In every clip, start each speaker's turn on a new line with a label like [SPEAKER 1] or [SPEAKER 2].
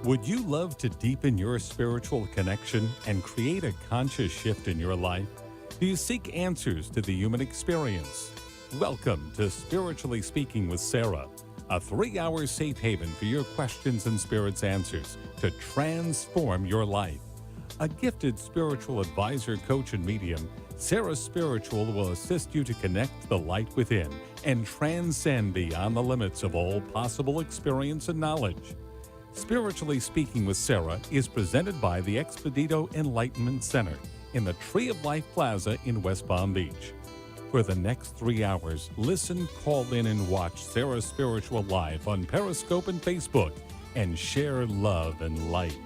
[SPEAKER 1] Would you love to deepen your spiritual connection and create a conscious shift in your life? Do you seek answers to the human experience? Welcome to Spiritually Speaking with Sarah, a 3-hour safe haven for your questions and spirit's answers to transform your life. A gifted spiritual advisor, coach, and medium, Sarah Spiritual will assist you to connect the light within and transcend beyond the limits of all possible experience and knowledge. Spiritually Speaking with Sarah is presented by the Expedito Enlightenment Center in the Tree of Life Plaza in West Palm Beach. For the next 3 hours, listen, call in, and watch Sarah Spiritual live on Periscope and Facebook and share love and light.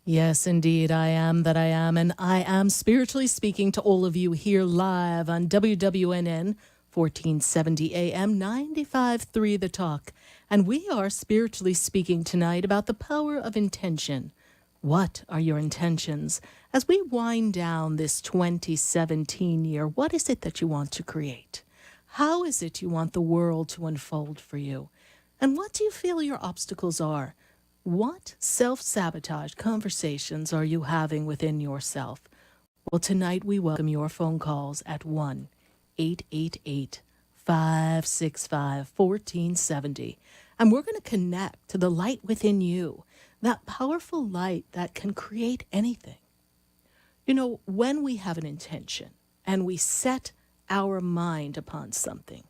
[SPEAKER 2] Yes, indeed, I am that I am, and I am spiritually speaking to all of you here live on WWNN 1470 AM 95.3 The Talk. And we are spiritually speaking tonight about the power of intention. What are your intentions? As we wind down this 2017 year, what is it that you want to create? How is it you want the world to unfold for you? And what do you feel your obstacles are? What self-sabotage conversations are you having within yourself? Well, tonight we welcome your phone calls at 1-888-565-1470. And we're going to connect to the light within you, that powerful light that can create anything. You know, when we have an intention and we set our mind upon something,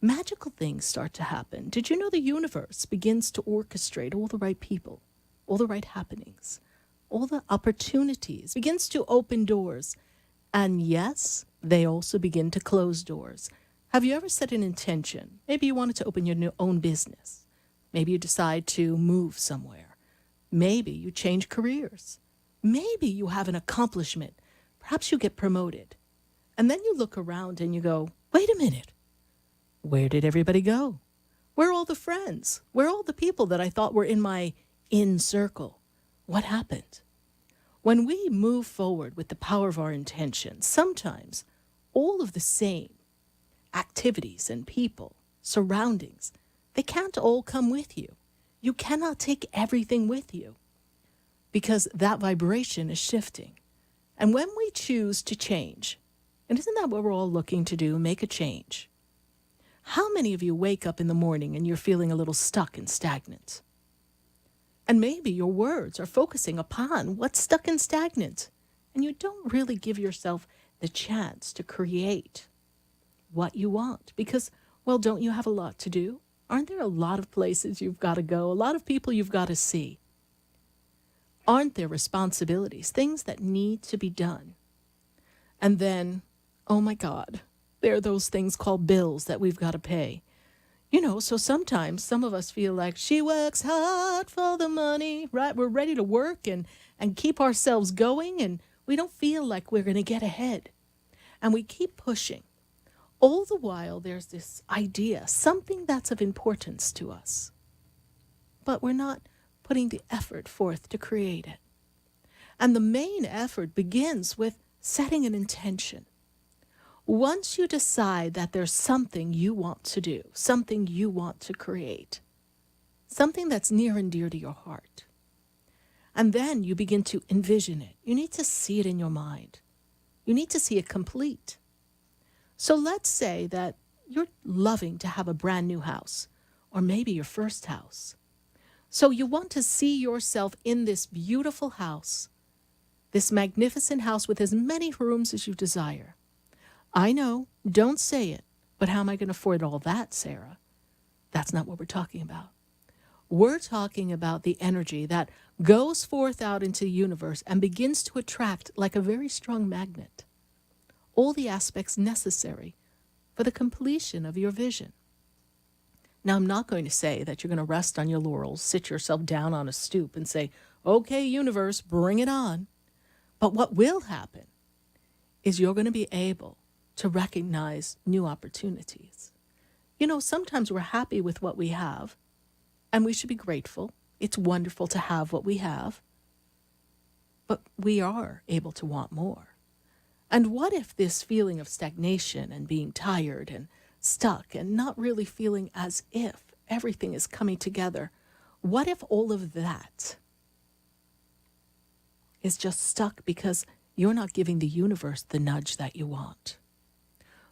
[SPEAKER 2] magical things start to happen. Did you know the universe begins to orchestrate all the right people, all the right happenings, all the opportunities, begins to open doors. And yes, they also begin to close doors. Have you ever set an intention? Maybe you wanted to open your own business. Maybe you decide to move somewhere. Maybe you change careers. Maybe you have an accomplishment. Perhaps you get promoted. And then you look around and you go, wait a minute. Where did everybody go? Where are all the friends? Where are all the people that I thought were in my in circle? What happened? When we move forward with the power of our intention, sometimes all of the same activities and people, surroundings, they can't all come with you. You cannot take everything with you because that vibration is shifting. And when we choose to change, and isn't that what we're all looking to do, make a change? How many of you wake up in the morning and you're feeling a little stuck and stagnant? And maybe your words are focusing upon what's stuck and stagnant, and you don't really give yourself the chance to create what you want because, well, don't you have a lot to do? Aren't there a lot of places you've got to go, a lot of people you've got to see? Aren't there responsibilities, things that need to be done? And then, oh my God, there are those things called bills that we've got to pay. You know, so sometimes some of us feel like she works hard for the money, right? We're ready to work and keep ourselves going, and we don't feel like we're going to get ahead. And we keep pushing. All the while, there's this idea, something that's of importance to us. But we're not putting the effort forth to create it. And the main effort begins with setting an intention. Once you decide that there's something you want to do, something you want to create, something that's near and dear to your heart, and then you begin to envision it. You need to see it in your mind. You need to see it complete. So let's say that you're loving to have a brand new house, or maybe your first house. So you want to see yourself in this beautiful house, this magnificent house with as many rooms as you desire. I know, don't say it, but how am I going to afford all that, Sarah? That's not what we're talking about. We're talking about the energy that goes forth out into the universe and begins to attract like a very strong magnet all the aspects necessary for the completion of your vision. Now, I'm not going to say that you're going to rest on your laurels, sit yourself down on a stoop and say, okay, universe, bring it on. But what will happen is you're going to be able to recognize new opportunities. You know, sometimes we're happy with what we have, and we should be grateful. It's wonderful to have what we have, but we are able to want more. And what if this feeling of stagnation and being tired and stuck and not really feeling as if everything is coming together, what if all of that is just stuck because you're not giving the universe the nudge that you want?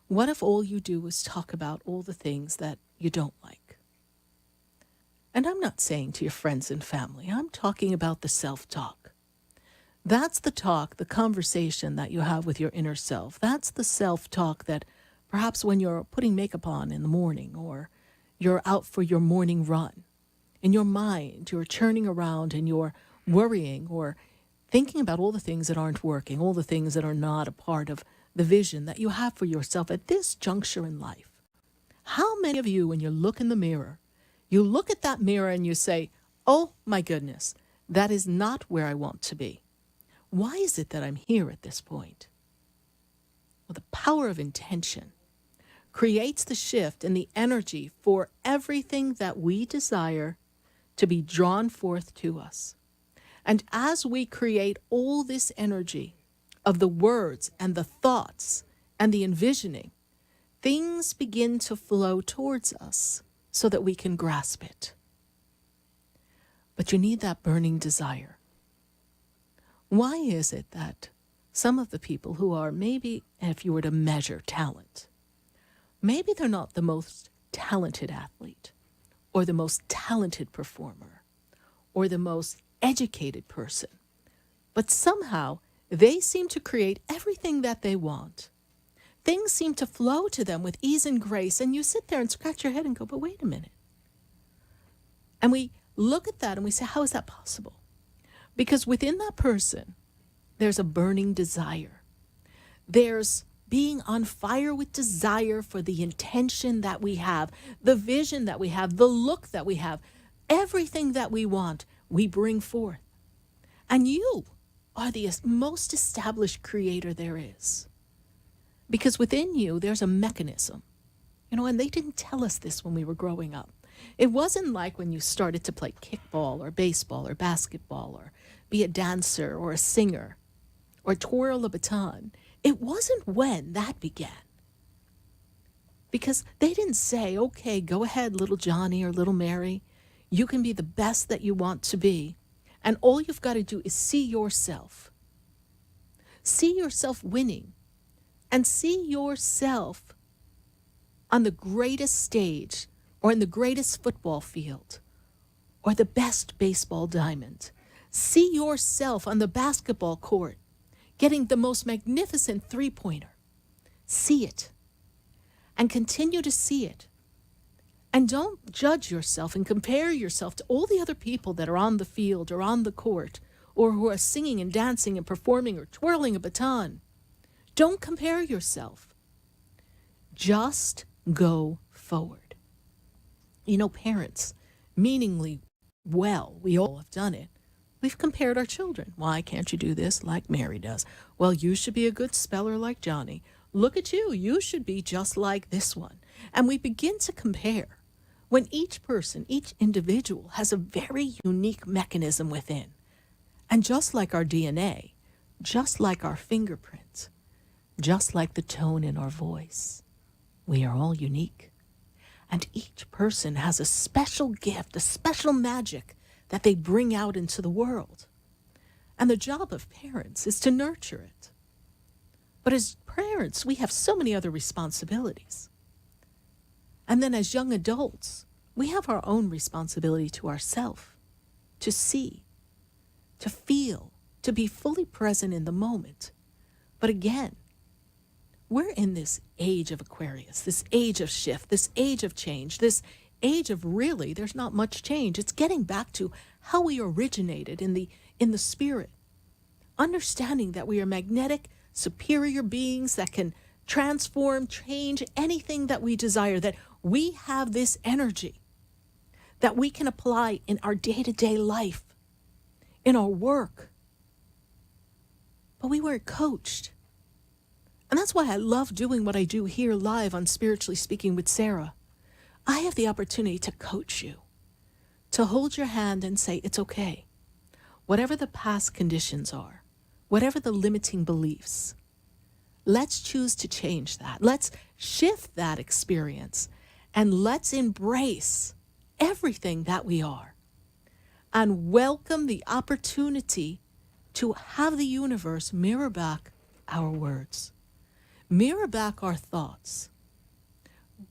[SPEAKER 2] What if all you do is talk about all the things that you don't like? And I'm not saying to your friends and family, I'm talking about the self-talk. That's the talk, the conversation that you have with your inner self. That's the self-talk that perhaps when you're putting makeup on in the morning or you're out for your morning run, in your mind, you're churning around and you're worrying or thinking about all the things that aren't working, all the things that are not a part of the vision that you have for yourself at this juncture in life. How many of you, when you look in the mirror, you look at that mirror and you say, oh my goodness, That is not where I want to be. Why is it that I'm here at this point? Well, the power of intention creates the shift in the energy for everything that we desire to be drawn forth to us. And as we create all this energy of the words and the thoughts and the envisioning, things begin to flow towards us so that we can grasp it. But you need that burning desire. Why is it that some of the people who are maybe, if you were to measure talent, maybe they're not the most talented athlete or the most talented performer or the most educated person, but somehow they seem to create everything that they want. Things seem to flow to them with ease and grace, and you sit there and scratch your head and go, but wait a minute. And we look at that and we say, how is that possible? Because within that person, there's a burning desire. There's being on fire with desire for the intention that we have, the vision that we have, the look that we have, everything that we want, we bring forth. And you are the most established creator there is. Because within you, there's a mechanism. And they didn't tell us this when we were growing up. It wasn't like when you started to play kickball or baseball or basketball or be a dancer or a singer or twirl a baton. It wasn't when that began. Because they didn't say, okay, go ahead, little Johnny or little Mary. You can be the best that you want to be. And all you've got to do is see yourself. See yourself winning. And see yourself on the greatest stage or in the greatest football field or the best baseball diamond. See yourself on the basketball court getting the most magnificent three-pointer. See it and continue to see it. And don't judge yourself and compare yourself to all the other people that are on the field or on the court or who are singing and dancing and performing or twirling a baton. Don't compare yourself. Just go forward. Parents, meaningly well, we all have done it. We've compared our children. Why can't you do this like Mary does? Well, you should be a good speller like Johnny. Look at you. You should be just like this one. And we begin to compare when each person, each individual has a very unique mechanism within. And just like our DNA, just like our fingerprints, just like the tone in our voice, we are all unique. And each person has a special gift, a special magic that they bring out into the world. And the job of parents is to nurture it. But as parents, we have so many other responsibilities. And then as young adults, we have our own responsibility to ourselves, to see, to feel, to be fully present in the moment. But again, we're in this age of Aquarius, this age of shift, this age of change, this age of really, there's not much change. It's getting back to how we originated in the spirit. Understanding that we are magnetic, superior beings that can transform, change anything that we desire, that we have this energy that we can apply in our day-to-day life, in our work. But we weren't coached. And that's why I love doing what I do here live on Spiritually Speaking with Sarah. I have the opportunity to coach you, to hold your hand and say, it's okay. Whatever the past conditions are, whatever the limiting beliefs, let's choose to change that. Let's shift that experience and let's embrace everything that we are and welcome the opportunity to have the universe mirror back our words, mirror back our thoughts,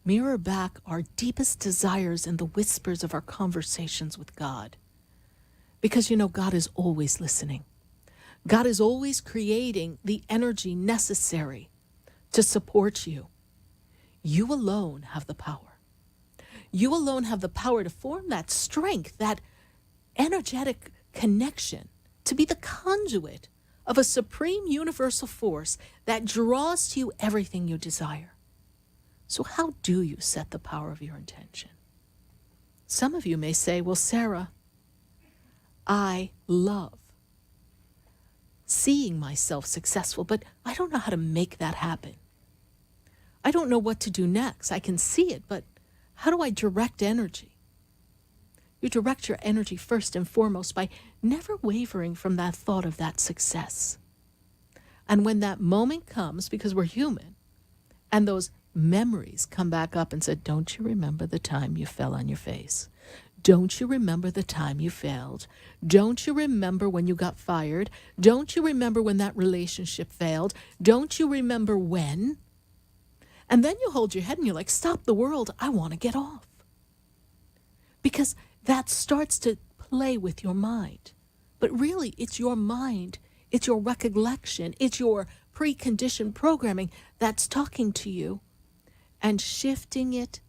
[SPEAKER 2] mirror back our deepest desires and the whispers of our conversations with God. Because, God is always listening. God is always creating the energy necessary to support you. You alone have the power. You alone have the power to form that strength, that energetic connection, to be the conduit of a supreme universal force that draws to you everything you desire. So how do you set the power of your intention? Some of you may say, well, Sarah, I love seeing myself successful, but I don't know how to make that happen. I don't know what to do next. I can see it, but how do I direct energy? You direct your energy first and foremost by never wavering from that thought of that success. And when that moment comes, because we're human, and those memories come back up and said, don't you remember the time you fell on your face? Don't you remember the time you failed? Don't you remember when you got fired? Don't you remember when that relationship failed? Don't you remember when? And then you hold your head and you're like, stop the world. I want to get off. Because that starts to play with your mind. But really, it's your mind. It's your recollection. It's your preconditioned programming that's talking to you and shifting it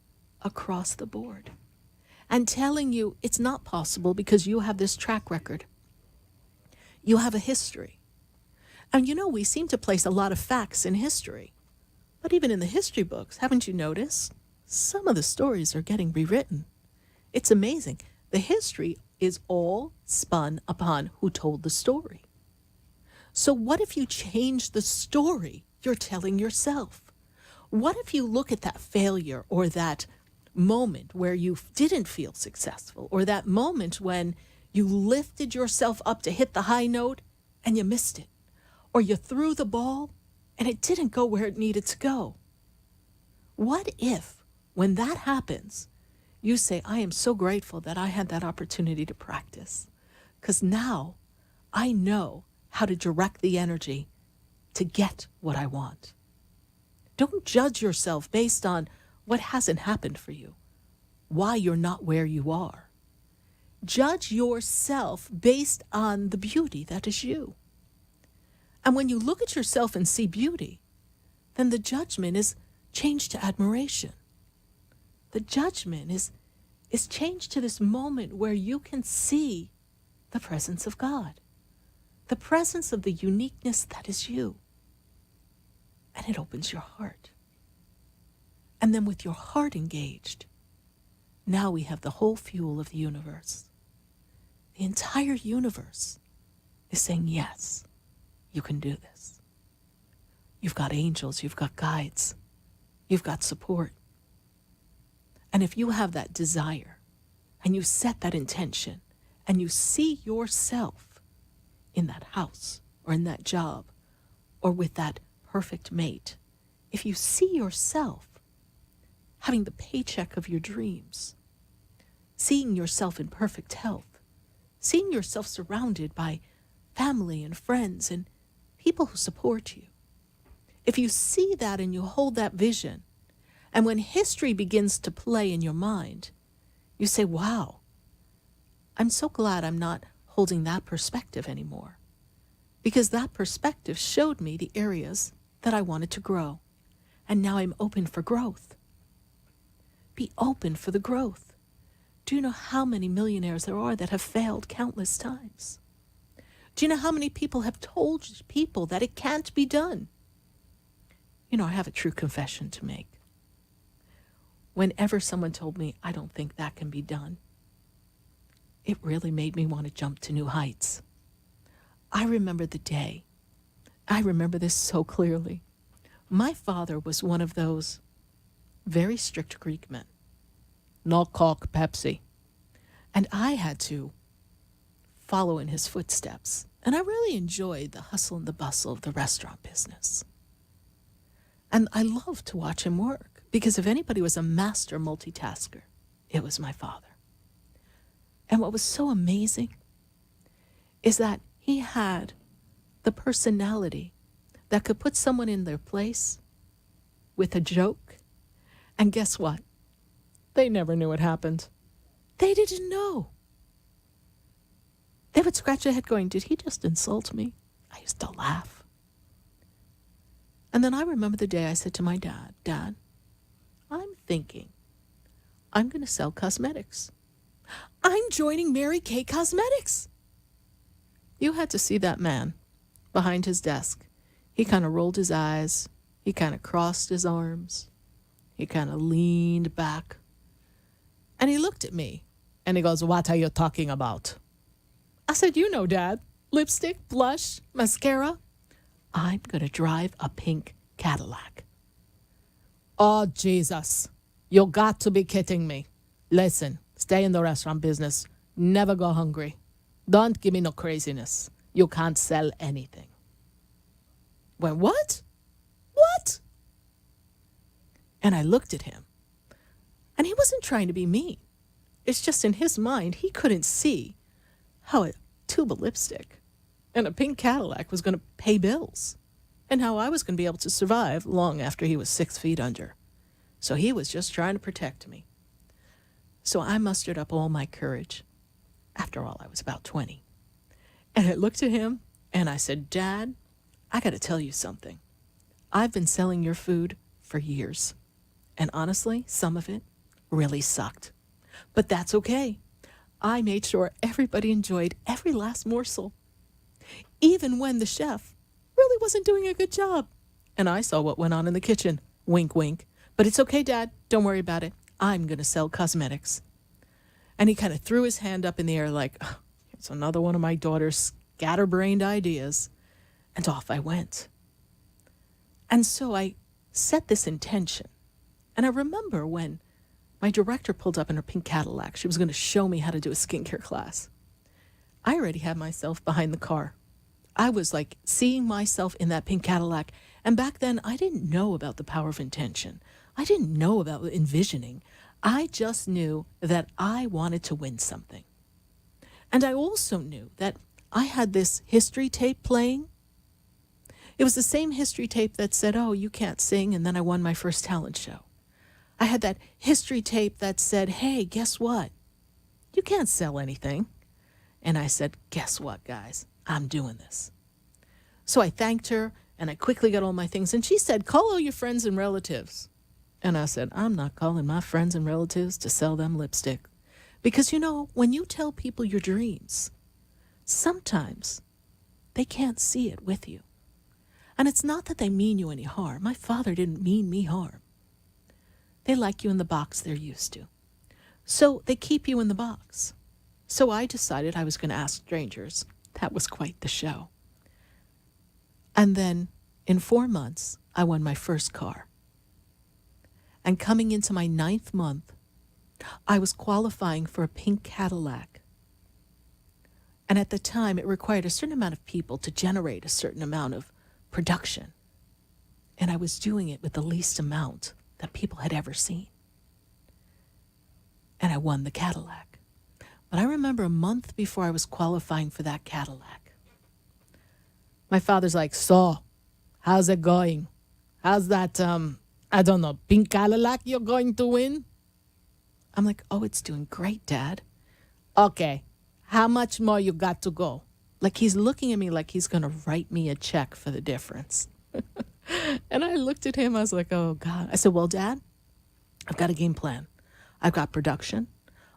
[SPEAKER 2] across the board and telling you it's not possible because you have this track record. You have a history. And we seem to place a lot of facts in history. But even in the history books, haven't you noticed? Some of the stories are getting rewritten. It's amazing. The history is all spun upon who told the story. So what if you change the story you're telling yourself? What if you look at that failure or that moment where you didn't feel successful or that moment when you lifted yourself up to hit the high note and you missed it, or you threw the ball and it didn't go where it needed to go? What if, when that happens, you say, I am so grateful that I had that opportunity to practice, because now I know how to direct the energy to get what I want. Don't judge yourself based on what hasn't happened for you, why you're not where you are. Judge yourself based on the beauty that is you. And when you look at yourself and see beauty, then the judgment is changed to admiration. The judgment is changed to this moment where you can see the presence of God, the presence of the uniqueness that is you. And it opens your heart. And then with your heart engaged, now we have the whole fuel of the universe. The entire universe is saying, yes, you can do this. You've got angels, you've got guides, you've got support. And if you have that desire and you set that intention and you see yourself in that house or in that job or with that perfect mate, if you see yourself having the paycheck of your dreams, seeing yourself in perfect health, seeing yourself surrounded by family and friends and people who support you, if you see that and you hold that vision, and when history begins to play in your mind, you say, wow, I'm so glad I'm not holding that perspective anymore, because that perspective showed me the areas that I wanted to grow, and now I'm open for growth. Be open for the growth. Do you know how many millionaires there are that have failed countless times? Do you know how many people have told people that it can't be done? I have a true confession to make. Whenever someone told me, I don't think that can be done, it really made me want to jump to new heights. I remember the day. I remember this so clearly. My father was one of those very strict Greek men. No Coke, Pepsi. And I had to follow in his footsteps. And I really enjoyed the hustle and the bustle of the restaurant business. And I loved to watch him work, because if anybody was a master multitasker, it was my father. And what was so amazing is that he had the personality that could put someone in their place with a joke. And guess what? They never knew what happened. They didn't know. They would scratch their head going, did he just insult me? I used to laugh. And then I remember the day I said to my dad, Dad, I'm thinking I'm going to sell cosmetics. I'm joining Mary Kay Cosmetics. You had to see that man behind his desk. He kind of rolled his eyes. He kind of crossed his arms. He kind of leaned back. And he looked at me and he goes, what are you talking about? I said, you know, Dad, lipstick, blush, mascara. I'm going to drive a pink Cadillac. Oh, Jesus. You got to be kidding me. Listen, stay in the restaurant business. Never go hungry. Don't give me no craziness. You can't sell anything. Well, what? What? And I looked at him. And he wasn't trying to be mean. It's just in his mind, he couldn't see how a tube of lipstick and a pink Cadillac was going to pay bills, and how I was going to be able to survive long after he was 6 feet under. So he was just trying to protect me. So I mustered up all my courage. After all, I was about 20. And I looked at him and I said, Dad, I got to tell you something. I've been selling your food for years. And honestly, some of it really sucked. But that's okay. I made sure everybody enjoyed every last morsel, even when the chef really wasn't doing a good job. And I saw what went on in the kitchen. Wink, wink. But it's okay, Dad. Don't worry about it. I'm going to sell cosmetics. And he kind of threw his hand up in the air like, oh, it's another one of my daughter's scatterbrained ideas. And off I went. And so I set this intention. And I remember when my director pulled up in her pink Cadillac, she was going to show me how to do a skincare class. I already had myself behind the car. I was like seeing myself in that pink Cadillac. And back then, I didn't know about the power of intention. I didn't know about envisioning. I just knew that I wanted to win something. And I also knew that I had this history tape playing. It was the same history tape that said, oh, you can't sing, and then I won my first talent show. I had that history tape that said, hey, guess what? You can't sell anything. And I said, guess what, guys? I'm doing this. So I thanked her, and I quickly got all my things. And she said, call all your friends and relatives. And I said, I'm not calling my friends and relatives to sell them lipstick. Because, you know, when you tell people your dreams, sometimes they can't see it with you. And it's not that they mean you any harm. My father didn't mean me harm. They like you in the box they're used to. So they keep you in the box. So I decided I was going to ask strangers. That was quite the show. And then in 4 months, I won my first car. And coming into my 9th month, I was qualifying for a pink Cadillac. And at the time, it required a certain amount of people to generate a certain amount of production. And I was doing it with the least amount that people had ever seen. And I won the Cadillac. But I remember a month before I was qualifying for that Cadillac, my father's like, so, how's it going? How's that, I don't know, pink Cadillac you're going to win? I'm like, oh, it's doing great, Dad. Okay, how much more you got to go? Like he's looking at me like he's going to write me a check for the difference. And I looked at him, I was like, oh, God. I said, well, Dad, I've got a game plan. I've got production.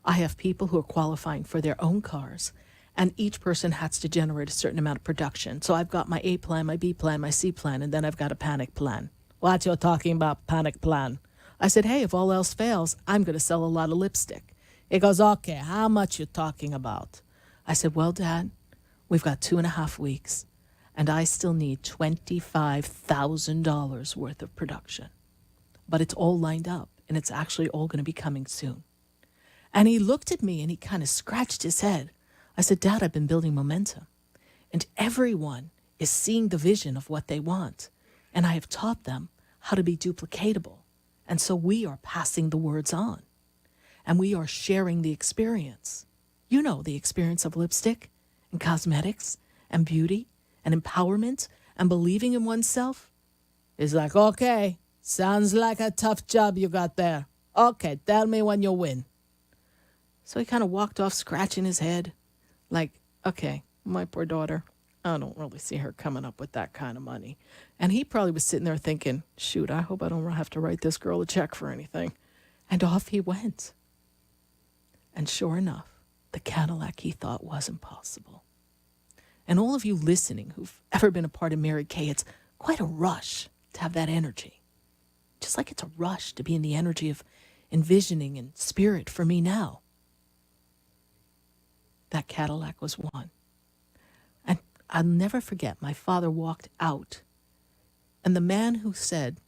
[SPEAKER 2] I have people who are qualifying for their own cars, and each person has to generate a certain amount of production. So I've got my A plan, my B plan, my C plan, and then I've got a panic plan. What you're talking about, panic plan? I said, hey, if all else fails, I'm going to sell a lot of lipstick. He goes, okay, how much you talking about? I said, well, Dad, we've got 2.5 weeks, and I still need $25,000 worth of production. But it's all lined up, and it's actually all going to be coming soon. And he looked at me, and he kind of scratched his head. I said, Dad, I've been building momentum, and everyone is seeing the vision of what they want, and I have taught them how to be duplicatable. And so we are passing the words on, and we are sharing the experience. You know, the experience of lipstick and cosmetics and beauty and empowerment and believing in oneself. He's like, okay, sounds like a tough job you got there. Okay, tell me when you win. So he kind of walked off scratching his head like, okay, my poor daughter, I don't really see her coming up with that kind of money. And he probably was sitting there thinking, shoot, I hope I don't have to write this girl a check for anything. And off he went. And sure enough, the Cadillac he thought was impossible. And all of you listening who've ever been a part of Mary Kay, it's quite a rush to have that energy. Just like it's a rush to be in the energy of envisioning and spirit for me now. That Cadillac was won. I'll never forget, my father walked out, and the man who said,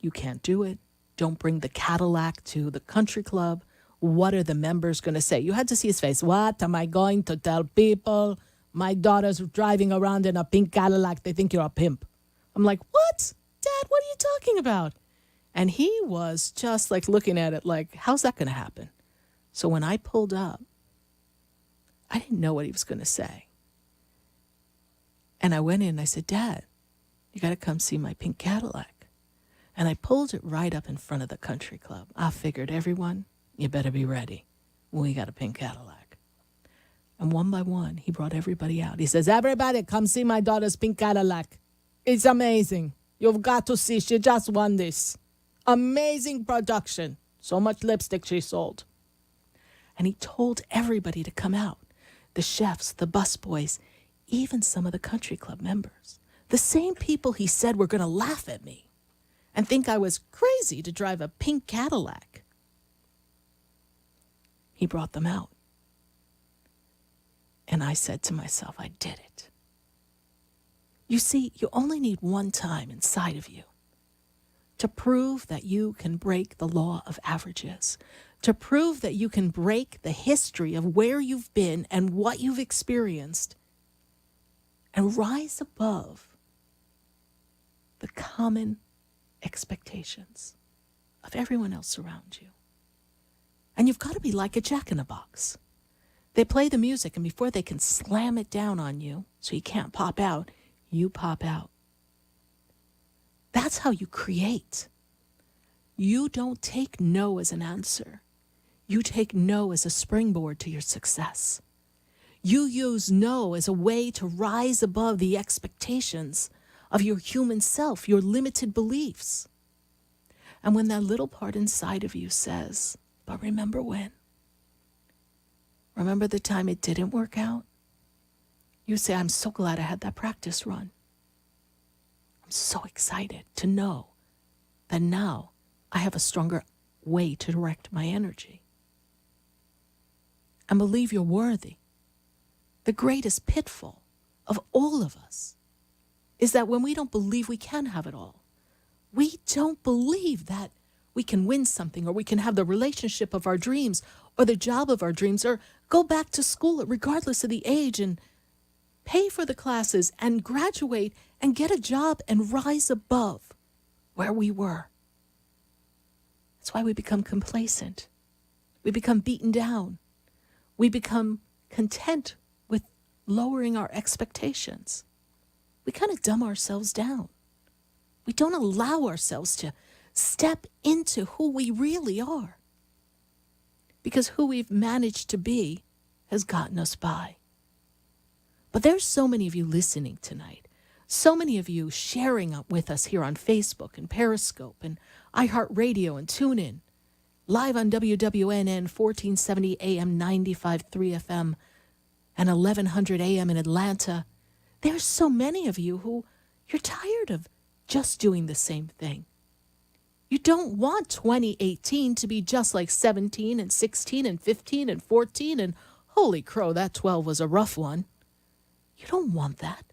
[SPEAKER 2] "You can't do it. Don't bring the Cadillac to the country club. What are the members going to say?" You had to see his face. "What am I going to tell people? My daughter's driving around in a pink Cadillac. They think you're a pimp." I'm like, "What? Dad, what are you talking about?" And he was just like looking at it like, how's that going to happen? So when I pulled up, I didn't know what he was going to say. And I went in and I said, "Dad, you got to come see my pink Cadillac." And I pulled it right up in front of the country club. I figured, everyone, you better be ready. We got a pink Cadillac. And one by one, he brought everybody out. He says, "Everybody, come see my daughter's pink Cadillac. It's amazing. You've got to see. She just won this. Amazing production. So much lipstick she sold." And he told everybody to come out. The chefs, the busboys, even some of the country club members. The same people he said were going to laugh at me and think I was crazy to drive a pink Cadillac. He brought them out. And I said to myself, I did it. You see, you only need one time inside of you to prove that you can break the law of averages, to prove that you can break the history of where you've been and what you've experienced and rise above the common expectations of everyone else around you. And you've got to be like a jack-in-a-box. They play the music, and before they can slam it down on you so you can't pop out, you pop out. That's how you create. You don't take no as an answer. You take no as a springboard to your success. You use no as a way to rise above the expectations of your human self, your limited beliefs. And when that little part inside of you says, "But remember when? Remember the time it didn't work out?" You say, "I'm so glad I had that practice run. I'm so excited to know that now I have a stronger way to direct my energy. And believe you're worthy." The greatest pitfall of all of us is that when we don't believe we can have it all, we don't believe that we can win something, or we can have the relationship of our dreams, or the job of our dreams, or go back to school regardless of the age and pay for the classes and graduate and get a job and rise above where we were. That's why we become complacent. We become beaten down. We become content with lowering our expectations. We kind of dumb ourselves down. We don't allow ourselves to step into who we really are, because who we've managed to be has gotten us by. But there's so many of you listening tonight, so many of you sharing up with us here on Facebook and Periscope and iHeartRadio and TuneIn, live on WWNN 1470 AM 95.3 FM and 1100 AM in Atlanta. There's so many of you who you're tired of just doing the same thing. You don't want 2018 to be just like 17 and 16 and 15 and 14 and holy crow, that 12 was a rough one. You don't want that.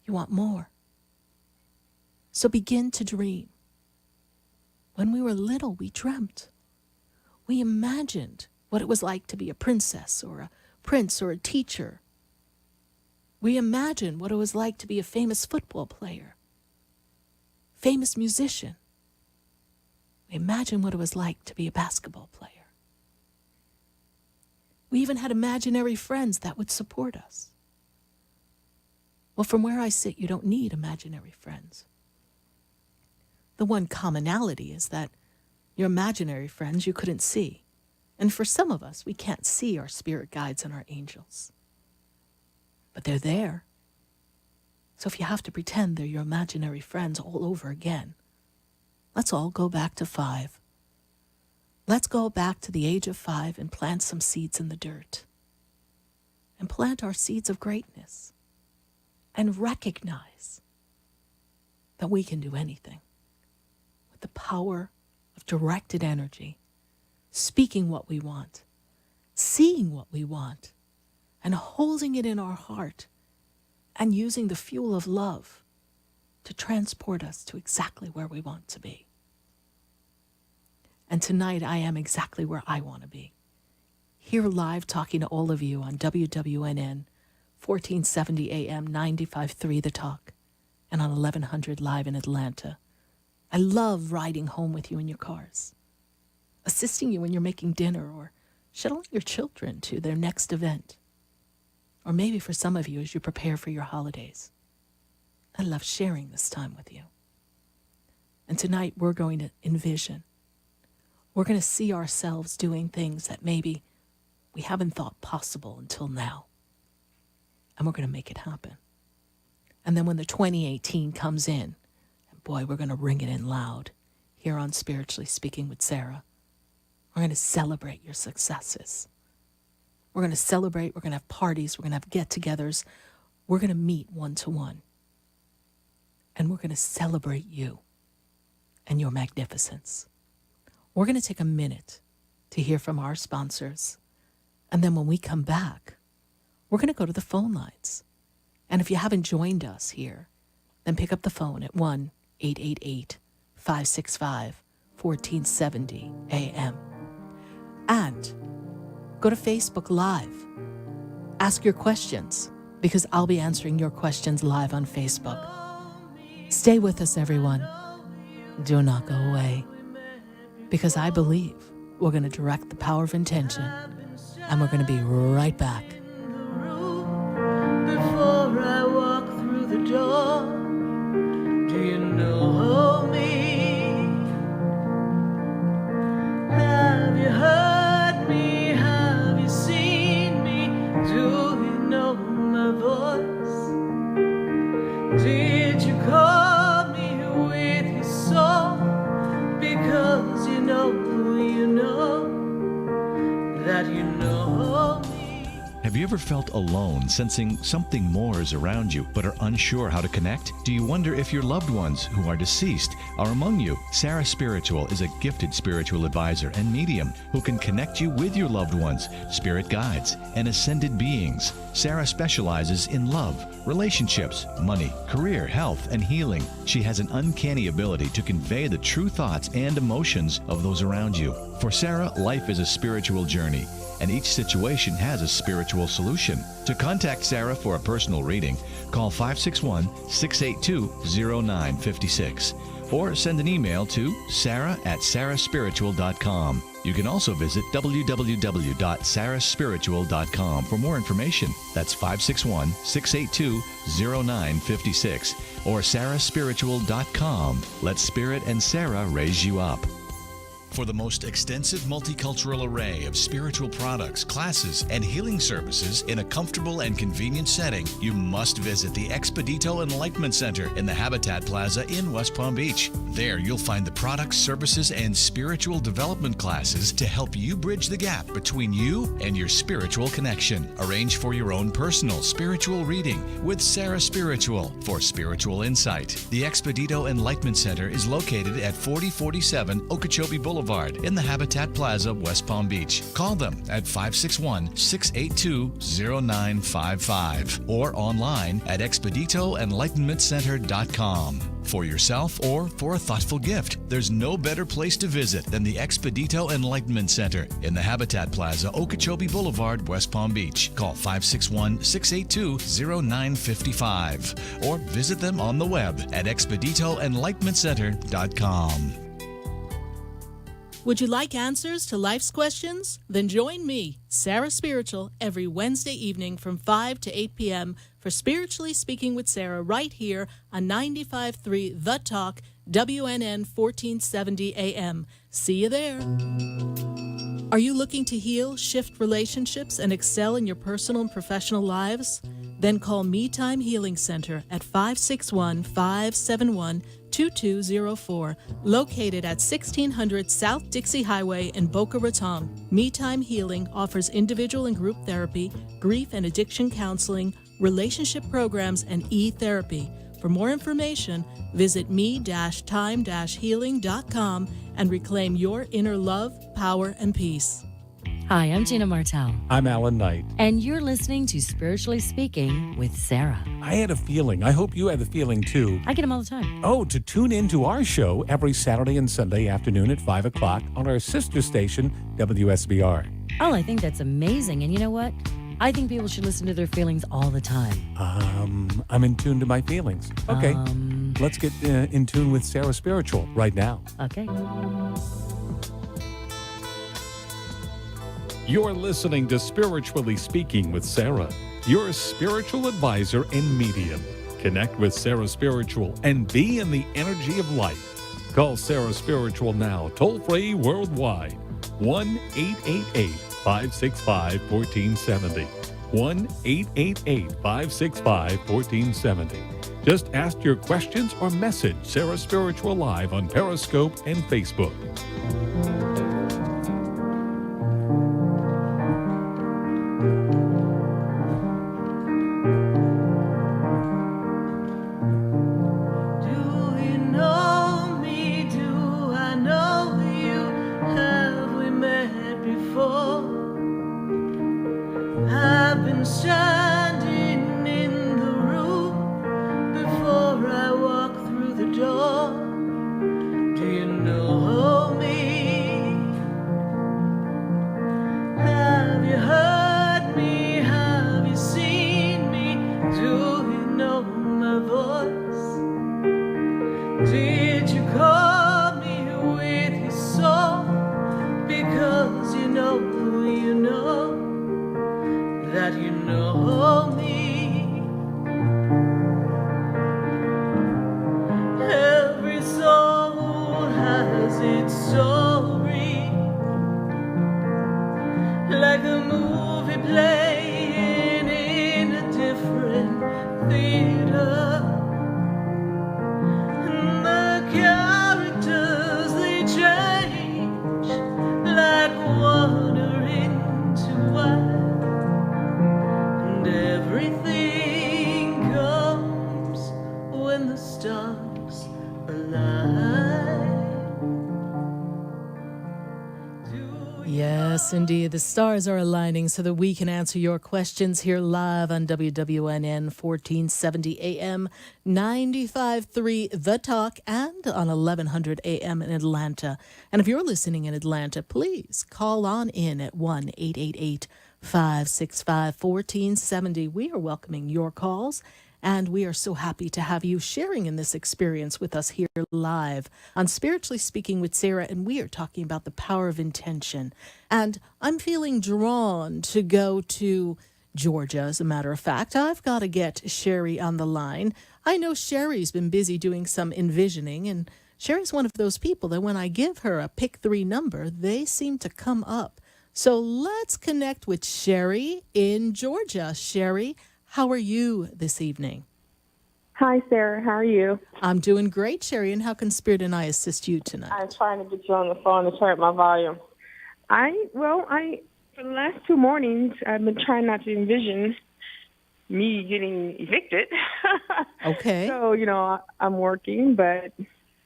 [SPEAKER 2] You want more. So begin to dream. When we were little, we dreamt. We imagined what it was like to be a princess or a prince or a teacher. We imagined what it was like to be a famous football player, famous musician. We imagined what it was like to be a basketball player. We even had imaginary friends that would support us. Well, from where I sit, you don't need imaginary friends. The one commonality is that your imaginary friends you couldn't see. And for some of us, we can't see our spirit guides and our angels. But they're there. So if you have to pretend they're your imaginary friends all over again, let's all go back to 5. Let's go back to the age of 5 and plant some seeds in the dirt. And plant our seeds of greatness. And recognize that we can do anything with the power of directed energy, speaking what we want, seeing what we want, and holding it in our heart and using the fuel of love to transport us to exactly where we want to be. And tonight I am exactly where I want to be. Here live talking to all of you on WWNN, 1470 AM, 95.3 The Talk, and on 1100 live in Atlanta. I love riding home with you in your cars, assisting you when you're making dinner or shuttling your children to their next event. Or maybe for some of you as you prepare for your holidays. I love sharing this time with you. And tonight we're going to envision. We're going to see ourselves doing things that maybe we haven't thought possible until now. And we're going to make it happen. And then when the 2018 comes in, and boy, we're going to ring it in loud here on Spiritually Speaking with Sarah. We're going to celebrate your successes. We're going to celebrate. We're going to have parties. We're going to have get-togethers. We're going to meet one-to-one. And we're going to celebrate you and your magnificence. We're going to take a minute to hear from our sponsors. And then when we come back, we're going to go to the phone lines. And if you haven't joined us here, then pick up the phone at 1-888-565-1470 AM. And go to Facebook Live. Ask your questions, because I'll be answering your questions live on Facebook. Stay with us, everyone. Do not go away, because I believe we're going to direct the power of intention, and we're going to be right back.
[SPEAKER 3] Before I walk through the door, do you know me? Have you heard me? Have you seen me? Do you know my voice? Did you call me with your soul? Because you know that you know me.
[SPEAKER 4] Have you ever felt alone, sensing something more is around you, but are unsure how to connect? Do you wonder if your loved ones who are deceased are among you? Sarah Spiritual is a gifted spiritual advisor and medium who can connect you with your loved ones, spirit guides, and ascended beings. Sarah specializes in love, relationships, money, career, health, and healing. She has an uncanny ability to convey the true thoughts and emotions of those around you. For Sarah, life is a spiritual journey, and each situation has a spiritual solution. To contact Sarah for a personal reading, call 561-682-0956 or send an email to sarah@sarahspiritual.com. You can also visit www.sarahspiritual.com for more information. That's 561-682-0956 or sarahspiritual.com. Let Spirit and Sarah raise you up. For the most extensive multicultural array of spiritual products, classes, and healing services in a comfortable and convenient setting, you must visit the Expedito Enlightenment Center in the Habitat Plaza in West Palm Beach. There you'll find the products, services, and spiritual development classes to help you bridge the gap between you and your spiritual connection. Arrange for your own personal spiritual reading with Sarah Spiritual for spiritual insight. The Expedito Enlightenment Center is located at 4047 Okeechobee Boulevard in the Habitat Plaza, West Palm Beach. Call them at 561-682-0955 or online at expeditoenlightenmentcenter.com. For yourself or for a thoughtful gift, there's no better place to visit than the Expedito Enlightenment Center in the Habitat Plaza, Okeechobee Boulevard, West Palm Beach. Call 561-682-0955 or visit them on the web at expeditoenlightenmentcenter.com.
[SPEAKER 2] Would you like answers to life's questions? Then join me, Sarah Spiritual, every Wednesday evening from 5 to 8 p.m. for Spiritually Speaking with Sarah right here on 95.3 The Talk, WNN 1470 AM. See you there. Are you looking to heal, shift relationships, and excel in your personal and professional lives? Then call Me Time Healing Center at 561-571-2204, located at 1600 South Dixie Highway in Boca Raton. Me Time Healing offers individual and group therapy, grief and addiction counseling, relationship programs, and e-therapy. For more information, visit me-time-healing.com and reclaim your inner love, power, and peace.
[SPEAKER 5] Hi, I'm Gina Martell,
[SPEAKER 1] I'm Alan Knight.
[SPEAKER 5] and you're listening to Spiritually Speaking with Sarah.
[SPEAKER 1] I had a feeling, I hope you had the feeling too,
[SPEAKER 5] I get them all the time.
[SPEAKER 1] to tune into our show every Saturday and Sunday afternoon at 5 o'clock on our sister station, WSBR.
[SPEAKER 5] Oh, I think that's amazing. And you know what? I think people should listen to their feelings all the time.
[SPEAKER 1] I'm in tune to my feelings. Okay, let's get in tune with Sarah Spiritual right now.
[SPEAKER 5] Okay.
[SPEAKER 1] You're listening to Spiritually Speaking with Sarah, your spiritual advisor and medium. Connect with Sarah Spiritual and be in the energy of light. Call Sarah Spiritual now, toll free worldwide. 1-888-565-1470. 1-888-565-1470. Just ask your questions or message Sarah Spiritual live on Periscope and Facebook.
[SPEAKER 3] Do you know me? Do I know you? Have we met before? I've been standing in the room before I walk through the door. Do you know me? Have you heard me? Have you seen me? Do you know my voice? Did you call me with your soul? Because you know that you know me. Every soul has its story, like a movie playing in a different theater. And the characters, they change like water into wine, and everything comes when the stars align.
[SPEAKER 2] Yes, indeed. The stars are aligning so that we can answer your questions here live on WWNN 1470 AM, 95.3 The Talk, and on 1100 AM in Atlanta. And if you're listening in Atlanta, please call on in at 1-888-565-1470. We are welcoming your calls. And we are so happy to have you sharing in this experience with us here live on Spiritually Speaking with Sarah. And we are talking about the power of intention. And I'm feeling drawn to go to Georgia, as a matter of fact. I've got to get Sherry on the line. I know Sherry's been busy doing some envisioning, and Sherry's one of those people that when I give her a pick 3 number, they seem to come up. So let's connect with Sherry in Georgia. Sherry, how are you this evening?
[SPEAKER 6] Hi, Sarah. How are you?
[SPEAKER 2] I'm doing great, Sherry. And how can Spirit and I assist you tonight?
[SPEAKER 6] I'm trying to get you on the phone to turn up my volume. For the last 2 mornings, I've been trying not to envision me getting evicted.
[SPEAKER 2] Okay.
[SPEAKER 6] So, I'm working, but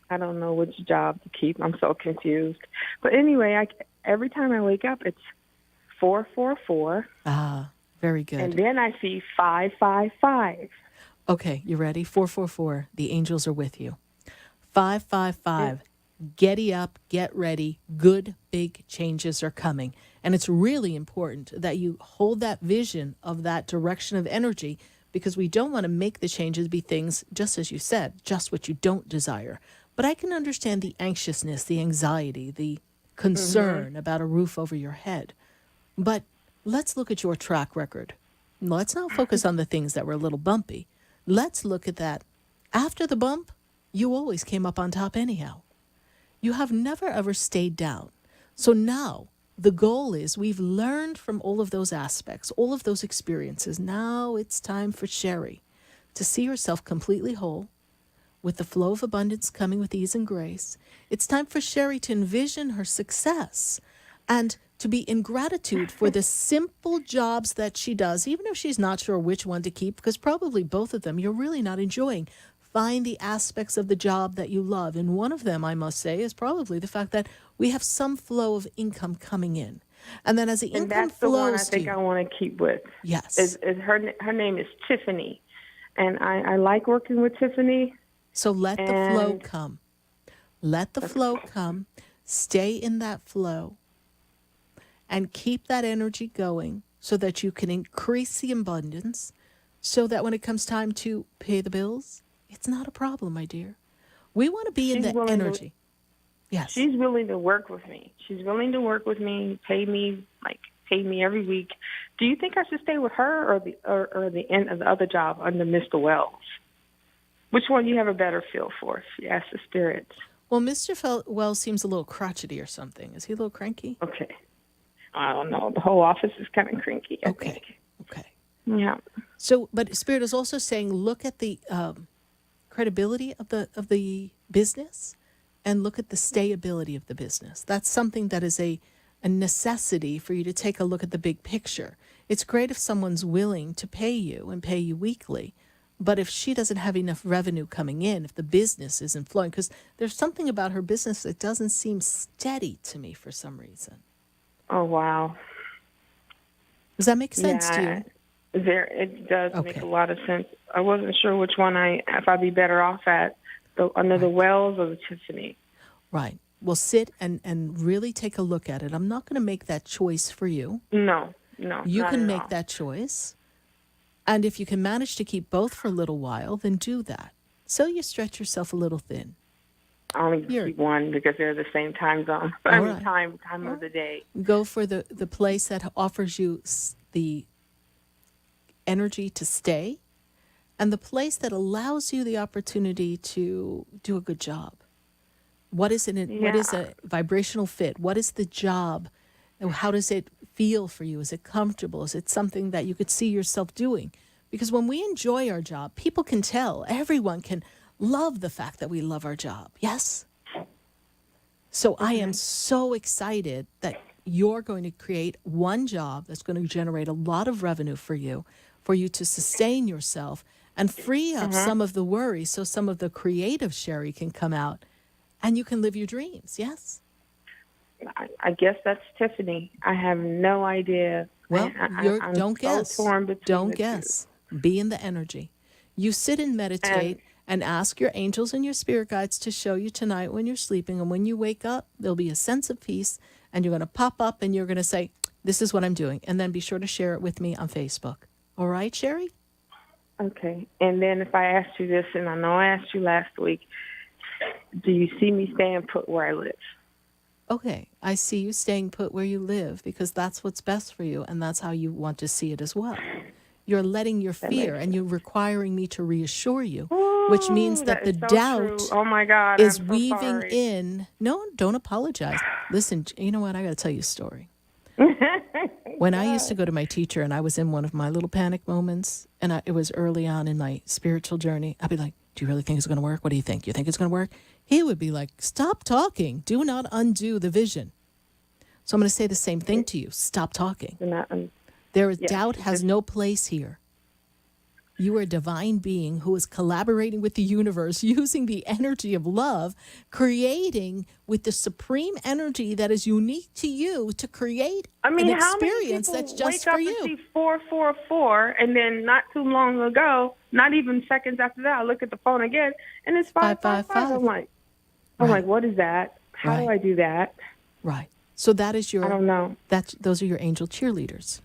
[SPEAKER 6] I don't know which job to keep. I'm so confused. But anyway, every time I wake up, it's 444.
[SPEAKER 2] Ah, very good.
[SPEAKER 6] And then I see 555.
[SPEAKER 2] Okay, you ready? 444. The angels are with you. 555. Getty up, get ready. Good big changes are coming. And it's really important that you hold that vision of that direction of energy, because we don't want to make the changes be things, just as you said, just what you don't desire. But I can understand the anxiousness, the anxiety, the concern about a roof over your head. But let's look at your track record. Let's not focus on the things that were a little bumpy. Let's look at that. After the bump, you always came up on top anyhow. You have never, ever stayed down. So now the goal is we've learned from all of those aspects, all of those experiences. Now it's time for Sherry to see herself completely whole, with the flow of abundance coming with ease and grace. It's time for Sherry to envision her success and to be in gratitude for the simple jobs that she does, even if she's not sure which one to keep, because probably both of them you're really not enjoying. Find the aspects of the job that you love. And one of them, I must say, is probably the fact that we have some flow of income coming in. And then as the
[SPEAKER 6] And
[SPEAKER 2] income
[SPEAKER 6] that's the one I
[SPEAKER 2] flows to
[SPEAKER 6] think I
[SPEAKER 2] you,
[SPEAKER 6] want to keep with.
[SPEAKER 2] yes.
[SPEAKER 6] Is her name is Tiffany, and I like working with Tiffany.
[SPEAKER 2] So let the flow
[SPEAKER 6] And-
[SPEAKER 2] come. Let the flow come. Stay in that flow and keep that energy going so that you can increase the abundance so that when it comes time to pay the bills, it's not a problem, my dear. We want to be in
[SPEAKER 6] She's
[SPEAKER 2] the
[SPEAKER 6] willing to-
[SPEAKER 2] energy. Yes.
[SPEAKER 6] She's willing to work with me. She's willing to work with me, pay me every week. Do you think I should stay with her or the end of the other job under Mr. Wells? Which one do you have a better feel for? She asked the spirits.
[SPEAKER 2] Well, Mr. Wells seems a little crotchety or something. Is he a little cranky?
[SPEAKER 6] Okay. I don't know. The whole office is kind of cranky, I
[SPEAKER 2] Okay.
[SPEAKER 6] think.
[SPEAKER 2] Okay.
[SPEAKER 6] Yeah.
[SPEAKER 2] So, but Spirit is also saying, look at the credibility of the business, and look at the stayability of the business. That's something that is a necessity for you to take a look at the big picture. It's great if someone's willing to pay you and pay you weekly, but if she doesn't have enough revenue coming in, if the business isn't flowing, because there's something about her business that doesn't seem steady to me for some reason.
[SPEAKER 6] Oh, wow.
[SPEAKER 2] Does that make sense to you?
[SPEAKER 6] It does make
[SPEAKER 2] Okay.
[SPEAKER 6] a lot of sense. I wasn't sure which one if I'd be better off at, under the Wells or the Tiffany.
[SPEAKER 2] Right. Well, sit and really take a look at it. I'm not going to make that choice for you.
[SPEAKER 6] No,
[SPEAKER 2] You
[SPEAKER 6] not
[SPEAKER 2] can
[SPEAKER 6] at
[SPEAKER 2] make
[SPEAKER 6] all.
[SPEAKER 2] that choice. And if you can manage to keep both for a little while, then do that. So you stretch yourself a little thin.
[SPEAKER 6] I only
[SPEAKER 2] Here.
[SPEAKER 6] keep one because they're the same time zone.
[SPEAKER 2] All right.
[SPEAKER 6] Time of the day.
[SPEAKER 2] Go for the place that offers you the energy to stay, and the place that allows you the opportunity to do a good job. What is what is a vibrational fit? What is the job? How does it feel for you? Is it comfortable? Is it something that you could see yourself doing? Because when we enjoy our job, people can tell. Everyone can love the fact that we love our job. Yes? So I am so excited that you're going to create one job that's going to generate a lot of revenue for you to sustain yourself and free up some of the worry so some of the creative Sherry can come out and you can live your dreams. Yes?
[SPEAKER 6] I guess that's Tiffany. I have no idea.
[SPEAKER 2] Well,
[SPEAKER 6] I'm
[SPEAKER 2] don't
[SPEAKER 6] so
[SPEAKER 2] guess.
[SPEAKER 6] torn between
[SPEAKER 2] Don't
[SPEAKER 6] the two.
[SPEAKER 2] guess. Be in the energy. You sit and meditate and ask your angels and your spirit guides to show you tonight when you're sleeping. And when you wake up, there'll be a sense of peace. And you're going to pop up and you're going to say, this is what I'm doing. And then be sure to share it with me on Facebook. All right, Sherry?
[SPEAKER 6] Okay. And then if I asked you this, and I know I asked you last week, do you see me staying put where I live?
[SPEAKER 2] Okay, I see you staying put where you live because that's what's best for you and that's how you want to see it as well. You're letting your fear and you're requiring me to reassure you, which means that the
[SPEAKER 6] is so
[SPEAKER 2] doubt
[SPEAKER 6] true. Oh my God,
[SPEAKER 2] is
[SPEAKER 6] I'm so
[SPEAKER 2] weaving
[SPEAKER 6] sorry.
[SPEAKER 2] in. No, don't apologize. Listen, you know what? I got to tell you a story. When I used to go to my teacher and I was in one of my little panic moments and it was early on in my spiritual journey, I'd be like, do you really think it's going to work? What do you think? You think it's going to work? He would be like, stop talking. Do not undo the vision. So I'm going to say the same thing to you. Stop talking. Doubt has no place here. You are a divine being who is collaborating with the universe, using the energy of love, creating with the supreme energy that is unique to you to create an experience that's just for you.
[SPEAKER 6] How many people wake up and see 444, and then not too long ago, not even seconds after that, I look at the phone again, and it's 555. I'm like, what is that? How do I do that?
[SPEAKER 2] Right. So that is your.
[SPEAKER 6] I don't know.
[SPEAKER 2] Those are your angel cheerleaders.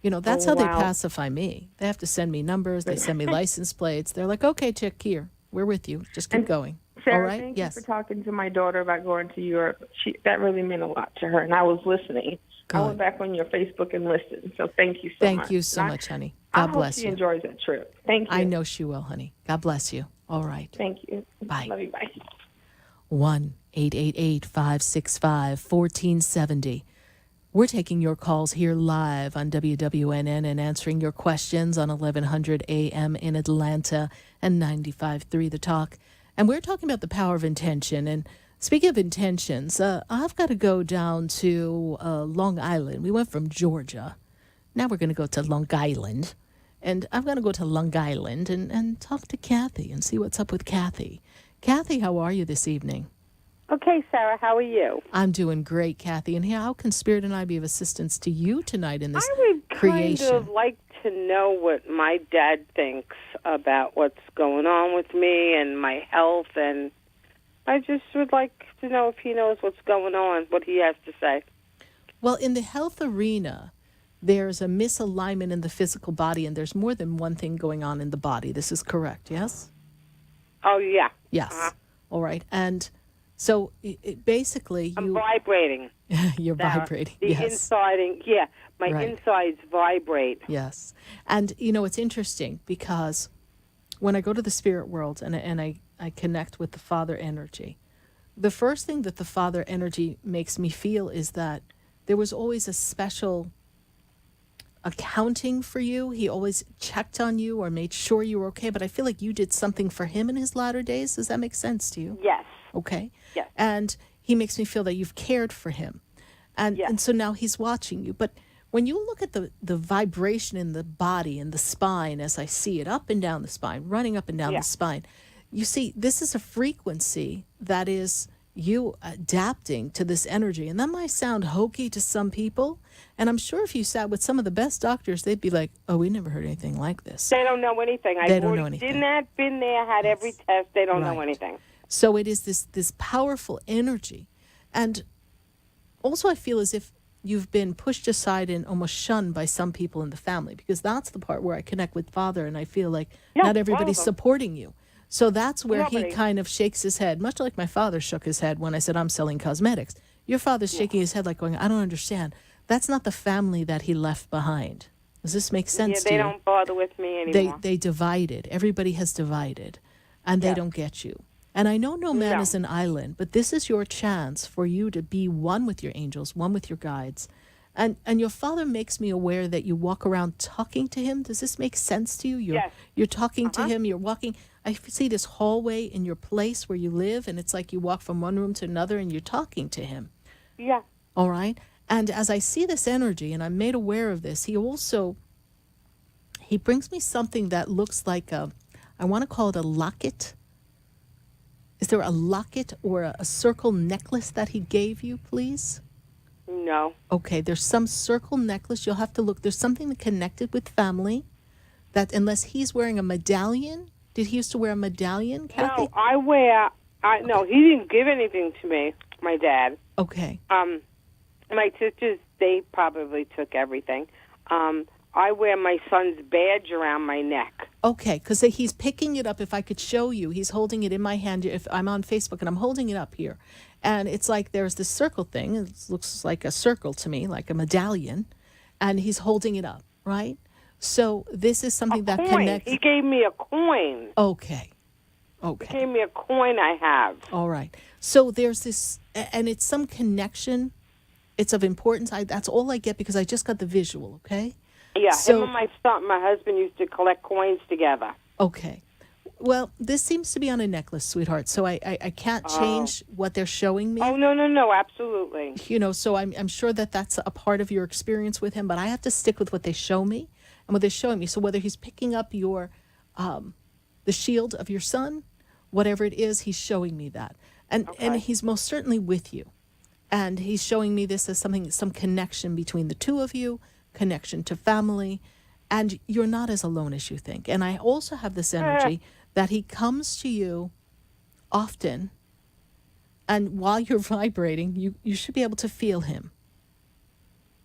[SPEAKER 2] You know, that's how they pacify me. They have to send me numbers. They send me license plates. They're like, okay, chick, here. We're with you. Just keep going.
[SPEAKER 6] Sarah,
[SPEAKER 2] all right?
[SPEAKER 6] Thank
[SPEAKER 2] Yes.
[SPEAKER 6] you for talking to my daughter about going to Europe. That really meant a lot to her, and I was listening.
[SPEAKER 2] Good.
[SPEAKER 6] I went back on your Facebook and listened, so thank you so much.
[SPEAKER 2] Thank you so much, honey. God bless
[SPEAKER 6] I hope she
[SPEAKER 2] you.
[SPEAKER 6] enjoys that trip. Thank you.
[SPEAKER 2] I know she will, honey. God bless you. All right.
[SPEAKER 6] Thank you.
[SPEAKER 2] Bye.
[SPEAKER 6] Love you. Bye.
[SPEAKER 2] 1-888-565-1470. We're taking your calls here live on WWNN and answering your questions on 1100 AM in Atlanta and 95.3 The Talk. And we're talking about the power of intention. And speaking of intentions, I've got to go down to Long Island. We went from Georgia. Now we're going to go to Long Island. And I'm going to go to Long Island and talk to Kathy and see what's up with Kathy. Kathy, how are you this evening?
[SPEAKER 7] Okay, Sarah, how are you?
[SPEAKER 2] I'm doing great, Kathy. And how can Spirit and I be of assistance to you tonight in this
[SPEAKER 7] I would
[SPEAKER 2] creation?
[SPEAKER 7] kind of like to know what my dad thinks about what's going on with me and my health, and I just would like to know if he knows what's going on, what he has to say.
[SPEAKER 2] Well, in the health arena, there's a misalignment in the physical body, and there's more than one thing going on in the body. This is correct, yes?
[SPEAKER 7] Oh, yeah.
[SPEAKER 2] Yes. All right. And so basically,
[SPEAKER 7] I'm vibrating.
[SPEAKER 2] You're
[SPEAKER 7] Sarah.
[SPEAKER 2] vibrating.
[SPEAKER 7] The
[SPEAKER 2] Yes.
[SPEAKER 7] insiding, my
[SPEAKER 2] Right.
[SPEAKER 7] insides vibrate.
[SPEAKER 2] Yes. And, it's interesting because when I go to the spirit world and I connect with the Father energy, the first thing that the Father energy makes me feel is that there was always a special accounting for you. He always checked on you or made sure you were okay. But I feel like you did something for him in his latter days. Does that make sense to you?
[SPEAKER 7] Yes.
[SPEAKER 2] Okay.
[SPEAKER 7] Yes.
[SPEAKER 2] And he makes me feel that you've cared for him. And so now he's watching you. But when you look at the vibration in the body and the spine, as I see it, up and down the spine, running up and down the spine, you see this is a frequency that is you adapting to this energy. And that might sound hokey to some people. And I'm sure if you sat with some of the best doctors, they'd be like, oh, we never heard anything like this.
[SPEAKER 7] They don't know anything.
[SPEAKER 2] They don't know anything.
[SPEAKER 7] Did that, been there, had every test. They don't know
[SPEAKER 2] Right.
[SPEAKER 7] anything.
[SPEAKER 2] So it is this powerful energy. And also I feel as if you've been pushed aside and almost shunned by some people in the family, because that's the part where I connect with Father and I feel like not everybody's
[SPEAKER 7] all of them.
[SPEAKER 2] supporting you. So that's where he
[SPEAKER 7] Nobody.
[SPEAKER 2] kind of shakes his head, much like my father shook his head when I said, I'm selling cosmetics. Your father's shaking his head like going, I don't understand. That's not the family that he left behind. Does this make sense to
[SPEAKER 7] They
[SPEAKER 2] you?
[SPEAKER 7] don't bother with me anymore.
[SPEAKER 2] They divided. Everybody has divided, and they don't get you. And I know no man
[SPEAKER 7] No.
[SPEAKER 2] is an island, but this is your chance for you to be one with your angels, one with your guides. And your father makes me aware that you walk around talking to him. Does this make sense to you? You're talking to him, you're walking. I see this hallway in your place where you live, and it's like you walk from one room to another and you're talking to him.
[SPEAKER 7] Yeah.
[SPEAKER 2] All right? And as I see this energy, and I'm made aware of this, he brings me something that looks like I want to call it a locket. Is there a locket or a circle necklace that he gave you, please?
[SPEAKER 7] No.
[SPEAKER 2] Okay, there's some circle necklace. You'll have to look. There's something connected with family that unless he's wearing a medallion. Did he used to wear a medallion, Kathy?
[SPEAKER 7] No, no, he didn't give anything to me, my dad.
[SPEAKER 2] Okay.
[SPEAKER 7] My sisters, they probably took everything. I wear my son's badge around my neck.
[SPEAKER 2] Okay, because he's picking it up. If I could show you, he's holding it in my hand. If I'm on Facebook and I'm holding it up here, and it's like there's this circle thing. It looks like a circle to me, like a medallion, and he's holding it up, right? So this is something that
[SPEAKER 7] Coin.
[SPEAKER 2] connects.
[SPEAKER 7] He gave me a coin.
[SPEAKER 2] Okay.
[SPEAKER 7] He
[SPEAKER 2] Okay.
[SPEAKER 7] gave me a coin I have.
[SPEAKER 2] All right. So there's this, and it's some connection. It's of importance. That's all I get because I just got the visual. Okay.
[SPEAKER 7] Yeah,
[SPEAKER 2] So-
[SPEAKER 7] him and my husband used to collect coins together.
[SPEAKER 2] Okay. Well, this seems to be on a necklace, sweetheart. So I can't change what they're showing me.
[SPEAKER 7] Oh, no, absolutely.
[SPEAKER 2] So I'm sure that that's a part of your experience with him, but I have to stick with what they show me and what they're showing me. So whether he's picking up your, the shield of your son, whatever it is, he's showing me that. And he's most certainly with you. And he's showing me this as some connection between the two of you, connection to family, and you're not as alone as you think. And I also have this energy that he comes to you often, and while you're vibrating, you should be able to feel him.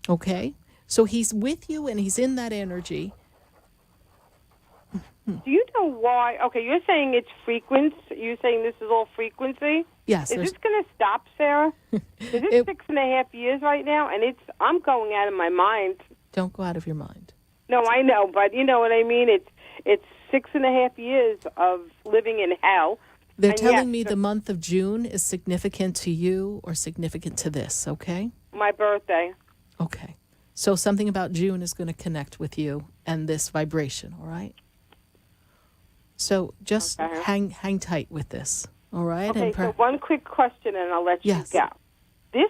[SPEAKER 2] Okay? So he's with you and he's in that energy.
[SPEAKER 7] Do you know why? Okay, you're saying it's frequency. You're saying this is all frequency?
[SPEAKER 2] Yes.
[SPEAKER 7] Is
[SPEAKER 2] there's-
[SPEAKER 7] this going to stop, Sarah? Is it 6.5 years right now? And I'm going out of my mind.
[SPEAKER 2] Don't go out of your mind.
[SPEAKER 7] No, I know, but you know what I mean? It's 6.5 years of living in hell.
[SPEAKER 2] They're
[SPEAKER 7] And
[SPEAKER 2] telling
[SPEAKER 7] yes,
[SPEAKER 2] me the month of June is significant to you or significant to this, okay?
[SPEAKER 7] my birthday.
[SPEAKER 2] Okay. So something about June is going to connect with you and this vibration, all right? So just hang tight with this, all right?
[SPEAKER 7] Okay,
[SPEAKER 2] And
[SPEAKER 7] so one quick question, and I'll let
[SPEAKER 2] Yes.
[SPEAKER 7] you go.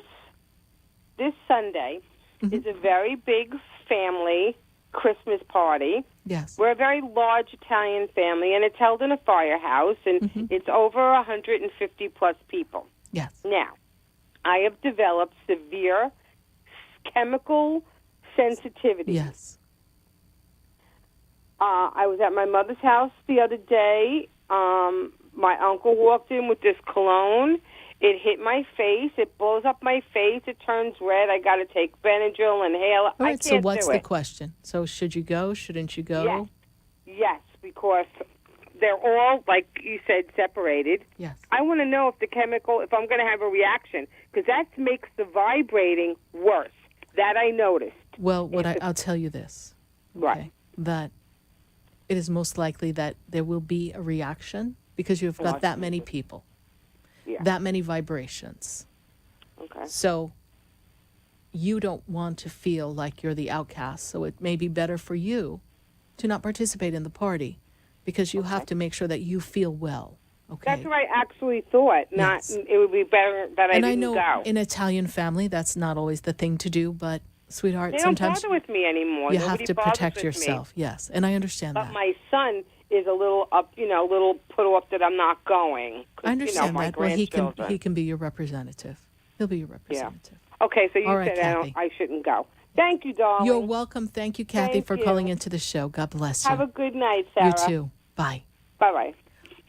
[SPEAKER 7] This Sunday
[SPEAKER 2] Mm-hmm.
[SPEAKER 7] is a very big family Christmas party.
[SPEAKER 2] yes.
[SPEAKER 7] We're a very large Italian family, and it's held in a firehouse, and
[SPEAKER 2] Mm-hmm.
[SPEAKER 7] it's over 150 plus people.
[SPEAKER 2] Yes.
[SPEAKER 7] Now, I have developed severe chemical sensitivity.
[SPEAKER 2] Yes.
[SPEAKER 7] I was at my mother's house the other day. My uncle walked in with this cologne. It hit my face. It blows up my face. It turns red. I got to take Benadryl, inhale.
[SPEAKER 2] All right,
[SPEAKER 7] I
[SPEAKER 2] so
[SPEAKER 7] can't
[SPEAKER 2] what's
[SPEAKER 7] do
[SPEAKER 2] the
[SPEAKER 7] it.
[SPEAKER 2] question? So should you go? Shouldn't you go?
[SPEAKER 7] Yes. Yes, because they're all, like you said, separated.
[SPEAKER 2] Yes.
[SPEAKER 7] I want to know if the chemical, if I'm going to have a reaction, because that makes the vibrating worse. That I noticed.
[SPEAKER 2] Well, I'll tell you this.
[SPEAKER 7] Right.
[SPEAKER 2] That it is most likely that there will be a reaction because you've got that many people, that many vibrations.
[SPEAKER 7] Okay.
[SPEAKER 2] So you don't want to feel like you're the outcast. So it may be better for you to not participate in the party because you have to make sure that you feel well. Okay.
[SPEAKER 7] That's what I actually thought.
[SPEAKER 2] Yes.
[SPEAKER 7] It would be better that I
[SPEAKER 2] And
[SPEAKER 7] didn't
[SPEAKER 2] I know
[SPEAKER 7] go.
[SPEAKER 2] in Italian family, that's not always the thing to do, but sweetheart,
[SPEAKER 7] They don't
[SPEAKER 2] sometimes
[SPEAKER 7] bother with me anymore.
[SPEAKER 2] you
[SPEAKER 7] Nobody
[SPEAKER 2] have to
[SPEAKER 7] bothers
[SPEAKER 2] protect
[SPEAKER 7] with
[SPEAKER 2] yourself.
[SPEAKER 7] Me.
[SPEAKER 2] Yes. And I understand
[SPEAKER 7] But
[SPEAKER 2] that.
[SPEAKER 7] my son is a little a little put off that I'm not going. 'Cause,
[SPEAKER 2] I understand
[SPEAKER 7] my
[SPEAKER 2] that. Well, he
[SPEAKER 7] grandchildren.
[SPEAKER 2] can be your representative. He'll be your representative.
[SPEAKER 7] Okay, so you
[SPEAKER 2] All right,
[SPEAKER 7] said
[SPEAKER 2] Kathy.
[SPEAKER 7] I shouldn't go. Thank you, darling.
[SPEAKER 2] You're welcome. Thank you, Kathy,
[SPEAKER 7] Thank
[SPEAKER 2] for
[SPEAKER 7] you.
[SPEAKER 2] calling into the show. God bless you.
[SPEAKER 7] Have a good night, Sarah.
[SPEAKER 2] You too. Bye.
[SPEAKER 7] Bye-bye.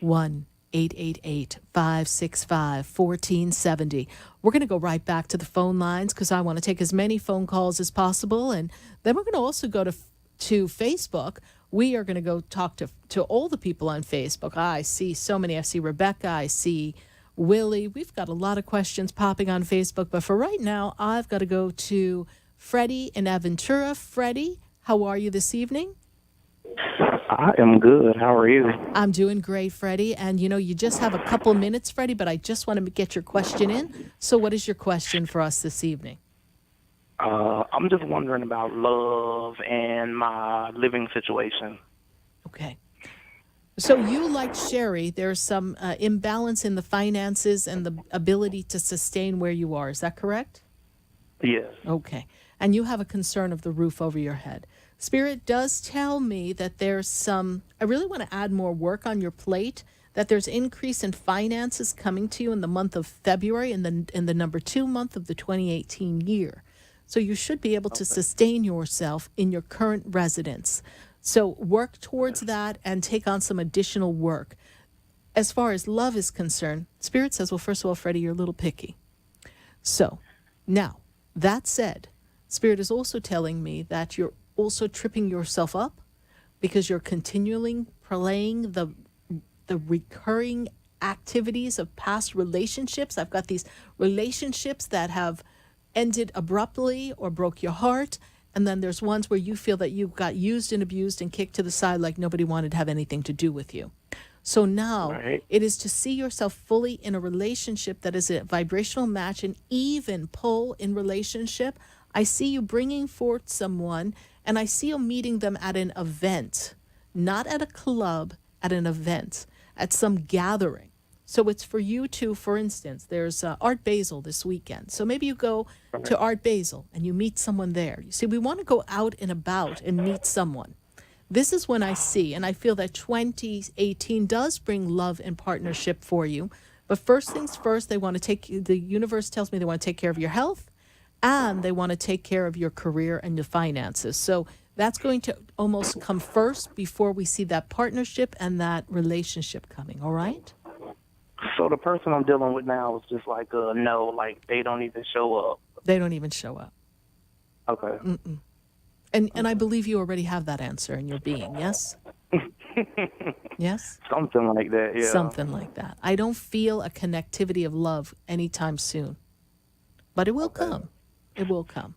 [SPEAKER 2] 1-888-565-1470. We're going to go right back to the phone lines because I want to take as many phone calls as possible. And then we're going to also go to Facebook. We are going to go talk to all the people on Facebook. I see so many. I see Rebecca. I see Willie. We've got a lot of questions popping on Facebook. But for right now, I've got to go to Freddie in Aventura. Freddie, how are you this evening?
[SPEAKER 8] I am good. How are you?
[SPEAKER 2] I'm doing great, Freddie. And, you just have a couple minutes, Freddie, but I just want to get your question in. So what is your question for us this evening?
[SPEAKER 8] I'm just wondering about love and my living situation.
[SPEAKER 2] Okay. So you, like Sherry, there's some imbalance in the finances and the ability to sustain where you are. Is that correct?
[SPEAKER 8] Yes.
[SPEAKER 2] Okay. And you have a concern of the roof over your head. Spirit does tell me that there's I really want to add more work on your plate, that there's increase in finances coming to you in the month of February in the number 2 month of the 2018 year. So you should be able to sustain yourself in your current residence. So work towards that and take on some additional work. As far as love is concerned, Spirit says, well, first of all, Freddie, you're a little picky. So now, that said, Spirit is also telling me that you're also tripping yourself up because you're continually playing the recurring activities of past relationships. I've got these relationships that have ended abruptly or broke your heart. And then there's ones where you feel that you got used and abused and kicked to the side like nobody wanted to have anything to do with you. So now it is to see yourself fully in a relationship that is a vibrational match, an even pull in relationship. I see you bringing forth someone, and I see you meeting them at an event, not at a club, at an event, at some gathering. So it's for you to, for instance, there's Art Basel this weekend. So maybe you go to Art Basel and you meet someone there. You see, we want to go out and about and meet someone. This is when I see, and I feel that 2018 does bring love and partnership for you. But first things first, the universe tells me they want to take care of your health, and they want to take care of your career and your finances. So that's going to almost come first before we see that partnership and that relationship coming, all right?
[SPEAKER 8] So the person I'm dealing with now is just like, no, like they don't even show up.
[SPEAKER 2] They don't even show up.
[SPEAKER 8] Okay.
[SPEAKER 2] Mm-mm. And I believe you already have that answer in your being, yes? Yes?
[SPEAKER 8] Something like that, yeah.
[SPEAKER 2] Something like that. I don't feel a connectivity of love anytime soon. But it will come. It will come.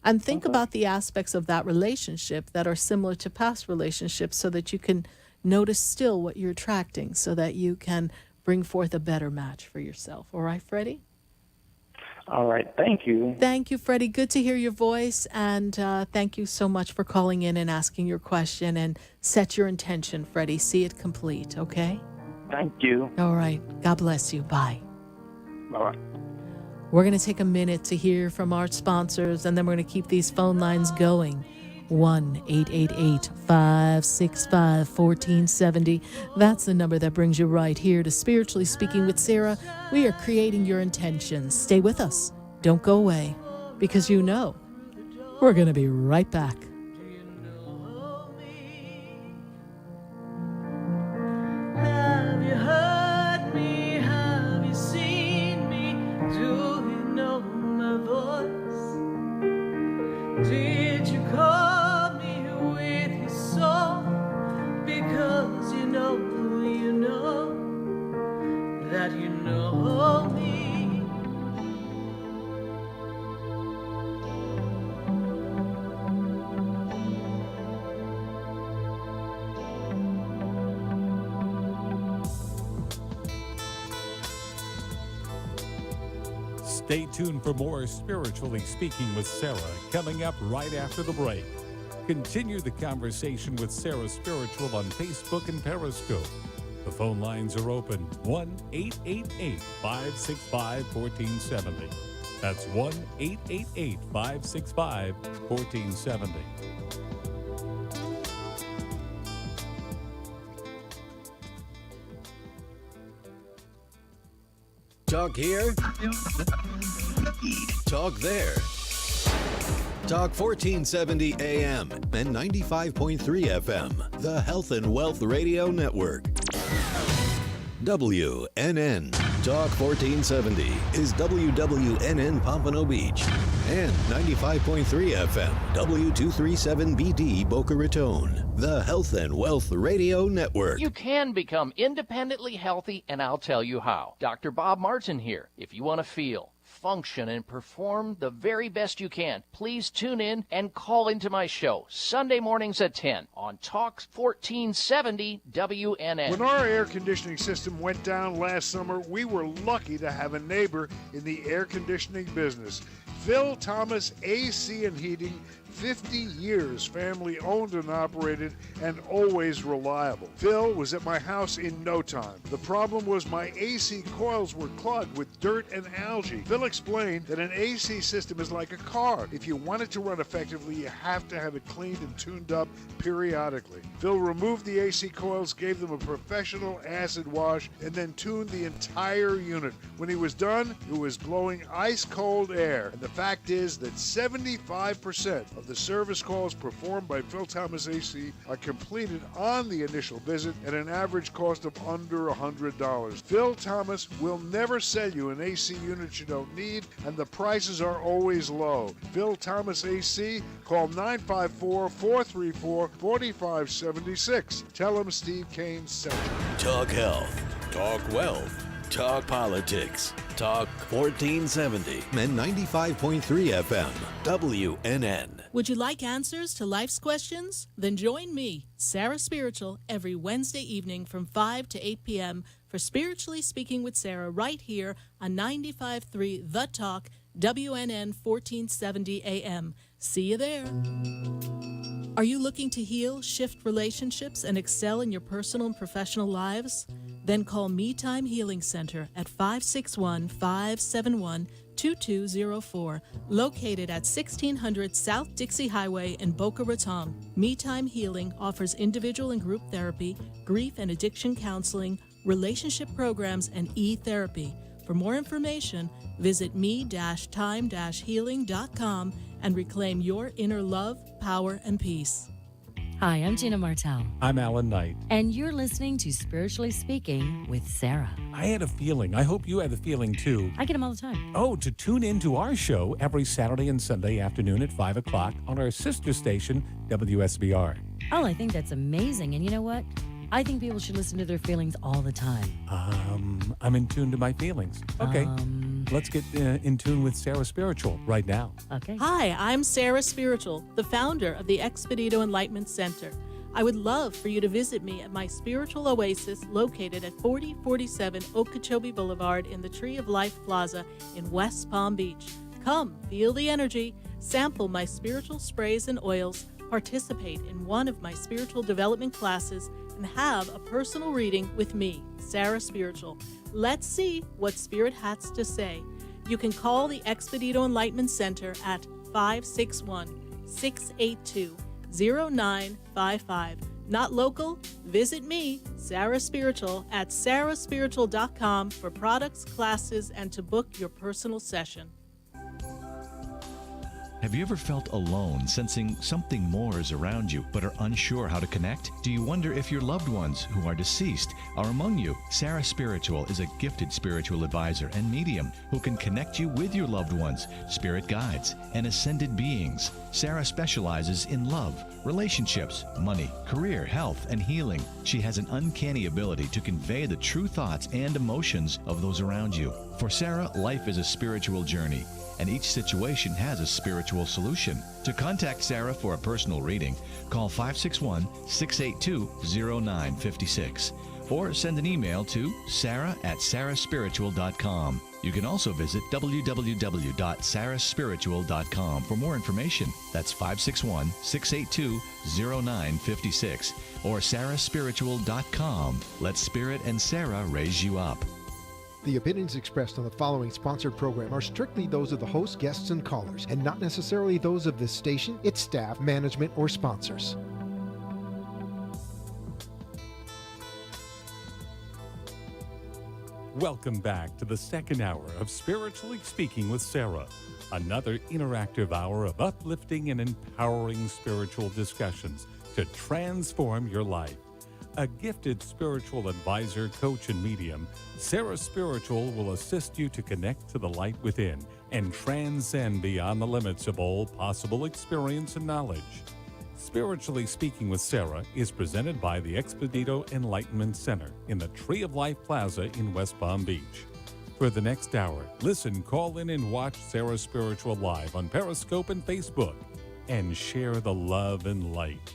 [SPEAKER 2] And think about the aspects of that relationship that are similar to past relationships so that you can notice still what you're attracting so that you can bring forth a better match for yourself. All right, Freddie?
[SPEAKER 8] All right. Thank you.
[SPEAKER 2] Thank you, Freddie. Good to hear your voice. And thank you so much for calling in and asking your question. And set your intention, Freddie. See it complete, okay?
[SPEAKER 8] Thank you.
[SPEAKER 2] All right. God bless you. Bye.
[SPEAKER 8] Bye-bye.
[SPEAKER 2] We're going to take a minute to hear from our sponsors, and then we're going to keep these phone lines going. 1-888-565-1470. That's the number that brings you right here to Spiritually Speaking with Sarah. We are creating your intentions. Stay with us. Don't go away, because you know we're going to be right back.
[SPEAKER 3] Have you heard me? Have you seen me? Do you know my voice? Did you call me with your song? Because you know that you know me.
[SPEAKER 1] Stay tuned for more Spiritually Speaking with Sarah coming up right after the break. Continue the conversation with Sarah Spiritual on Facebook and Periscope. The phone lines are open 1-888-565-1470. That's 1-888-565-1470.
[SPEAKER 9] Talk here, talk there. Talk 1470 AM and 95.3 FM, the Health and Wealth Radio Network. WNN. Talk 1470 is WWNN Pompano Beach and 95.3 FM, W237BD Boca Raton, the Health and Wealth Radio Network.
[SPEAKER 10] You can become independently healthy, and I'll tell you how. Dr. Bob Martin here. If you want to feel, function, and perform the very best you can, please tune in and call into my show Sunday mornings at 10 on Talk 1470 WNN.
[SPEAKER 11] When our air conditioning system went down last summer, we were lucky to have a neighbor in the air conditioning business. Phil Thomas AC and Heating, 50 years, family owned and operated, and always reliable. Phil was at my house in no time. The problem was my AC coils were clogged with dirt and algae. Phil explained that an AC system is like a car. If you want it to run effectively, you have to have it cleaned and tuned up periodically. Phil removed the AC coils, gave them a professional acid wash, and then tuned the entire unit. When he was done, it was blowing ice-cold air. And the fact is that 75% of the service calls performed by Phil Thomas AC are completed on the initial visit at an average cost of under $100. Phil Thomas will never sell you an AC unit you don't need, and the prices are always low. Phil Thomas AC, call 954-434-4576. Tell him Steve Kane sent you.
[SPEAKER 9] Talk health, talk wealth, talk politics. Talk 1470 and 95.3 FM, WNN.
[SPEAKER 2] Would you like answers to life's questions? Then join me, Sarah Spiritual, every Wednesday evening from 5 to 8 p.m. for Spiritually Speaking with Sarah right here on 95.3 The Talk, WNN 1470 AM. See you there. Are you looking to heal, shift relationships, and excel in your personal and professional lives? Then call Me Time Healing Center at 561-571-2204, located at 1600 South Dixie Highway in Boca Raton. Me Time Healing offers individual and group therapy, grief and addiction counseling, relationship programs, and e-therapy. For more information, visit me-time-healing.com and reclaim your inner love, power, and peace.
[SPEAKER 5] Hi, I'm Gina Martell.
[SPEAKER 1] I'm Alan Knight.
[SPEAKER 5] And you're listening to Spiritually Speaking with Sarah.
[SPEAKER 1] I had a feeling, I hope you had the feeling too.
[SPEAKER 5] I get them all the time.
[SPEAKER 1] Oh, to tune in to our show every Saturday and Sunday afternoon at 5 o'clock on our sister station, WSBR.
[SPEAKER 5] Oh, I think that's amazing. And you know what? I think people should listen to their feelings all the time.
[SPEAKER 1] I'm in tune to my feelings. Okay, let's get in tune with Sarah Spiritual right now.
[SPEAKER 5] Okay.
[SPEAKER 2] Hi, I'm Sarah Spiritual, the founder of the Expedito Enlightenment Center. I would love for you to visit me at my spiritual oasis located at 4047 Okeechobee Boulevard in the Tree of Life Plaza in West Palm Beach. Come, feel the energy, sample my spiritual sprays and oils, participate in one of my spiritual development classes, and have a personal reading with me, Sarah Spiritual. Let's see what Spirit has to say. You can call the Expedito Enlightenment Center at 561-682 0955. Not local? Visit me, Sarah Spiritual, at sarahspiritual.com for products, classes, and to book your personal session.
[SPEAKER 4] Have you ever felt alone, sensing something more is around you, but are unsure how to connect? Do you wonder if your loved ones who are deceased are among you? Sarah Spiritual is a gifted spiritual advisor and medium who can connect you with your loved ones, spirit guides, and ascended beings. Sarah specializes in love, relationships, money, career, health, and healing. She has an uncanny ability to convey the true thoughts and emotions of those around you. For Sarah, life is a spiritual journey, and each situation has a spiritual solution. To contact Sarah for a personal reading, call 561-682-0956 or send an email to sarah@sarahspiritual.com. You can also visit www.sarahspiritual.com for more information. That's 561-682-0956 or sarahspiritual.com. Let Spirit and Sarah raise you up.
[SPEAKER 12] The opinions expressed on the following sponsored program are strictly those of the host, guests, and callers, and not necessarily those of this station, its staff, management, or sponsors.
[SPEAKER 1] Welcome back to the second hour of Spiritually Speaking with Sarah, another interactive hour of uplifting and empowering spiritual discussions to transform your life. A gifted spiritual advisor, coach, and medium, Sarah Spiritual will assist you to connect to the light within and transcend beyond the limits of all possible experience and knowledge. Spiritually Speaking with Sarah is presented by the Expedito Enlightenment Center in the Tree of Life Plaza in West Palm Beach. For the next hour, listen, call in, and watch Sarah Spiritual live on Periscope and Facebook, and share the love and light.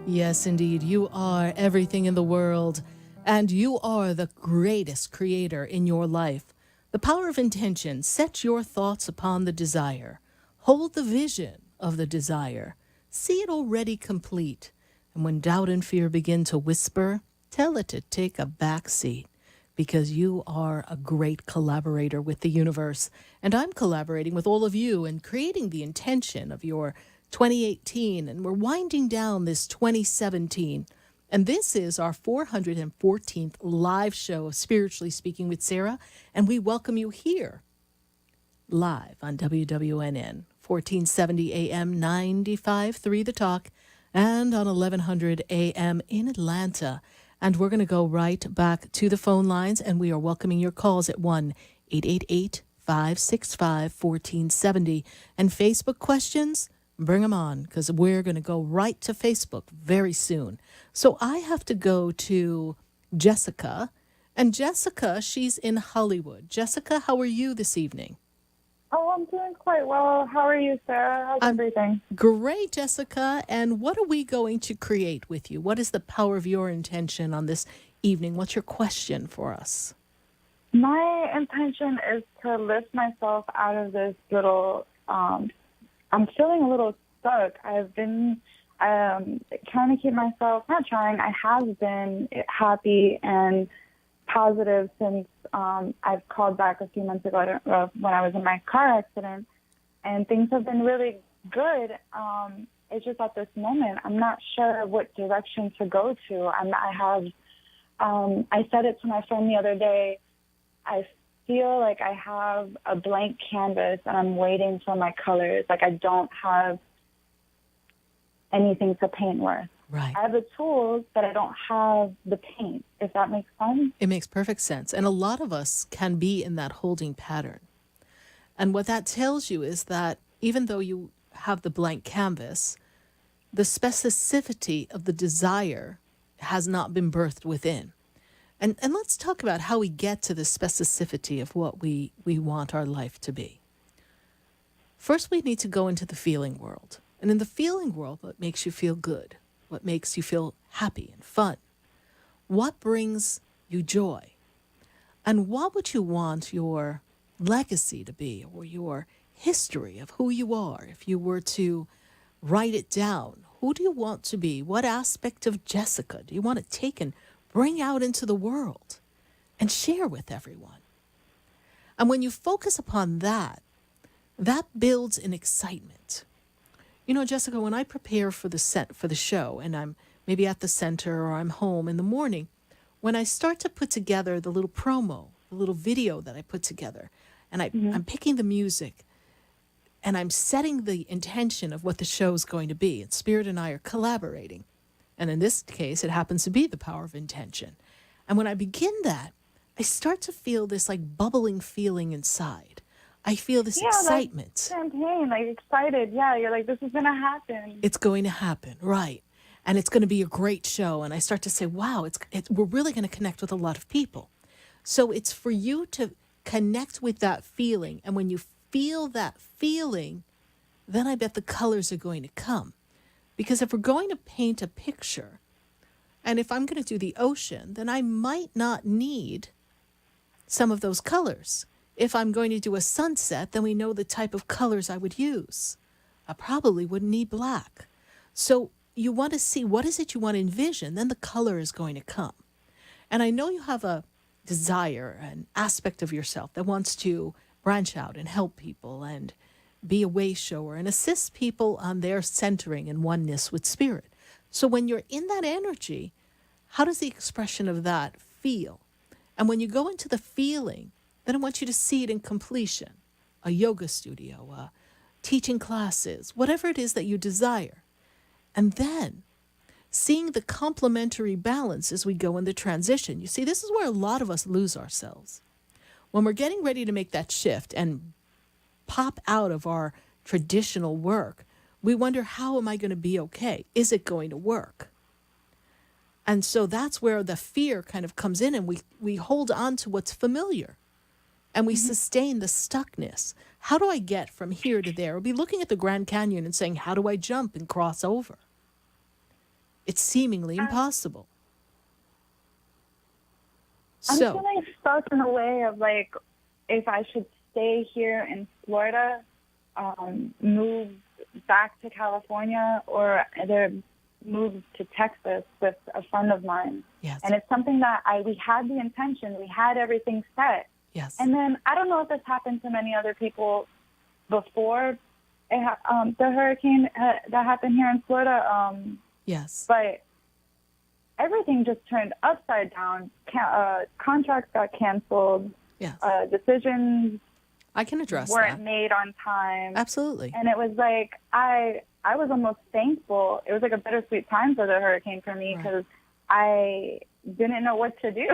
[SPEAKER 2] Yes, indeed, you are everything in the world, and you are the greatest creator in your life. The power of intention. Set your thoughts upon the desire. Hold the vision of the desire. See it already complete. And when doubt and fear begin to whisper, tell it to take a back seat, because you are a great collaborator with the universe. And I'm collaborating with all of you in creating the intention of your 2018, and we're winding down this 2017. And this is our 414th live show of Spiritually Speaking with Sarah, and we welcome you here live on WWNN, 1470 AM, 95.3 The Talk, and on 1100 AM in Atlanta. And we're going to go right back to the phone lines, and we are welcoming your calls at 1-888-565-1470. And Facebook questions? Bring them on, because we're going to go right to Facebook very soon. So I have to go to Jessica. And Jessica, she's in Hollywood. Jessica, how are you this evening?
[SPEAKER 13] Oh, I'm doing quite well. How are you, Sarah? How's everything?
[SPEAKER 2] Great, Jessica. And what are we going to create with you? What is the power of your intention on this evening? What's your question for us?
[SPEAKER 13] My intention is to lift myself out of this little... I'm feeling a little stuck. I've been trying to keep myself, not trying, I have been happy and positive since I've called back a few months ago when I was in my car accident, and things have been really good. It's just at this moment, I'm not sure what direction to go to. I said it to my friend the other day. I feel like I have a blank canvas and I'm waiting for my colors. Like I don't have anything to paint with.
[SPEAKER 2] Right.
[SPEAKER 13] I have the tools, but I don't have the paint, if that makes sense.
[SPEAKER 2] It makes perfect sense. And a lot of us can be in that holding pattern. And what that tells you is that even though you have the blank canvas, the specificity of the desire has not been birthed within. And let's talk about how we get to the specificity of what we want our life to be. First, we need to go into the feeling world. And in the feeling world, what makes you feel good? What makes you feel happy and fun? What brings you joy? And what would you want your legacy to be, or your history of who you are? If you were to write it down, who do you want to be? What aspect of Jessica do you want to take and bring out into the world and share with everyone? And when you focus upon that, that builds an excitement. You know, Jessica, when I prepare for the show, and I'm maybe at the center or I'm home in the morning, when I start to put together the little promo, the little video that I put together, and I'm picking the music, and I'm setting the intention of what the show is going to be, and Spirit and I are collaborating. And in this case, it happens to be the power of intention. And when I begin that, I start to feel this like bubbling feeling inside. I feel this excitement.
[SPEAKER 13] Like champagne, like excited. Yeah, you're like, this is going to happen.
[SPEAKER 2] It's going to happen, right. And it's going to be a great show. And I start to say, wow, we're really going to connect with a lot of people. So it's for you to connect with that feeling. And when you feel that feeling, then I bet the colors are going to come. Because if we're going to paint a picture, and if I'm going to do the ocean, then I might not need some of those colors. If I'm going to do a sunset, then we know the type of colors I would use. I probably wouldn't need black. So you want to see what is it you want to envision, then the color is going to come. And I know you have a desire, an aspect of yourself that wants to branch out and help people and be a way shower and assist people on their centering and oneness with spirit. So when you're in that energy, how does the expression of that feel? And when you go into the feeling, then I want you to see it in completion. A yoga studio, teaching classes, whatever it is that you desire. And then seeing the complementary balance as we go in the transition. You see, this is where a lot of us lose ourselves. When we're getting ready to make that shift and pop out of our traditional work, we wonder, how am I going to be okay? Is it going to work? And so that's where the fear kind of comes in, and we hold on to what's familiar. And we sustain the stuckness. How do I get from here to there? We'll be looking at the Grand Canyon and saying, how do I jump and cross over? It's seemingly impossible.
[SPEAKER 13] I'm feeling stuck in a way of like, if I should stay here in Florida, move back to California, or either move to Texas with a friend of mine.
[SPEAKER 2] Yes.
[SPEAKER 13] And it's something that we had the intention, we had everything set.
[SPEAKER 2] Yes.
[SPEAKER 13] And then I don't know if this happened to many other people before the hurricane that happened here in Florida.
[SPEAKER 2] Yes.
[SPEAKER 13] But everything just turned upside down. Contracts got canceled.
[SPEAKER 2] Yes.
[SPEAKER 13] Decisions
[SPEAKER 2] I can address
[SPEAKER 13] weren't
[SPEAKER 2] that.
[SPEAKER 13] made on time.
[SPEAKER 2] Absolutely.
[SPEAKER 13] And it was like I was almost thankful. It was like a bittersweet time for the hurricane for me, because I didn't know what to do.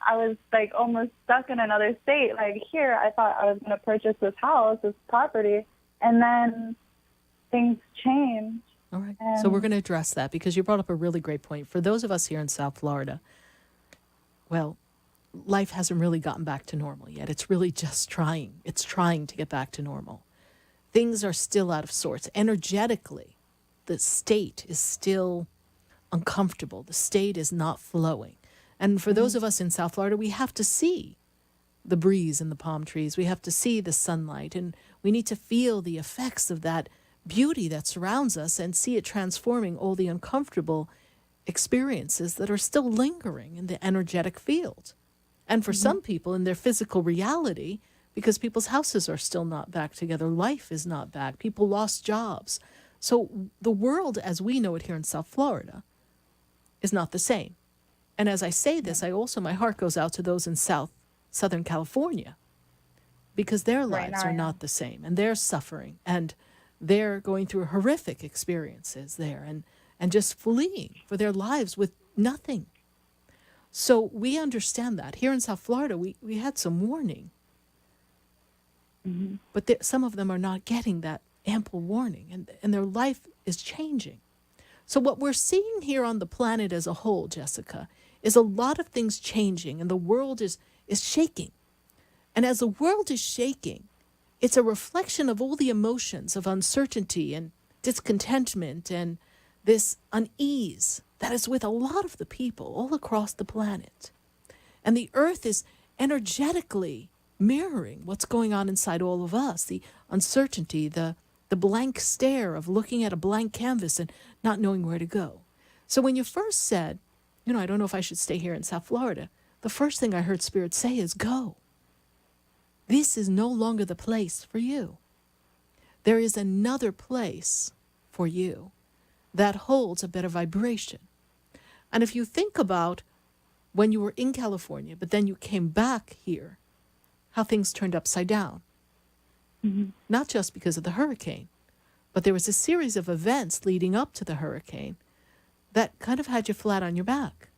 [SPEAKER 13] I was like almost stuck in another state. Like here, I thought I was going to purchase this house, this property, and then things changed.
[SPEAKER 2] All right. So we're going to address that, because you brought up a really great point. For those of us here in South Florida, well, life hasn't really gotten back to normal yet. It's really just trying. It's trying to get back to normal. Things are still out of sorts. Energetically, the state is still uncomfortable. The state is not flowing. And for those of us in South Florida, we have to see the breeze in the palm trees. We have to see the sunlight, and we need to feel the effects of that beauty that surrounds us and see it transforming all the uncomfortable experiences that are still lingering in the energetic field. And for some people in their physical reality, because people's houses are still not back together, life is not back, people lost jobs. So the world as we know it here in South Florida is not the same. And as I say this, my heart goes out to those in Southern California, because their lives are not the same, and they're suffering, and they're going through horrific experiences there, and just fleeing for their lives with nothing. So we understand that. Here in South Florida, we had some warning. But some of them are not getting that ample warning, and their life is changing. So what we're seeing here on the planet as a whole, Jessica, is a lot of things changing, and the world is shaking. And as the world is shaking, it's a reflection of all the emotions of uncertainty and discontentment and this unease that is with a lot of the people all across the planet. And the earth is energetically mirroring what's going on inside all of us, the uncertainty, the blank stare of looking at a blank canvas and not knowing where to go. So when you first said, I don't know if I should stay here in South Florida, the first thing I heard Spirit say is go. This is no longer the place for you. There is another place for you that holds a better vibration. And if you think about when you were in California, but then you came back here, how things turned upside down. Not just because of the hurricane, but there was a series of events leading up to the hurricane that kind of had you flat on your back.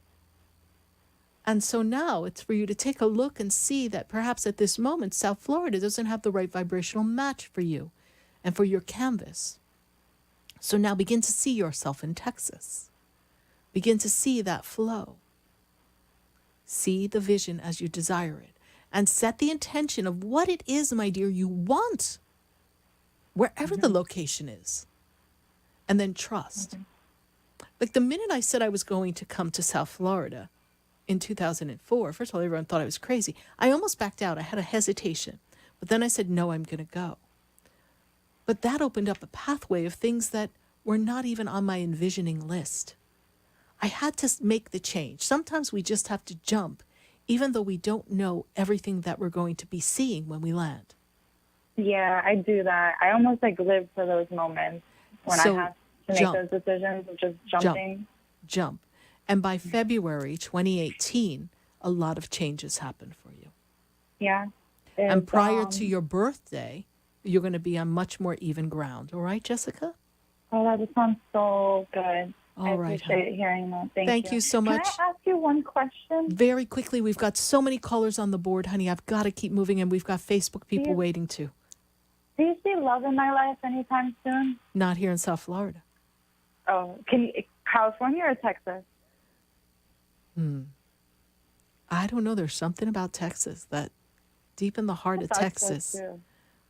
[SPEAKER 2] And so now it's for you to take a look and see that perhaps at this moment, South Florida doesn't have the right vibrational match for you and for your canvas. So now begin to see yourself in Texas. Begin to see that flow. See the vision as you desire it. And set the intention of what it is, my dear, you want, wherever the location is. And then trust. Like the minute I said I was going to come to South Florida in 2004, first of all, everyone thought I was crazy. I almost backed out. I had a hesitation. But then I said, no, I'm going to go. But that opened up a pathway of things that were not even on my envisioning list. I had to make the change. Sometimes we just have to jump, even though we don't know everything that we're going to be seeing when we land.
[SPEAKER 13] Yeah, I do that. I almost live for those moments when I have to make those decisions of just jumping.
[SPEAKER 2] Jump. And by February 2018, a lot of changes happened for you.
[SPEAKER 13] Yeah.
[SPEAKER 2] And prior to your birthday, you're going to be on much more even ground. All right, Jessica?
[SPEAKER 13] Oh, that just sounds so good.
[SPEAKER 2] All right.
[SPEAKER 13] I appreciate hearing that.
[SPEAKER 2] Thank you so much.
[SPEAKER 13] Can I ask you one question?
[SPEAKER 2] Very quickly. We've got so many callers on the board, honey. I've got to keep moving, and we've got Facebook people waiting too.
[SPEAKER 13] Do you see love in my life anytime soon?
[SPEAKER 2] Not here in South Florida.
[SPEAKER 13] Oh, California or Texas?
[SPEAKER 2] I don't know. There's something about Texas that deep in the heart of Texas,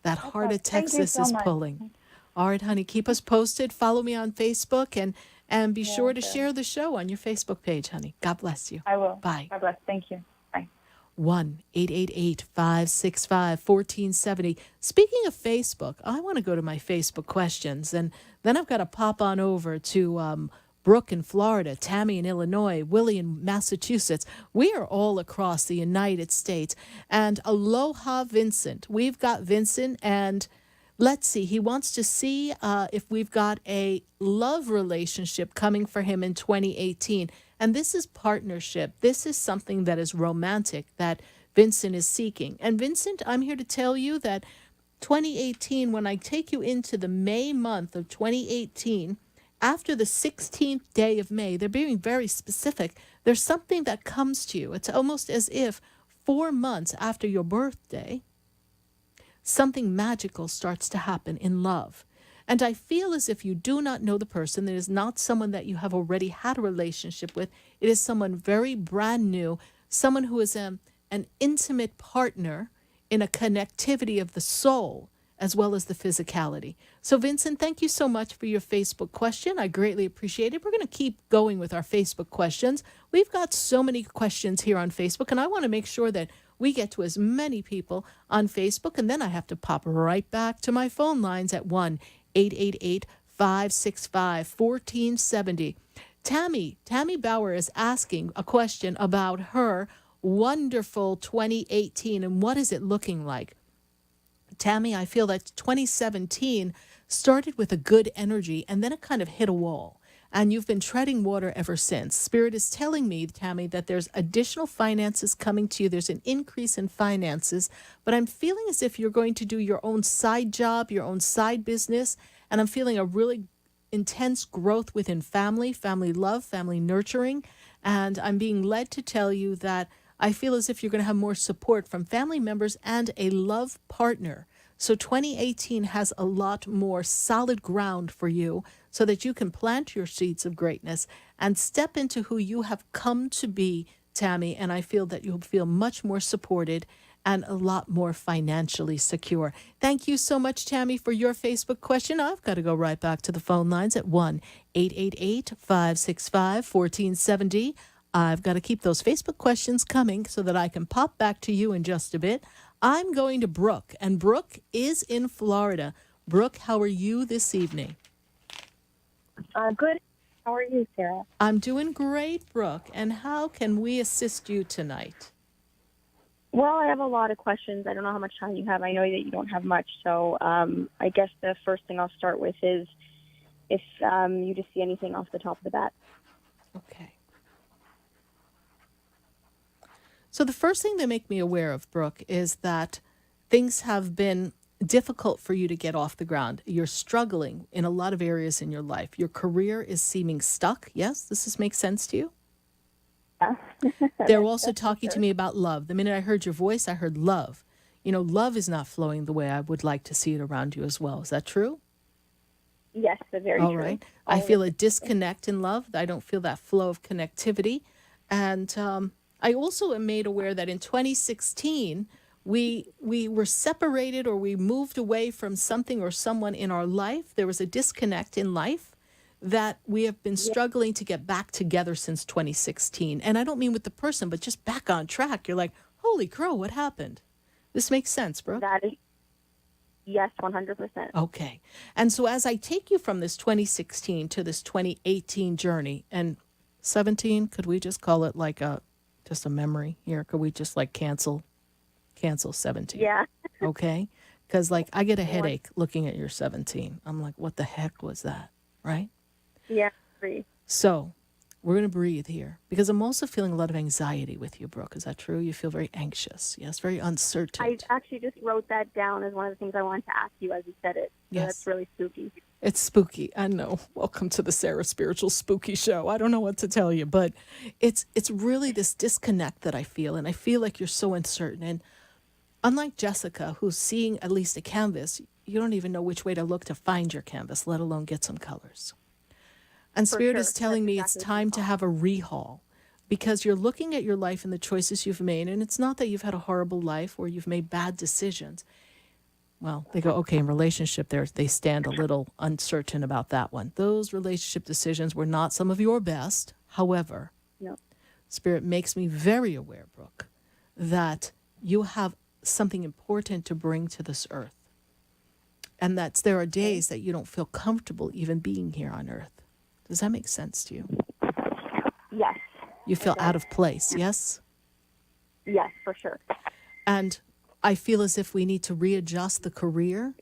[SPEAKER 2] that heart of Texas is pulling. All right, honey, keep us posted. Follow me on Facebook and be sure to share the show on your Facebook page, honey. God bless you.
[SPEAKER 13] I will.
[SPEAKER 2] Bye.
[SPEAKER 13] God bless. Thank you. Bye.
[SPEAKER 2] 1-888-565-1470. Speaking of Facebook, I want to go to my Facebook questions, and then I've got to pop on over to Brooke in Florida, Tammy in Illinois, Willie in Massachusetts. We are all across the United States. And aloha, Vincent. We've got Vincent, and let's see. He wants to see if we've got a love relationship coming for him in 2018. And this is partnership. This is something that is romantic that Vincent is seeking. And Vincent, I'm here to tell you that 2018, when I take you into the May month of 2018, after the 16th day of May, they're being very specific. There's something that comes to you. It's almost as if 4 months after your birthday, something magical starts to happen in love. And I feel as if you do not know the person. It is not someone that you have already had a relationship with. It is someone very brand new, someone who is an intimate partner in a connectivity of the soul as well as the physicality. So, Vincent, thank you so much for your Facebook question. I greatly appreciate it. We're going to keep going with our Facebook questions. We've got so many questions here on Facebook, and I want to make sure that we get to as many people on Facebook, and then I have to pop right back to my phone lines at 1-888-565-1470. Tammy Bauer is asking a question about her wonderful 2018. And what is it looking like? Tammy, I feel that 2017 started with a good energy and then it kind of hit a wall. And you've been treading water ever since. Spirit is telling me, Tammy, that there's additional finances coming to you. There's an increase in finances, but I'm feeling as if you're going to do your own side job, your own side business. And I'm feeling a really intense growth within family love, family nurturing. And I'm being led to tell you that I feel as if you're going to have more support from family members and a love partner. So 2018 has a lot more solid ground for you so that you can plant your seeds of greatness and step into who you have come to be, Tammy. And I feel that you'll feel much more supported and a lot more financially secure. Thank you so much, Tammy, for your Facebook question. I've got to go right back to the phone lines at 1-888-565-1470. I've got to keep those Facebook questions coming so that I can pop back to you in just a bit. I'm going to Brooke, and Brooke is in Florida. Brooke, how are you this evening?
[SPEAKER 14] Good. How are you, Sarah?
[SPEAKER 2] I'm doing great, Brooke. And how can we assist you tonight?
[SPEAKER 14] Well, I have a lot of questions. I don't know how much time you have. I know that you don't have much. So I guess the first thing I'll start with is if you just see anything off the top of the bat.
[SPEAKER 2] Okay. So the first thing they make me aware of, Brooke, is that things have been difficult for you to get off the ground. You're struggling in a lot of areas in your life. Your career is seeming stuck. Yes, makes sense to you?
[SPEAKER 14] Yeah.
[SPEAKER 2] They're also talking to me about love. The minute I heard your voice, I heard love. You know, love is not flowing the way I would like to see it around you as well. Is that true?
[SPEAKER 14] Yes, very true.
[SPEAKER 2] All right. I feel a disconnect in love. I don't feel that flow of connectivity. And I also am made aware that in 2016, we were separated or we moved away from something or someone in our life. There was a disconnect in life that we have been struggling to get back together since 2016. And I don't mean with the person, but just back on track. You're like, holy crow, what happened? This makes sense, Brooke?
[SPEAKER 14] That is, yes, 100%.
[SPEAKER 2] Okay. And so as I take you from this 2016 to this 2018 journey, and 17, could we just call it like just a memory here? Could we just like cancel 17?
[SPEAKER 14] Yeah.
[SPEAKER 2] Okay? Because like I get a headache looking at your 17. I'm like, what the heck was that? Right?
[SPEAKER 14] Yeah, breathe.
[SPEAKER 2] So we're going to breathe here because I'm also feeling a lot of anxiety with you, Brooke. Is that true? You feel very anxious. Yes, very uncertain.
[SPEAKER 14] I actually just wrote that down as one of the things I wanted to ask you as you said it. So
[SPEAKER 2] Yes.
[SPEAKER 14] That's really spooky.
[SPEAKER 2] It's spooky. I know. Welcome to the Sarah Spiritual Spooky Show. I don't know what to tell you, but it's really this disconnect that I feel, and I feel like you're so uncertain. And unlike Jessica, who's seeing at least a canvas, you don't even know which way to look to find your canvas, let alone get some colors. And
[SPEAKER 14] For
[SPEAKER 2] Spirit
[SPEAKER 14] sure.
[SPEAKER 2] is telling me it's time to have a rehaul because you're looking at your life and the choices you've made, and it's not that you've had a horrible life or you've made bad decisions. Well, they go, okay, in relationship, they stand a little uncertain about that one. Those relationship decisions were not some of your best. However,
[SPEAKER 14] No.
[SPEAKER 2] Spirit makes me very aware, Brooke, that you have something important to bring to this earth. And there are days that you don't feel comfortable even being here on earth. Does that make sense to you?
[SPEAKER 14] Yes.
[SPEAKER 2] You feel out of place, yes?
[SPEAKER 14] Yes, for sure.
[SPEAKER 2] And I feel as if we need to readjust the career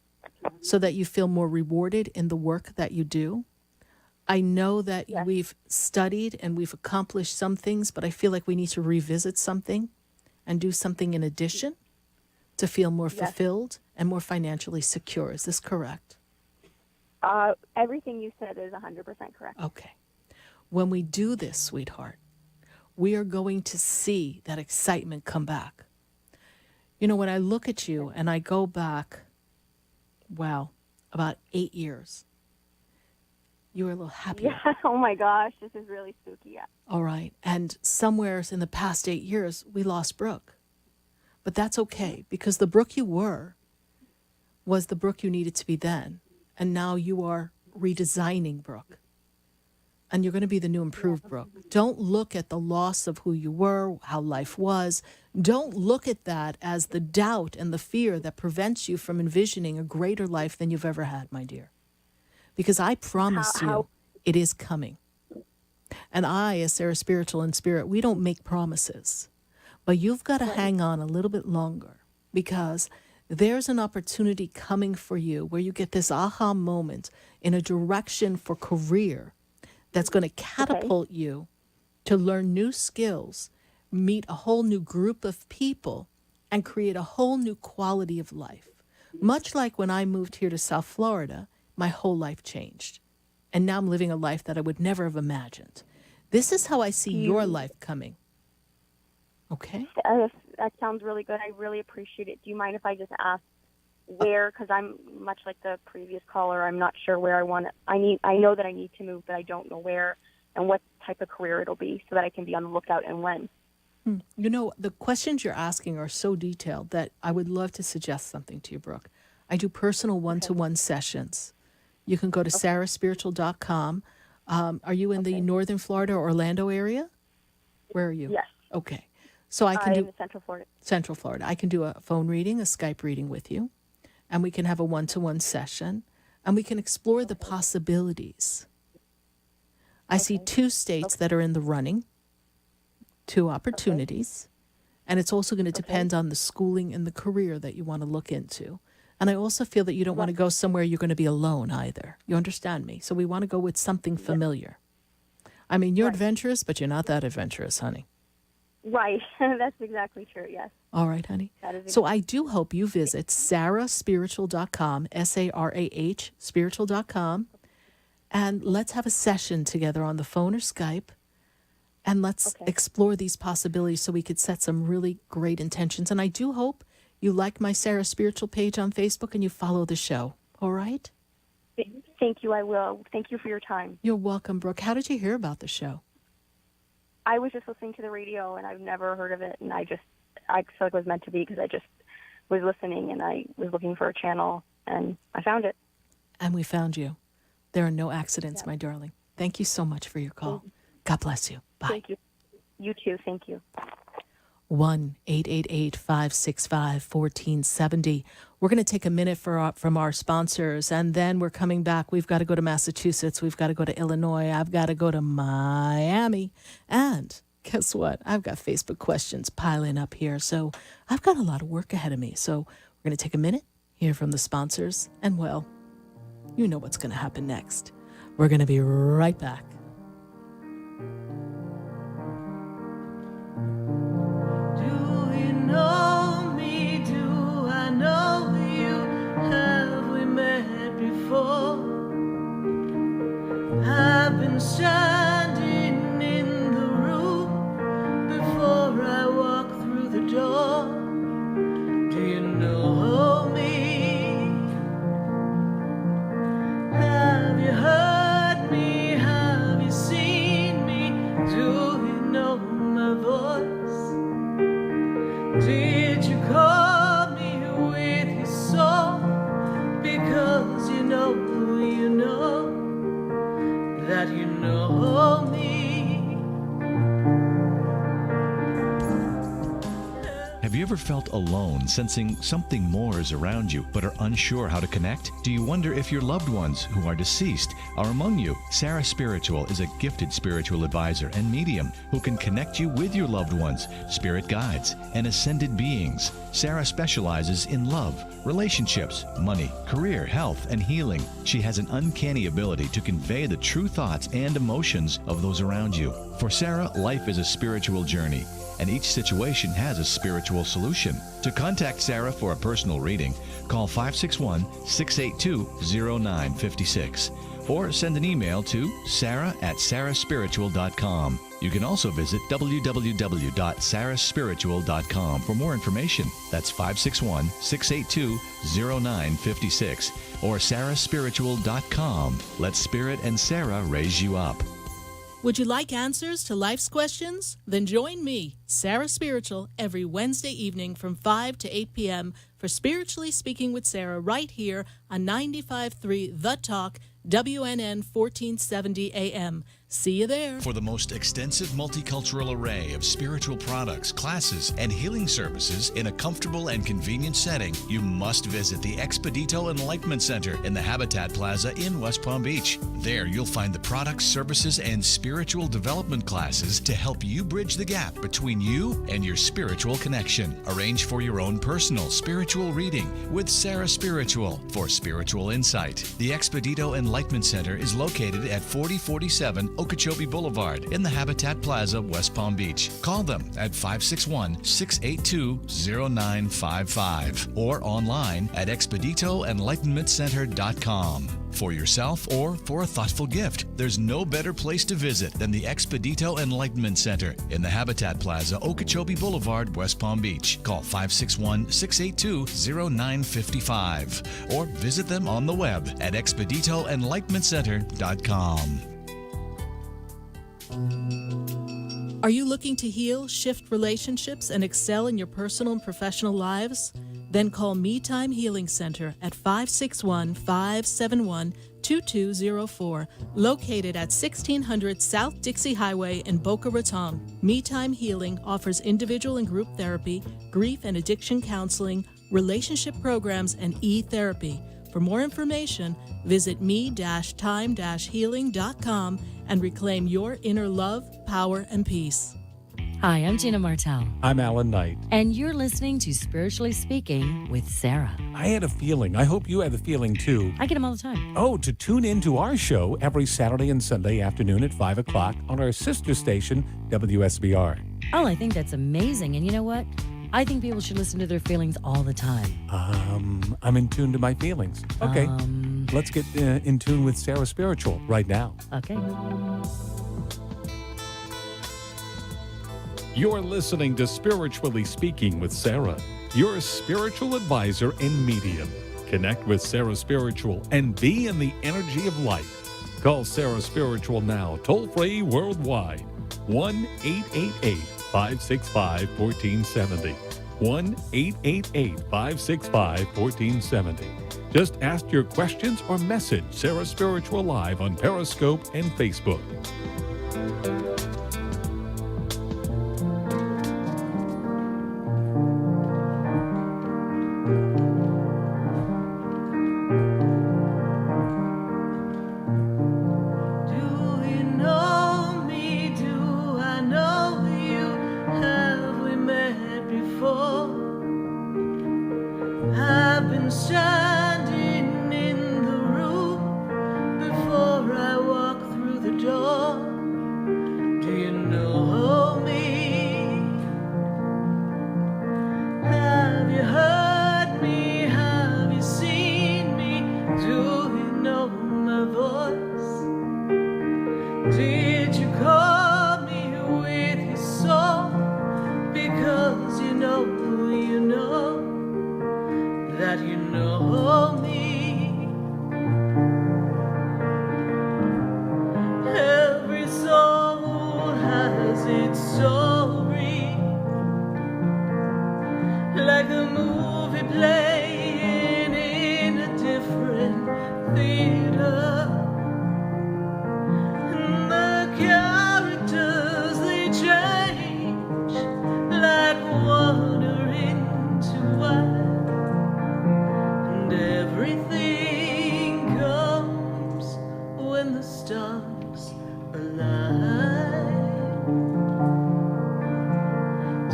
[SPEAKER 2] so that you feel more rewarded in the work that you do. I know that we've studied and we've accomplished some things, but I feel like we need to revisit something and do something in addition to feel more fulfilled and more financially secure. Is this correct?
[SPEAKER 14] Everything you said is 100% correct.
[SPEAKER 2] Okay. When we do this, sweetheart, we are going to see that excitement come back. You know, when I look at you and I go back, wow, about 8 years, you were a little happier.
[SPEAKER 14] Yeah. Oh my gosh, this is really spooky. Yeah.
[SPEAKER 2] All right. And somewhere in the past 8 years, we lost Brooke. But that's okay because the Brooke you were was the Brooke you needed to be then. And now you are redesigning Brooke. And you're going to be the new improved Brooke. Don't look at the loss of who you were, how life was. Don't look at that as the doubt and the fear that prevents you from envisioning a greater life than you've ever had, my dear. Because I promise you, it is coming. And I, as Sarah Spiritual in Spirit, we don't make promises. But you've got to hang on a little bit longer, because there's an opportunity coming for you where you get this aha moment in a direction for career that's going to catapult you to learn new skills, meet a whole new group of people, and create a whole new quality of life. Much like when I moved here to South Florida, my whole life changed. And now I'm living a life that I would never have imagined. This is how I see your life coming. Okay?
[SPEAKER 14] That sounds really good. I really appreciate it. Do you mind if I just ask where? Because I'm much like the previous caller. I'm not sure where I want to. I know that I need to move, but I don't know where and what type of career it'll be, so that I can be on the lookout and when.
[SPEAKER 2] You know, the questions you're asking are so detailed that I would love to suggest something to you, Brooke. I do personal one-to-one sessions. You can go to sarahspiritual.com. Are you in the Northern Florida, Orlando area? Where are you?
[SPEAKER 14] Yes.
[SPEAKER 2] Okay. So I can do
[SPEAKER 14] in Central Florida.
[SPEAKER 2] Central Florida. I can do a phone reading, a Skype reading with you, and we can have a one-to-one session, and we can explore the possibilities. I see 2 states that are in the running, 2 opportunities, and it's also going to depend on the schooling and the career that you want to look into. And I also feel that you don't want to go somewhere you're going to be alone either. You understand me? So we want to go with something familiar. I mean, you're adventurous, but you're not that adventurous, honey.
[SPEAKER 14] Right. That's exactly true, yes.
[SPEAKER 2] All right, honey.
[SPEAKER 14] That is
[SPEAKER 2] So I do hope you visit sarahspiritual.com, SARAH, spiritual.com, and let's have a session together on the phone or Skype, and let's explore these possibilities so we could set some really great intentions. And I do hope you like my Sarah Spiritual page on Facebook and you follow the show. All right?
[SPEAKER 14] Thank you, I will. Thank you for your time.
[SPEAKER 2] You're welcome, Brooke. How did you hear about the show?
[SPEAKER 14] I was just listening to the radio, and I've never heard of it, and I feel like it was meant to be, because I just was listening, and I was looking for a channel, and I found it.
[SPEAKER 2] And we found you. There are no accidents, my darling. Thank you so much for your call. God bless you. Bye.
[SPEAKER 14] Thank you. You too. Thank you.
[SPEAKER 2] 1-888-565-1470. We're going to take a minute from our sponsors, and then we're coming back. We've got to go to Massachusetts. We've got to go to Illinois. I've got to go to Miami. And guess what? I've got Facebook questions piling up here. So I've got a lot of work ahead of me. So we're going to take a minute, hear from the sponsors, and, well, you know what's going to happen next. We're going to be right back.
[SPEAKER 3] Know me, do I know you? Have we met before? I've been standing in the room before I walk through the door. Do you know me? Have you heard me? Have you seen me? Do you know my voice? Did you call me with your soul? Because you know that you know me.
[SPEAKER 4] Have you ever felt alone, sensing something more is around you, but are unsure how to connect? Do you wonder if your loved ones who are deceased are among you? Sarah Spiritual is a gifted spiritual advisor and medium who can connect you with your loved ones, spirit guides, and ascended beings. Sarah specializes in love, relationships, money, career, health, and healing. She has an uncanny ability to convey the true thoughts and emotions of those around you. For Sarah, life is a spiritual journey, and each situation has a spiritual solution. To contact Sarah for a personal reading, call 561-682-0956 or send an email to sarah@sarahspiritual.com. You can also visit www.sarahspiritual.com for more information. That's 561-682-0956 or sarahspiritual.com. Let Spirit and Sarah raise you up.
[SPEAKER 2] Would you like answers to life's questions? Then join me, Sarah Spiritual, every Wednesday evening from 5 to 8 p.m. for Spiritually Speaking with Sarah right here on 95.3 The Talk, WNN 1470 AM. See you there.
[SPEAKER 4] For the most extensive multicultural array of spiritual products, classes, and healing services in a comfortable and convenient setting, you must visit the Expedito Enlightenment Center in the Habitat Plaza in West Palm Beach. There you'll find the products, services, and spiritual development classes to help you bridge the gap between you and your spiritual connection. Arrange for your own personal spiritual reading with Sarah Spiritual for spiritual insight. The Expedito Enlightenment Center is located at 4047 Okeechobee Boulevard in the Habitat Plaza, West Palm Beach. Call them at 561-682-0955 or online at expeditoenlightenmentcenter.com. For yourself or for a thoughtful gift, there's no better place to visit than the Expedito Enlightenment Center in the Habitat Plaza, Okeechobee Boulevard, West Palm Beach. Call 561-682-0955 or visit them on the web at expeditoenlightenmentcenter.com.
[SPEAKER 2] Are you looking to heal, shift relationships, and excel in your personal and professional lives? Then call Me Time Healing Center at 561-571-2204, located at 1600 South Dixie Highway in Boca Raton. Me Time Healing offers individual and group therapy, grief and addiction counseling, relationship programs, and e-therapy. For more information, visit me-time-healing.com and reclaim your inner love, power, and peace.
[SPEAKER 5] Hi, I'm Gina Martell.
[SPEAKER 1] I'm Alan Knight.
[SPEAKER 5] And you're listening to Spiritually Speaking with Sarah.
[SPEAKER 1] I had a feeling. I hope you had a feeling too.
[SPEAKER 5] I get them all the time.
[SPEAKER 1] Oh, to tune in to our show every Saturday and Sunday afternoon at 5 o'clock on our sister station, WSBR.
[SPEAKER 5] Oh, I think that's amazing. And you know what? I think people should listen to their feelings all the time.
[SPEAKER 1] I'm in tune to my feelings. Okay, let's get in tune with Sarah Spiritual right now.
[SPEAKER 5] Okay.
[SPEAKER 1] You're listening to Spiritually Speaking with Sarah, your spiritual advisor and medium. Connect with Sarah Spiritual and be in the energy of light. Call Sarah Spiritual now, toll-free worldwide. 1-888-565-1470. 1-888-565-1470. Just ask your questions or message Sarah Spiritual live on Periscope and Facebook.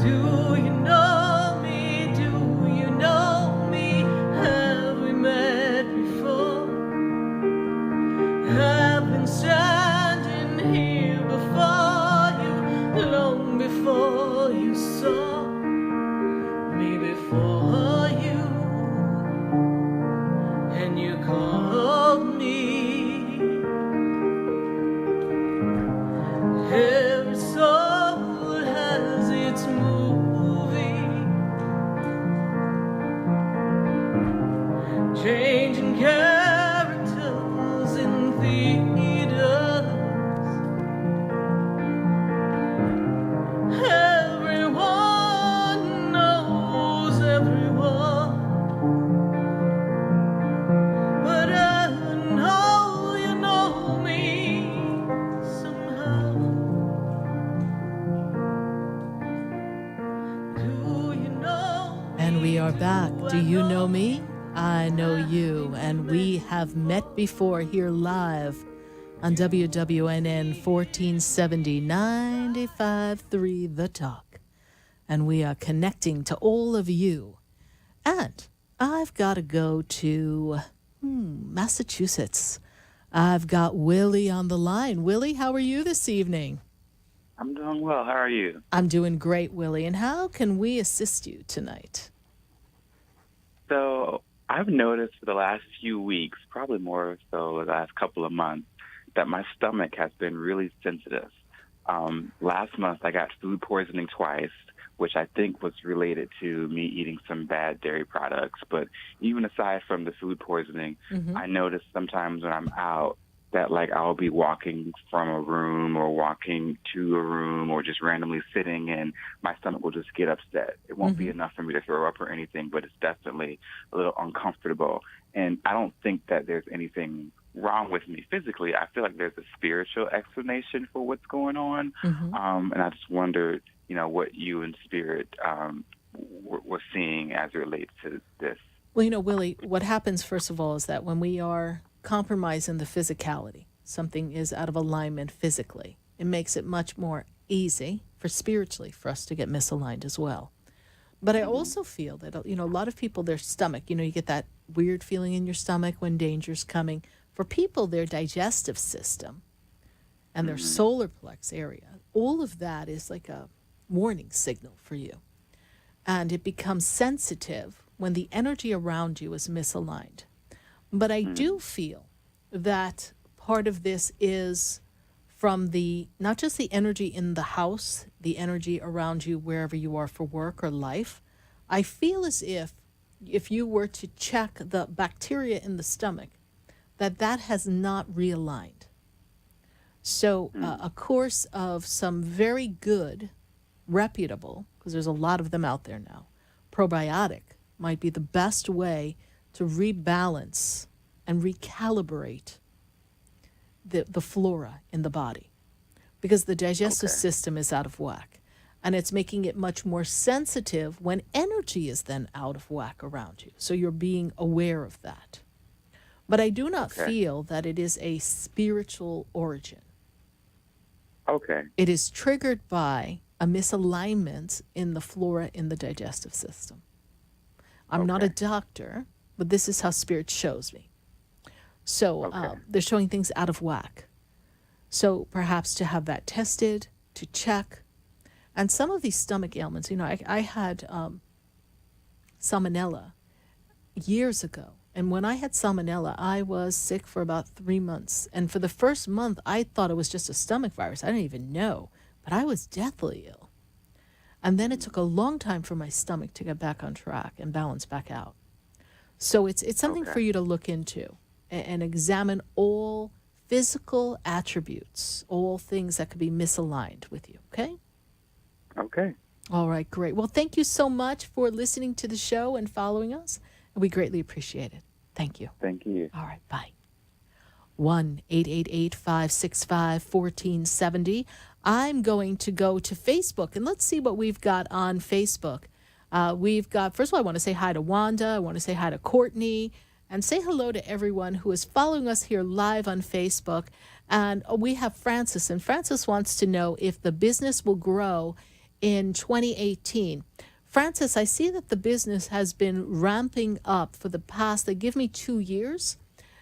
[SPEAKER 3] Do you know me? Do you know me?
[SPEAKER 2] we are back. Do you know me? I know you. And we have met before here live on WWNN 1470 95.3 The Talk. And we are connecting to all of you. And I've got to go to Massachusetts. I've got Willie on the line. Willie, how are you this evening?
[SPEAKER 15] I'm doing well. How are you?
[SPEAKER 2] I'm doing great, Willie. And how can we assist you tonight?
[SPEAKER 15] So I've noticed for the last few weeks, probably more so the last couple of months, that my stomach has been really sensitive. Last month, I got food poisoning twice, which I think was related to me eating some bad dairy products. But even aside from the food poisoning, I notice sometimes when I'm out that, like, I'll be walking from a room or walking to a room or just randomly sitting, and my stomach will just get upset. It won't be enough for me to throw up or anything, but it's definitely a little uncomfortable. And I don't think that there's anything wrong with me physically. I feel like there's a spiritual explanation for what's going on. And I just wondered, what you in spirit were seeing as it relates to this.
[SPEAKER 2] Well, Willie, what happens, first of all, is that when we are compromising the physicality, something is out of alignment physically, it makes it much more easy spiritually for us to get misaligned as well. But I also feel that, a lot of people, their stomach, you get that weird feeling in your stomach when danger's coming. For people, their digestive system and their solar plex area, all of that is like a warning signal for you. And it becomes sensitive when the energy around you is misaligned. But I do feel that part of this is from not just the energy in the house, the energy around you wherever you are for work or life. I feel as if you were to check the bacteria in the stomach, that has not realigned. So a course of some very good, reputable, because there's a lot of them out there now, probiotic might be the best way to rebalance and recalibrate the flora in the body, because the digestive system is out of whack, and it's making it much more sensitive when energy is then out of whack around you. So you're being aware of that. But I do not feel that it is a spiritual origin.
[SPEAKER 15] Okay.
[SPEAKER 2] It is triggered by a misalignment in the flora in the digestive system. I'm not a doctor, but this is how spirit shows me. So they're showing things out of whack. So perhaps to have that tested, to check. And some of these stomach ailments, I had salmonella years ago. And when I had salmonella, I was sick for about 3 months. And for the first month, I thought it was just a stomach virus. I didn't even know. But I was deathly ill. And then it took a long time for my stomach to get back on track and balance back out. So it's something for you to look into and examine all physical attributes, all things that could be misaligned with you, okay?
[SPEAKER 15] Okay.
[SPEAKER 2] All right, great. Well, thank you so much for listening to the show and following us. We greatly appreciate it. Thank you.
[SPEAKER 15] Thank you.
[SPEAKER 2] All right, bye. 1-888-565-1470. I'm going to go to Facebook, and let's see what we've got on Facebook. We've got, first of all, I want to say hi to Wanda. I want to say hi to Courtney, and say hello to everyone who is following us here live on Facebook. And we have Francis, and Francis wants to know if the business will grow in 2018. Francis, I see that the business has been ramping up for the past, they give me 2 years,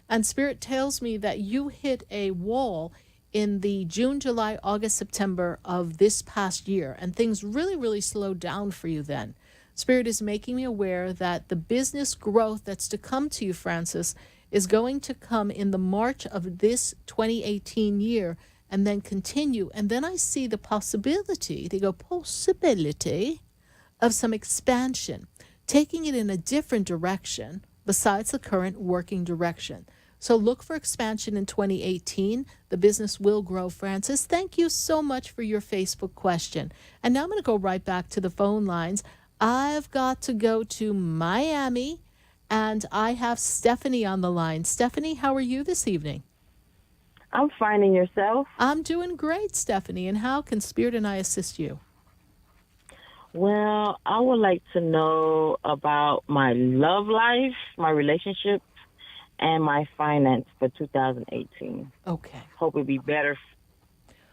[SPEAKER 2] and Spirit tells me that you hit a wall in the June, July, August, September of this past year, and things really, really slowed down for you then. Spirit is making me aware that the business growth that's to come to you, Francis, is going to come in the March of this 2018 year and then continue. And then I see the possibility, of some expansion, taking it in a different direction besides the current working direction. So look for expansion in 2018. The business will grow, Francis. Thank you so much for your Facebook question. And now I'm going to go right back to the phone lines. I've got to go to Miami, and I have Stephanie on the line. Stephanie, how are you this evening?
[SPEAKER 16] I'm finding yourself.
[SPEAKER 2] I'm doing great, Stephanie. And how can Spirit and I assist you?
[SPEAKER 16] Well, I would like to know about my love life, my relationship, and my finance for 2018.
[SPEAKER 2] Okay.
[SPEAKER 16] Hope it'll be better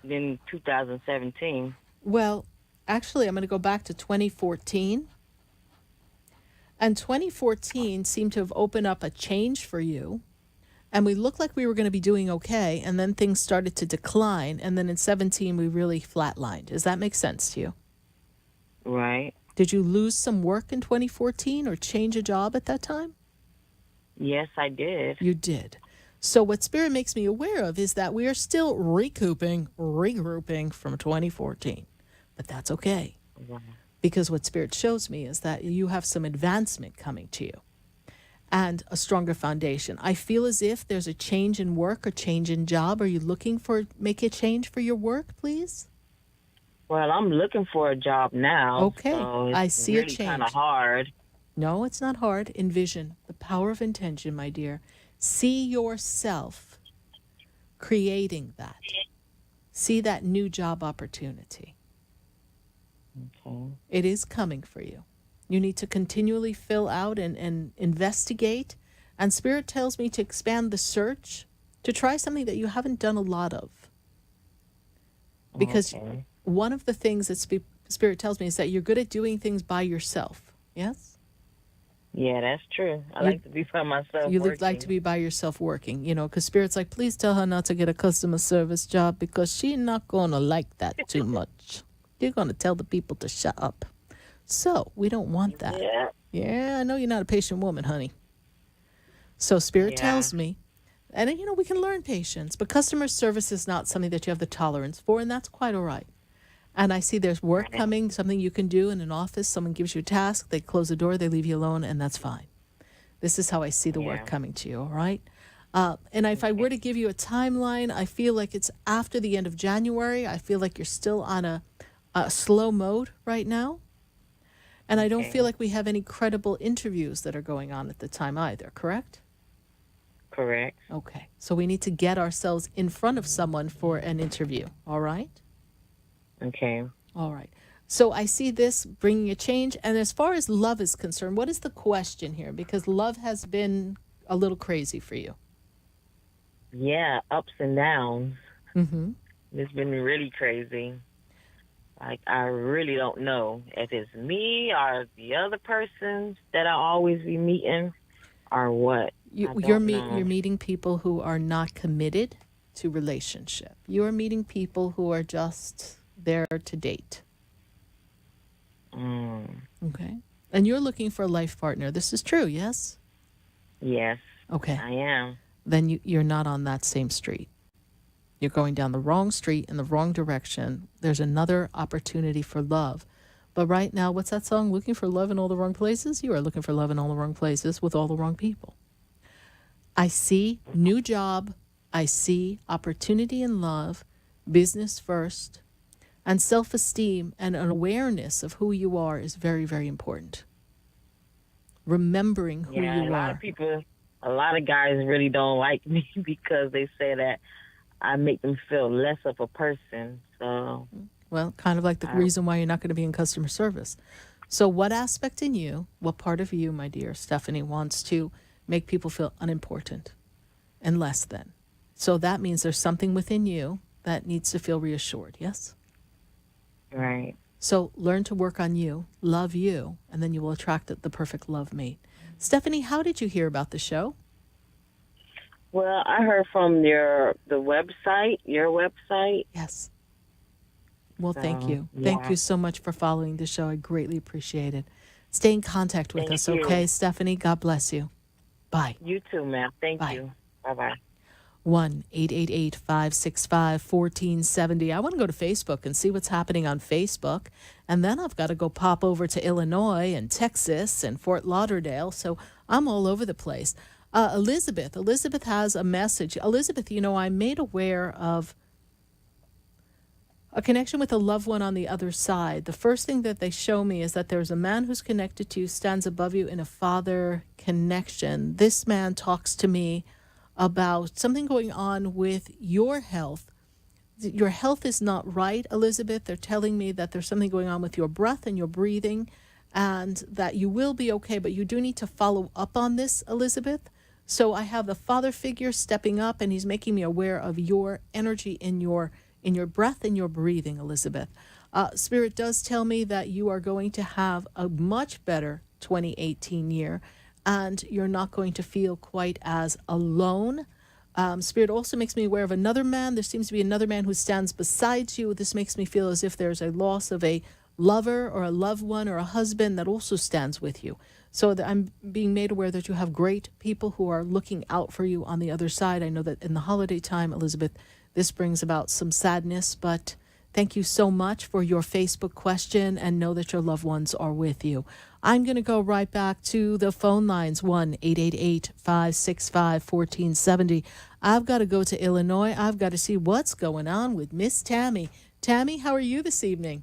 [SPEAKER 16] than 2017.
[SPEAKER 2] Well, actually, I'm going to go back to 2014. And 2014 seemed to have opened up a change for you. And we looked like we were going to be doing okay. And then things started to decline. And then in 17, we really flatlined. Does that make sense to you?
[SPEAKER 16] Right.
[SPEAKER 2] Did you lose some work in 2014 or change a job at that time?
[SPEAKER 16] Yes, I did.
[SPEAKER 2] You did. So what Spirit makes me aware of is that we are still regrouping from 2014. But that's okay.
[SPEAKER 16] Right.
[SPEAKER 2] Because what Spirit shows me is that you have some advancement coming to you and a stronger foundation. I feel as if there's a change in work or change in job. Are you looking for make a change for your work, please?
[SPEAKER 16] Well, I'm looking for a job now.
[SPEAKER 2] Okay,
[SPEAKER 16] so it's
[SPEAKER 2] I see
[SPEAKER 16] really
[SPEAKER 2] a change.
[SPEAKER 16] kind of hard.
[SPEAKER 2] No, it's not hard. Envision the power of intention, my dear. See yourself creating that. See that new job opportunity.
[SPEAKER 16] Okay.
[SPEAKER 2] It is coming for you. You need to continually fill out and investigate. And Spirit tells me to expand the search, to try something that you haven't done a lot of. Because one of the things that Spirit tells me is that you're good at doing things by yourself. Yes?
[SPEAKER 16] Yeah, that's true. I like to be by myself.
[SPEAKER 2] You
[SPEAKER 16] working.
[SPEAKER 2] like to be by yourself working, because Spirit's like, please tell her not to get a customer service job because she's not going to like that too much. You're going to tell the people to shut up. So we don't want that. Yeah, I know you're not a patient woman, honey. So Spirit tells me, and we can learn patience, but customer service is not something that you have the tolerance for, and that's quite all right. And I see there's work coming, something you can do in an office. Someone gives you a task, they close the door, they leave you alone, and that's fine. This is how I see the work coming to you, all right? And if I were to give you a timeline, I feel like it's after the end of January. I feel like you're still on a slow mode right now. And I don't feel like we have any credible interviews that are going on at the time either, correct?
[SPEAKER 16] Correct.
[SPEAKER 2] Okay. So we need to get ourselves in front of someone for an interview, all right?
[SPEAKER 16] Okay.
[SPEAKER 2] All right. So I see this bringing a change. And as far as love is concerned, what is the question here? Because love has been a little crazy for you.
[SPEAKER 16] Yeah, ups and downs.
[SPEAKER 2] Mm-hmm.
[SPEAKER 16] It's been really crazy. Like, I really don't know if it's me or the other person that I always be meeting or what.
[SPEAKER 2] You're meeting people who are not committed to relationship. You're meeting people who are just there to date. Okay. And you're looking for a life partner. This is true, yes?
[SPEAKER 16] Yes.
[SPEAKER 2] Okay.
[SPEAKER 16] I am.
[SPEAKER 2] Then you're not on that same street. You're going down the wrong street in the wrong direction. There's another opportunity for love. But right now, what's that song? Looking for love in all the wrong places? You are looking for love in all the wrong places with all the wrong people. I see new job. I see opportunity in love, business first, and self-esteem and an awareness of who you are is very, very important. Remembering who you are.
[SPEAKER 16] A lot of guys really don't like me because they say that I make them feel less of a person. So,
[SPEAKER 2] well, kind of like the reason why you're not going to be in customer service. So what aspect in you, what part of you, my dear Stephanie, wants to make people feel unimportant and less than? So that means there's something within you that needs to feel reassured, yes?
[SPEAKER 16] Right.
[SPEAKER 2] So learn to work on you, love you, and then you will attract the perfect love mate. Stephanie, how did you hear about the show?
[SPEAKER 16] Well, I heard from the website, your website.
[SPEAKER 2] Yes. Well, thank you. Thank you so much for following the show. I greatly appreciate it. Stay in contact with us, okay, Stephanie? God bless you. Bye.
[SPEAKER 16] You too, ma'am. Thank you. Bye-bye.
[SPEAKER 2] 1-888-565-1470. I want to go to Facebook and see what's happening on Facebook. And then I've got to go pop over to Illinois and Texas and Fort Lauderdale. So I'm all over the place. Elizabeth has a message. Elizabeth, I'm made aware of a connection with a loved one on the other side. The first thing that they show me is that there's a man who's connected to you, stands above you in a father connection. This man talks to me about something going on with your health your health is not right, Elizabeth. They're telling me that there's something going on with your breath and your breathing, and that you will be okay, but you do need to follow up on this, Elizabeth. So I have the father figure stepping up, and he's making me aware of your energy in your breath and your breathing, Elizabeth. Spirit does tell me that you are going to have a much better 2018 year, and you're not going to feel quite as alone. Spirit also makes me aware of another man. There seems to be another man who stands beside you. This makes me feel as if there's a loss of a lover or a loved one or a husband that also stands with you. So that I'm being made aware that you have great people who are looking out for you on the other side. I know that in the holiday time, Elizabeth, this brings about some sadness, but thank you so much for your Facebook question, and know that your loved ones are with you. I'm going to go right back to the phone lines, 1-888-565-1470. I've got to go to Illinois. I've got to see what's going on with Miss Tammy. Tammy, how are you this evening?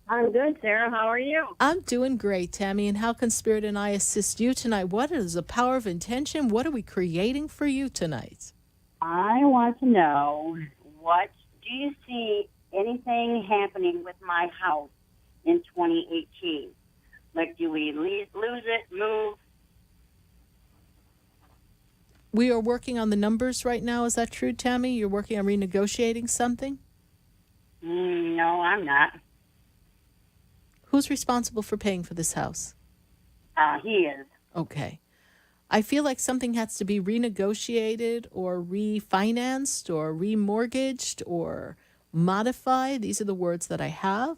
[SPEAKER 17] I'm good, Sarah. How are you?
[SPEAKER 2] I'm doing great, Tammy. And how can Spirit and I assist you tonight? What is the power of intention? What are we creating for you tonight?
[SPEAKER 17] I want to know, what do you see anything happening with my house in 2018? Like, do we lose it, move?
[SPEAKER 2] We are working on the numbers right now. Is that true, Tammy? You're working on renegotiating something?
[SPEAKER 17] No, I'm not.
[SPEAKER 2] Who's responsible for paying for this house?
[SPEAKER 17] He is.
[SPEAKER 2] Okay. I feel like something has to be renegotiated or refinanced or remortgaged or modified. These are the words that I have.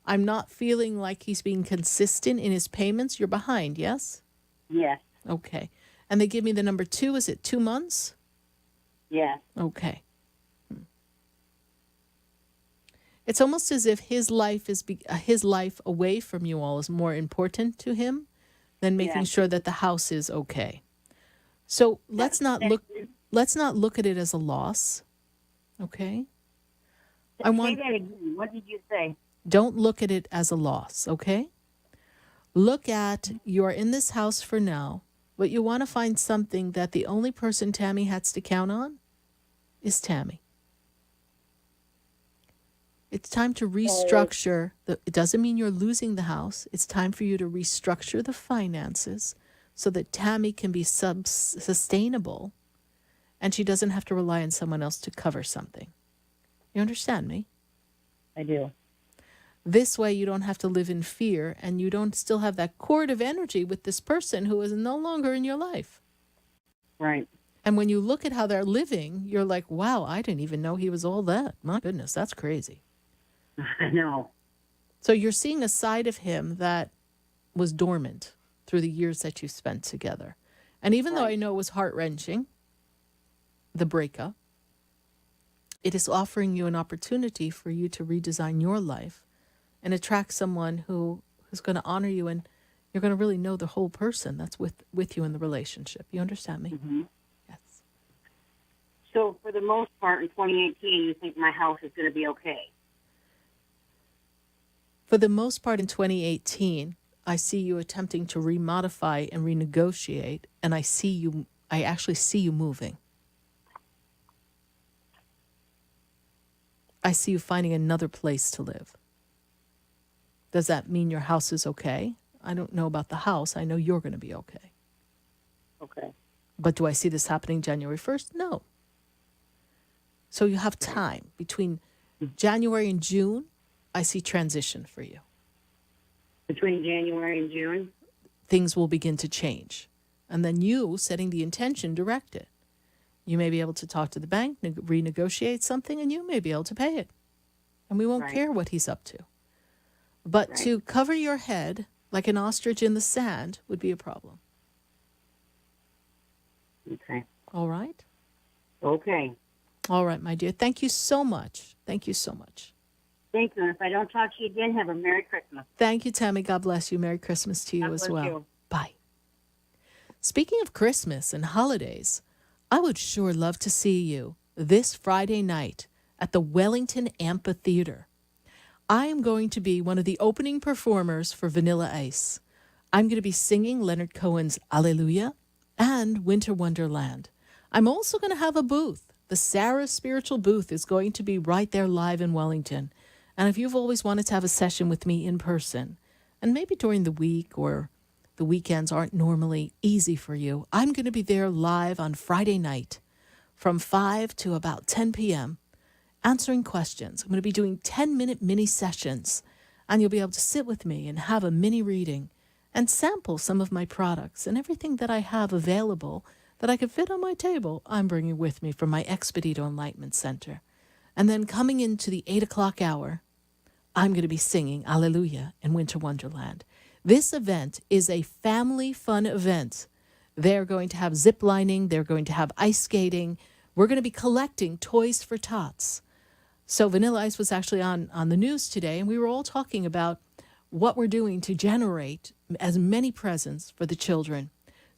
[SPEAKER 2] I'm not feeling like he's being consistent in his payments. You're behind, yes?
[SPEAKER 17] Yes.
[SPEAKER 2] Okay. And they give me the number 2. Is it 2 months?
[SPEAKER 17] Yes.
[SPEAKER 2] Okay. It's almost as if his life away from you all is more important to him than making sure that the house is okay. So let's not look at it as a loss. Okay?
[SPEAKER 17] Say that again. What did you say?
[SPEAKER 2] Don't look at it as a loss, okay? Look at, you are in this house for now, but you want to find something that the only person Tammy has to count on is Tammy. It's time to restructure. It doesn't mean you're losing the house. It's time for you to restructure the finances so that Tammy can be sustainable and she doesn't have to rely on someone else to cover something. You understand me?
[SPEAKER 17] I do.
[SPEAKER 2] This way you don't have to live in fear, and you don't still have that cord of energy with this person who is no longer in your life.
[SPEAKER 17] Right.
[SPEAKER 2] And when you look at how they're living, you're like, wow, I didn't even know he was all that. My goodness, that's crazy.
[SPEAKER 17] I know.
[SPEAKER 2] So you're seeing a side of him that was dormant through the years that you spent together. And even though I know it was heart-wrenching, the breakup, it is offering you an opportunity for you to redesign your life and attract someone who is going to honor you, and you're going to really know the whole person that's with you in the relationship. You understand me?
[SPEAKER 17] Mm-hmm.
[SPEAKER 2] Yes.
[SPEAKER 17] So for the most part in 2018, you think my house is going to be okay?
[SPEAKER 2] For the most part in 2018, I see you attempting to remodify and renegotiate, and I actually see you moving. I see you finding another place to live. Does that mean your house is okay? I don't know about the house. I know you're going to be okay.
[SPEAKER 17] Okay.
[SPEAKER 2] But do I see this happening January 1st? No. So you have time. Between January and June, I see transition for you.
[SPEAKER 17] Between January and June?
[SPEAKER 2] Things will begin to change. And then you, setting the intention, direct it. You may be able to talk to the bank, renegotiate something, and you may be able to pay it. And we won't care what he's up to. But to cover your head like an ostrich in the sand would be a problem.
[SPEAKER 17] Okay.
[SPEAKER 2] All right?
[SPEAKER 17] Okay.
[SPEAKER 2] All right, my dear. Thank you so much. Thank you so much.
[SPEAKER 17] Thank you. And if I don't talk to you again, have a Merry Christmas.
[SPEAKER 2] Thank you, Tammy. God bless you. Merry Christmas to you as well.
[SPEAKER 17] You.
[SPEAKER 2] Bye. Speaking of Christmas and holidays, I would sure love to see you this Friday night at the Wellington Amphitheater. I am going to be one of the opening performers for Vanilla Ice. I'm going to be singing Leonard Cohen's Alleluia and Winter Wonderland. I'm also going to have a booth the Sarah Spiritual booth is going to be right there live in Wellington. And if you've always wanted to have a session with me in person, and maybe during the week or the weekends aren't normally easy for you, I'm going to be there live on Friday night from 5 to about 10 p.m. answering questions. I'm going to be doing 10-minute mini sessions, and you'll be able to sit with me and have a mini reading and sample some of my products and everything that I have available that I could fit on my table, I'm bringing with me from my Expedito Enlightenment Center. And then coming into the 8 o'clock hour, I'm going to be singing Alleluia in Winter Wonderland. This event is a family fun event. They're going to have zip lining. They're going to have ice skating. We're going to be collecting toys for tots. So Vanilla Ice was actually on the news today, and we were all talking about what we're doing to generate as many presents for the children.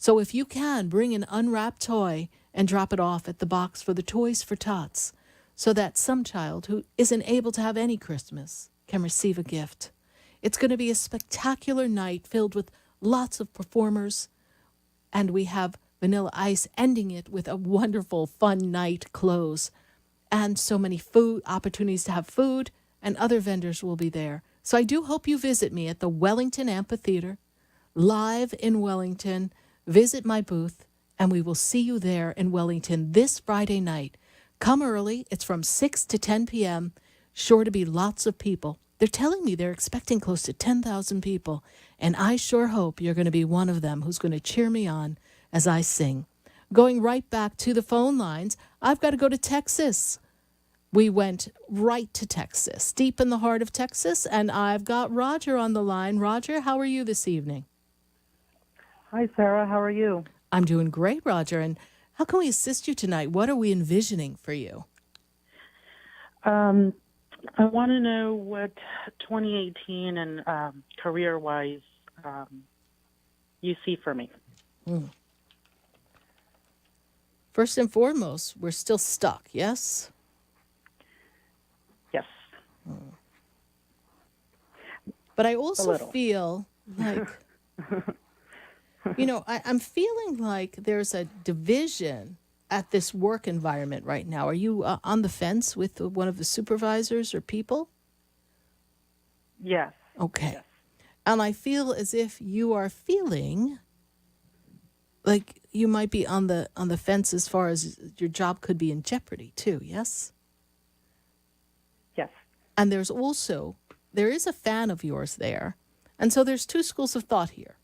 [SPEAKER 2] So if you can, bring an unwrapped toy and drop it off at the box for the Toys for Tots, so that some child who isn't able to have any Christmas can receive a gift. It's going to be a spectacular night filled with lots of performers, and we have Vanilla Ice ending it with a wonderful, fun night close. And so many food opportunities to have food, and other vendors will be there. So I do hope you visit me at the Wellington Amphitheater, live in Wellington. Visit my booth, and we will see you there in Wellington this Friday night. Come early. It's from 6 to 10 p.m. Sure to be lots of people. They're telling me they're expecting close to 10,000 people, and I sure hope you're going to be one of them who's going to cheer me on as I sing. Going right back to the phone lines, I've got to go to Texas. We went right to Texas, deep in the heart of Texas, and I've got Roger on the line. Roger, how are you this evening?
[SPEAKER 18] Hi, Sarah. How are you?
[SPEAKER 2] I'm doing great, Roger. And how can we assist you tonight? What are we envisioning for you?
[SPEAKER 18] I want to know what 2018 and career-wise you see for me.
[SPEAKER 2] First and foremost, we're still stuck, yes?
[SPEAKER 18] Yes.
[SPEAKER 2] But I also feel like, I'm feeling like there's a division at this work environment right now. Are you on the fence with one of the supervisors or people?
[SPEAKER 18] Yes.
[SPEAKER 2] Okay. Yes. And I feel as if you are feeling like you might be on the fence as far as your job could be in jeopardy too, yes?
[SPEAKER 18] Yes.
[SPEAKER 2] And there is a fan of yours there. And so there's two schools of thought here.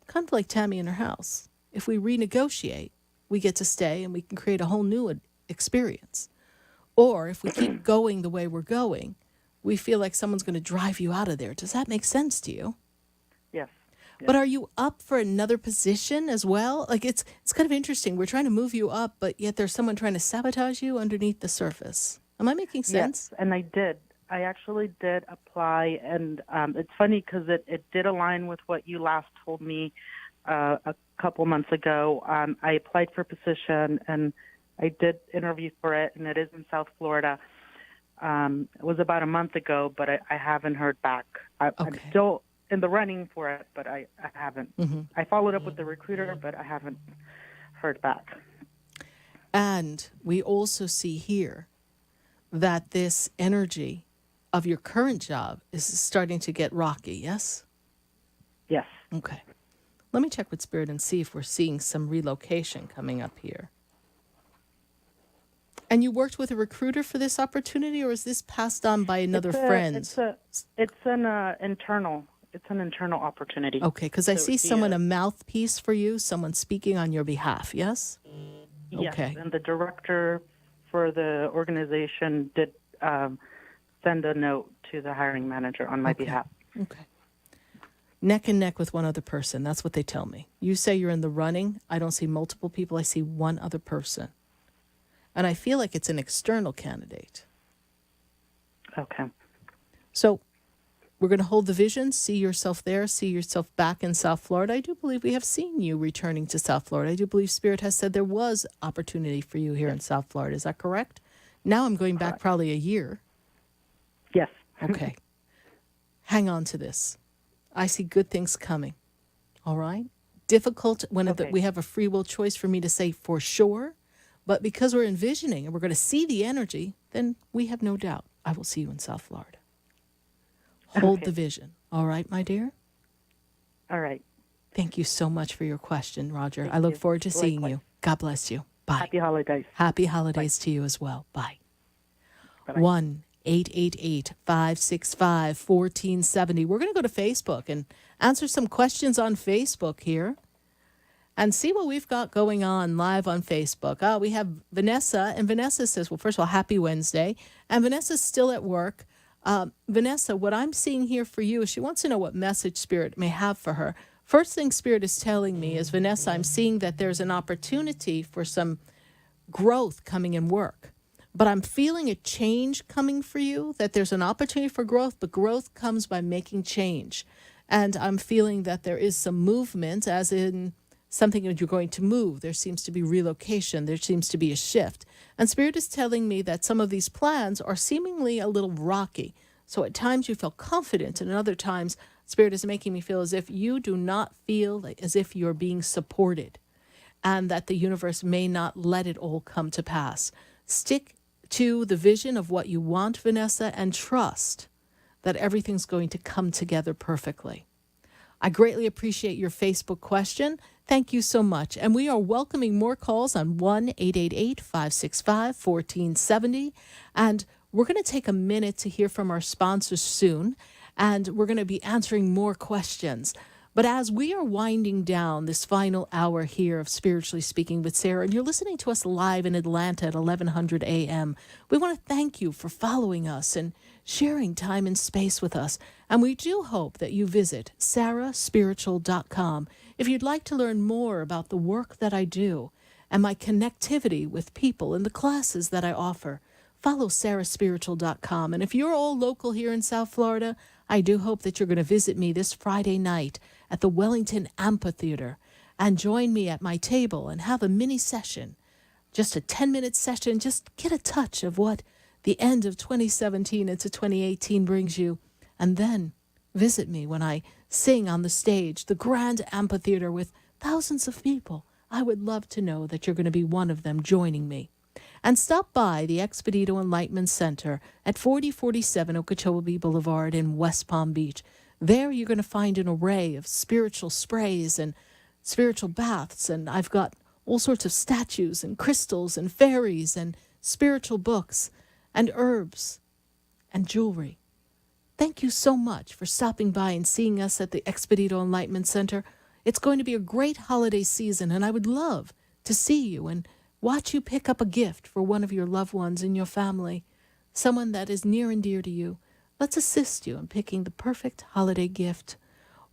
[SPEAKER 2] Kind of like Tammy in her house. If we renegotiate, we get to stay and we can create a whole new experience. Or if we keep going the way we're going, we feel like someone's going to drive you out of there. Does that make sense to you?
[SPEAKER 18] Yes.
[SPEAKER 2] But are you up for another position as well? Like it's kind of interesting. We're trying to move you up, but yet there's someone trying to sabotage you underneath the surface. Am I making sense?
[SPEAKER 18] Yes, and I did. I actually did apply, and it's funny because it did align with what you last told me a couple months ago. I applied for a position, and I did interview for it, and it is in South Florida. It was about a month ago, but I haven't heard back. I'm still in the running for it, but I haven't.
[SPEAKER 2] Mm-hmm.
[SPEAKER 18] I followed up with the recruiter, but I haven't heard back.
[SPEAKER 2] And we also see here that this energy of your current job is starting to get rocky, yes?
[SPEAKER 18] Yes.
[SPEAKER 2] Okay. Let me check with Spirit and see if we're seeing some relocation coming up here. And you worked with a recruiter for this opportunity, or is this passed on by another friend?
[SPEAKER 18] It's an internal opportunity.
[SPEAKER 2] Okay, because I see someone, a mouthpiece for you, someone speaking on your behalf, yes?
[SPEAKER 18] Yes,
[SPEAKER 2] okay.
[SPEAKER 18] And the director for the organization did send a note to the hiring manager on my behalf.
[SPEAKER 2] Okay. Neck and neck with one other person. That's what they tell me. You say you're in the running. I don't see multiple people. I see one other person. And I feel like it's an external candidate.
[SPEAKER 18] Okay.
[SPEAKER 2] So we're going to hold the vision, see yourself there, see yourself back in South Florida. I do believe we have seen you returning to South Florida. I do believe Spirit has said there was opportunity for you here in South Florida. Is that correct? Now I'm going back probably a year.
[SPEAKER 18] Yes.
[SPEAKER 2] Okay. Hang on to this. I see good things coming. All right? Difficult when we have a free will choice for me to say for sure, But because we're envisioning and we're going to see the energy, then we have no doubt I will see you in South Florida. Hold
[SPEAKER 18] Okay.
[SPEAKER 2] the vision. All right, my dear?
[SPEAKER 18] All right.
[SPEAKER 2] Thank you so much for your question, Roger.
[SPEAKER 18] Thank
[SPEAKER 2] I look
[SPEAKER 18] you.
[SPEAKER 2] forward to seeing
[SPEAKER 18] Likewise.
[SPEAKER 2] you. God bless you. Bye.
[SPEAKER 18] Happy holidays.
[SPEAKER 2] Happy holidays to you as well. Bye.
[SPEAKER 18] Bye-bye.
[SPEAKER 2] 1-888-565-1470. We're going to go to Facebook and answer some questions on Facebook here and see what we've got going on live on Facebook. We have Vanessa, and Vanessa says, well, first of all, happy Wednesday. And Vanessa's still at work. Vanessa, what I'm seeing here for you is she wants to know what message Spirit may have for her. First thing Spirit is telling me is, Vanessa, I'm seeing that there's an opportunity for some growth coming in work. But I'm feeling a change coming for you, that there's an opportunity for growth, but growth comes by making change. And I'm feeling that there is some movement, as in something that you're going to move. There seems to be relocation. There seems to be a shift. And Spirit is telling me that some of these plans are seemingly a little rocky. So at times you feel confident, and at other times Spirit is making me feel as if you do not feel as if you're being supported, and that the universe may not let it all come to pass. Stick to the vision of what you want, Vanessa, and trust that everything's going to come together perfectly. I greatly appreciate your Facebook question. Thank you so much. And we are welcoming more calls on 1-888-565-1470. And we're going to take a minute to hear from our sponsors soon. And we're going to be answering more questions. But as we are winding down this final hour here of Spiritually Speaking with Sarah, and you're listening to us live in Atlanta at 1100 a.m., we want to thank you for following us and sharing time and space with us. And we do hope that you visit sarahspiritual.com if you'd like to learn more about the work that I do and my connectivity with people in the classes that I offer. Follow sarahspiritual.com. And if you're all local here in South Florida, I do hope that you're going to visit me this Friday night at the Wellington Amphitheater and join me at my table and have a mini session, just a 10-minute session. Just get a touch of what the end of 2017 into 2018 brings you. And then visit me when I sing on the stage, the Grand Amphitheater with thousands of people. I would love to know that you're going to be one of them joining me. And stop by the Expedito Enlightenment Center at 4047 Okeechobee Boulevard in West Palm Beach. There you're going to find an array of spiritual sprays and spiritual baths, and I've got all sorts of statues and crystals and fairies and spiritual books and herbs and jewelry. Thank you so much for stopping by and seeing us at the Expedito Enlightenment Center. It's going to be a great holiday season, and I would love to see you and watch you pick up a gift for one of your loved ones in your family, someone that is near and dear to you. Let's assist you in picking the perfect holiday gift.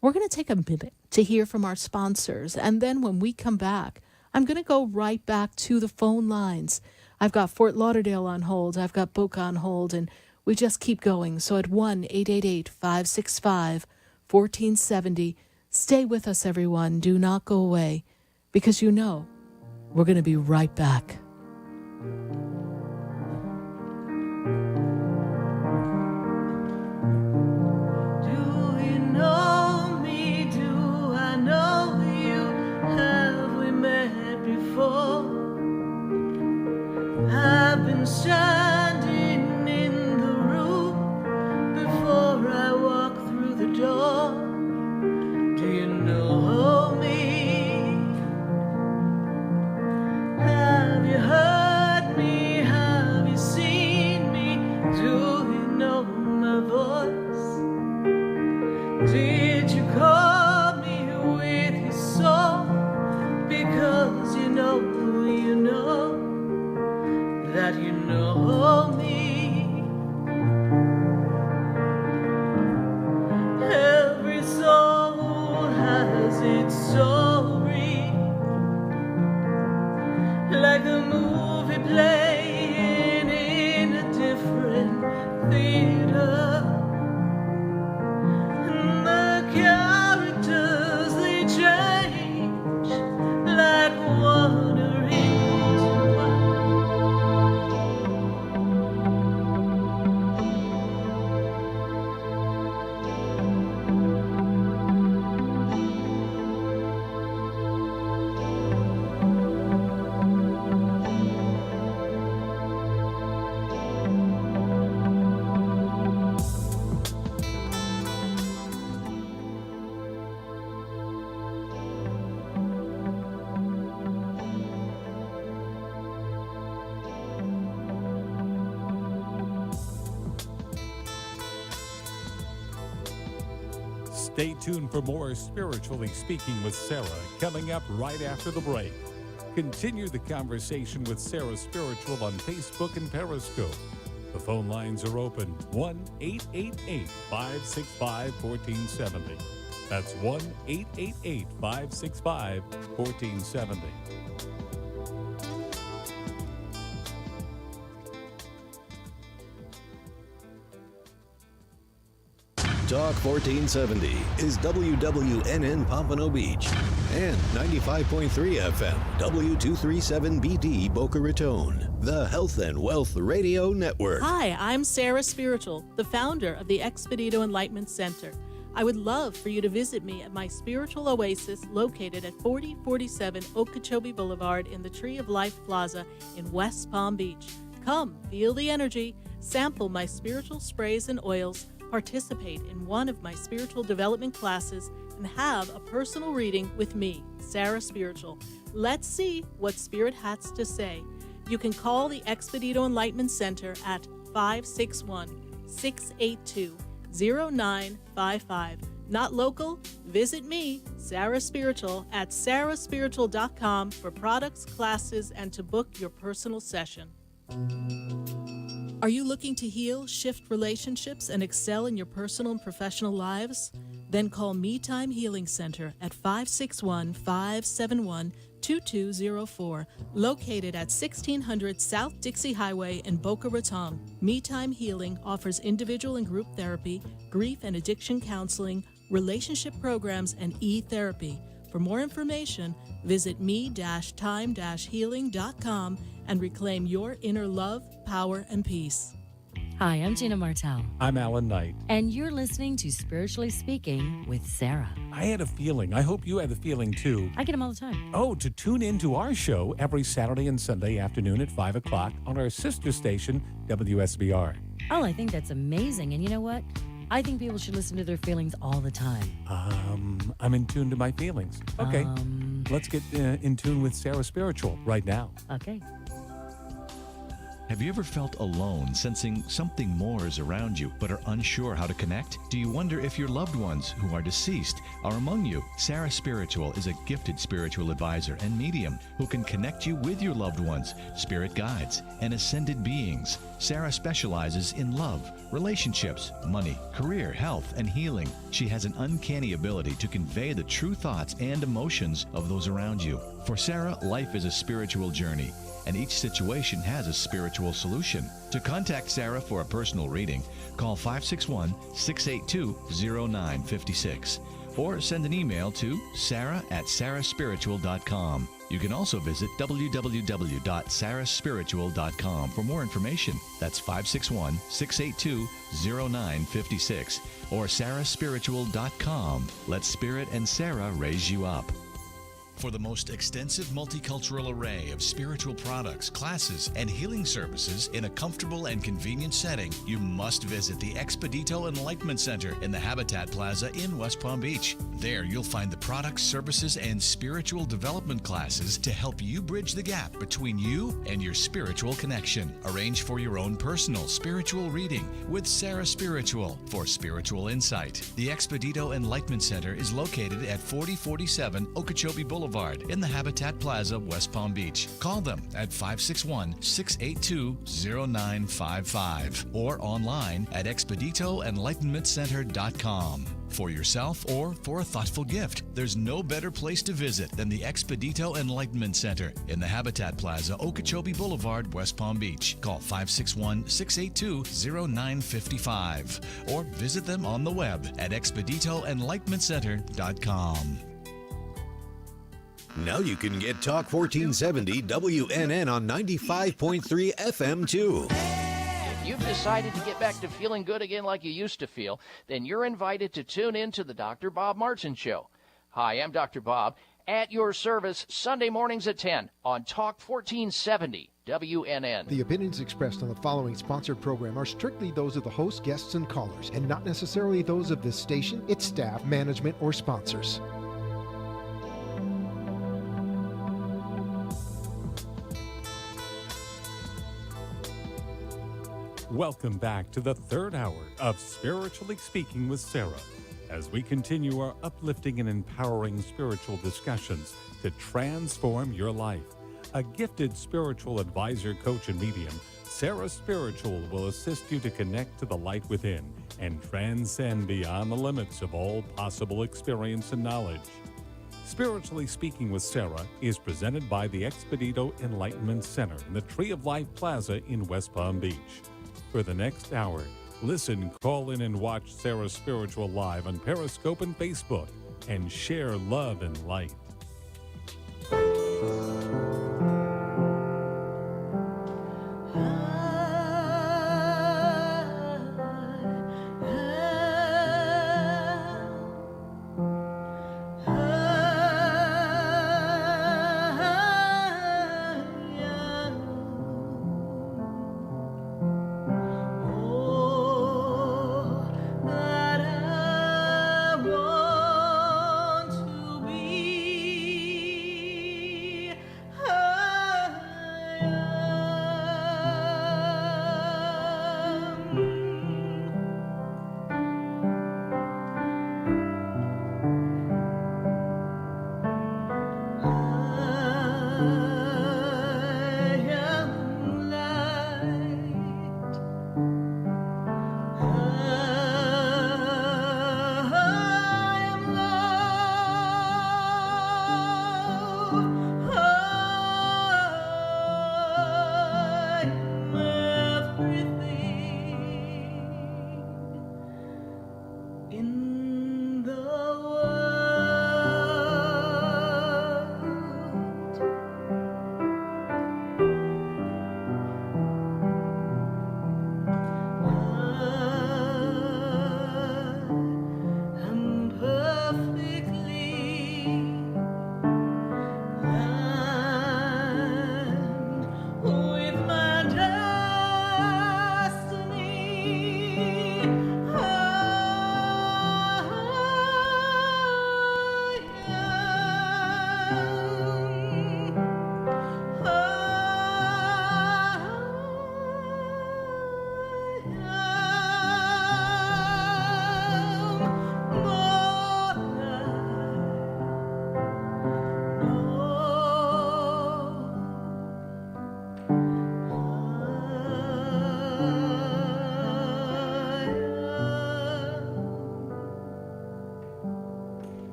[SPEAKER 2] We're going to take a minute to hear from our sponsors, and then when we come back, I'm going to go right back to the phone lines. I've got Fort Lauderdale on hold, I've got Boca on hold, and we just keep going. So at 1-888-565-1470, stay with us, everyone. Do not go away, because you know we're going to be right back.
[SPEAKER 3] Do you know me? Do I know you? Have we met before? I've been standing in the room before I walk through the door. Do you know me? Have you
[SPEAKER 1] Stay tuned for more Spiritually Speaking with Sarah coming up right after the break. Continue the conversation with Sarah Spiritual on Facebook and Periscope. The phone lines are open 1-888-565-1470. That's 1-888-565-1470.
[SPEAKER 9] Talk 1470 is WWNN Pompano Beach and 95.3 FM W237BD Boca Raton, the Health and Wealth Radio Network.
[SPEAKER 2] Hi, I'm Sarah Spiritual, the founder of the Expedito Enlightenment Center. I would love for you to visit me at my spiritual oasis located at 4047 Okeechobee Boulevard in the Tree of Life Plaza in West Palm Beach. Come, feel the energy, sample my spiritual sprays and oils, participate in one of my spiritual development classes, and have a personal reading with me, Sarah Spiritual. Let's see what Spirit has to say. You can call the Expedito Enlightenment Center at 561-682-0955. Not local? Visit me, Sarah Spiritual, at sarahspiritual.com for products, classes, and to book your personal session. Are you looking to heal, shift relationships, and excel in your personal and professional lives? Then call Me Time Healing Center at 561-571-2204, located at 1600 South Dixie Highway in Boca Raton. Me Time Healing offers individual and group therapy, grief and addiction counseling, relationship programs, and e-therapy. For more information, visit me-time-healing.com and reclaim your inner love, power, and peace.
[SPEAKER 5] Hi, I'm Gina Martell.
[SPEAKER 1] I'm Alan Knight.
[SPEAKER 5] And you're listening to Spiritually Speaking with Sarah.
[SPEAKER 1] I had a feeling. I hope you had a feeling too.
[SPEAKER 5] I get them all the time.
[SPEAKER 1] Oh, to tune in to our show every Saturday and Sunday afternoon at 5 o'clock on our sister station, WSBR.
[SPEAKER 5] Oh, I think that's amazing. And you know what? I think people should listen to their feelings all the time.
[SPEAKER 1] I'm in tune to my feelings. Okay. Let's get in tune with Sarah Spiritual right now.
[SPEAKER 5] Okay.
[SPEAKER 4] Have you ever felt alone, sensing something more is around you, but are unsure how to connect? Do you wonder if your loved ones who are deceased are among you? Sarah Spiritual is a gifted spiritual advisor and medium who can connect you with your loved ones, spirit guides, and ascended beings. Sarah specializes in love, relationships, money, career, health, and healing. She has an uncanny ability to convey the true thoughts and emotions of those around you. For Sarah, life is a spiritual journey, and each situation has a spiritual solution. To contact Sarah for a personal reading, call 561-682-0956 or send an email to sarah@sarahspiritual.com. You can also visit www.sarahspiritual.com for more information. That's 561-682-0956 or sarahspiritual.com. Let Spirit and Sarah raise you up. For the most extensive multicultural array of spiritual products, classes, and healing services in a comfortable and convenient setting, you must visit the Expedito Enlightenment Center in the Habitat Plaza in West Palm Beach. There you'll find the products, services, and spiritual development classes to help you bridge the gap between you and your spiritual connection. Arrange for your own personal spiritual reading with Sarah Spiritual for spiritual insight. The Expedito Enlightenment Center is located at 4047 Okeechobee Boulevard in the Habitat Plaza, West Palm Beach. Call them at 561-682-0955 or online at expeditoenlightenmentcenter.com. For yourself or for a thoughtful gift, there's no better place to visit than the Expedito Enlightenment Center in the Habitat Plaza, Okeechobee Boulevard, West Palm Beach. Call 561-682-0955 or visit them on the web at expeditoenlightenmentcenter.com.
[SPEAKER 9] Now you can get Talk 1470 WNN on 95.3 FM too.
[SPEAKER 10] If you've decided to get back to feeling good again like you used to feel, then you're invited to tune in to the Dr. Bob Martin Show. Hi, I'm Dr. Bob, at your service Sunday mornings at 10 on Talk 1470 WNN.
[SPEAKER 12] The opinions expressed on the following sponsored program are strictly those of the host, guests, and callers, and not necessarily those of this station, its staff, management, or sponsors.
[SPEAKER 1] Welcome back to the third hour of Spiritually Speaking with Sarah. as we continue our uplifting and empowering spiritual discussions to transform your life. A gifted spiritual advisor, coach, and medium, Sarah Spiritual will assist you to connect to the light within and transcend beyond the limits of all possible experience and knowledge. Spiritually Speaking with Sarah is presented by the Expedito Enlightenment Center in the Tree of Life Plaza in West Palm Beach. For the next hour, listen, call in, and watch Sarah Spiritual live on Periscope and Facebook, and share love and light.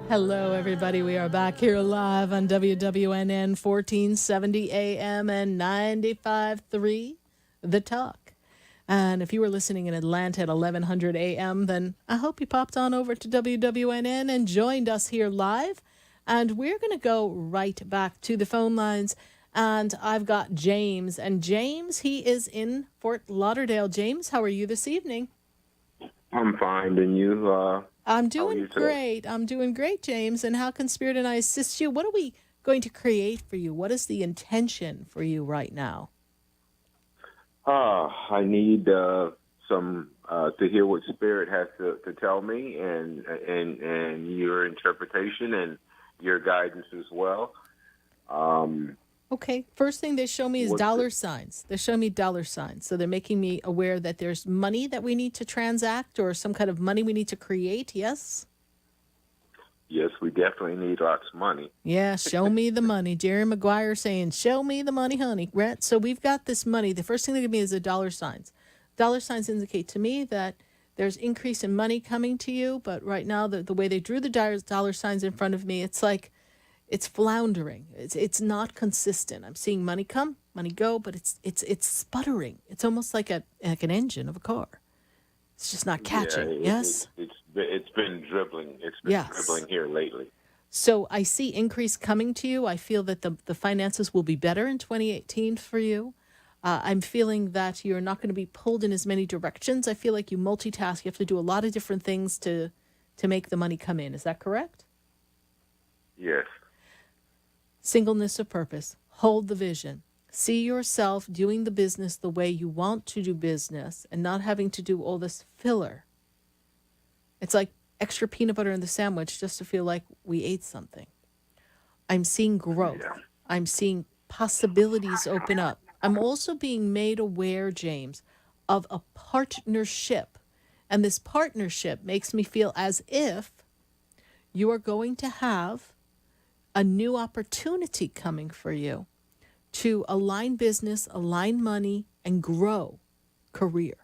[SPEAKER 2] Hello, everybody. We are back here live on WWNN 1470 AM and 95.3 The Talk. And if you were listening in Atlanta at 1100 AM, then I hope you popped on over to WWNN and joined us here live. And we're going to go right back to the phone lines. And I've got James. And James, he is in Fort Lauderdale. James, how are you this evening?
[SPEAKER 19] I'm fine, and you?
[SPEAKER 2] I'm doing great. I'm doing great, James. And how can Spirit and I assist you? What are we going to create for you? What is the intention for you right now?
[SPEAKER 19] I need some to hear what Spirit has to tell me, and your interpretation and your guidance as well.
[SPEAKER 2] Okay. First thing they show me is dollar signs. They show me dollar signs. So they're making me aware that there's money that we need to transact or some kind of money we need to create. Yes?
[SPEAKER 19] Yes, we definitely need lots of money.
[SPEAKER 2] Yeah, show me the money. Jerry Maguire saying, show me the money, honey. Right? So we've got this money. The first thing they give me is the dollar signs. Dollar signs indicate to me that there's increase in money coming to you. But right now, the way they drew the dollar signs in front of me, it's like, it's floundering. It's not consistent. I'm seeing money come, money go, but it's sputtering. It's almost like an engine of a car. It's just not catching. Yes?
[SPEAKER 19] It's been dribbling. It's been dribbling here lately.
[SPEAKER 2] So I see increase coming to you. I feel that the finances will be better in 2018 for you. I'm feeling that you're not going to be pulled in as many directions. I feel like you multitask. You have to do a lot of different things to make the money come in. Is that correct?
[SPEAKER 19] Yes.
[SPEAKER 2] Singleness of purpose. Hold the vision. See yourself doing the business the way you want to do business and not having to do all this filler. It's like extra peanut butter in the sandwich just to feel like we ate something. I'm seeing growth. I'm seeing possibilities open up. I'm also being made aware, James, of a partnership. And this partnership makes me feel as if you are going to have a new opportunity coming for you to align business, align money, and grow career.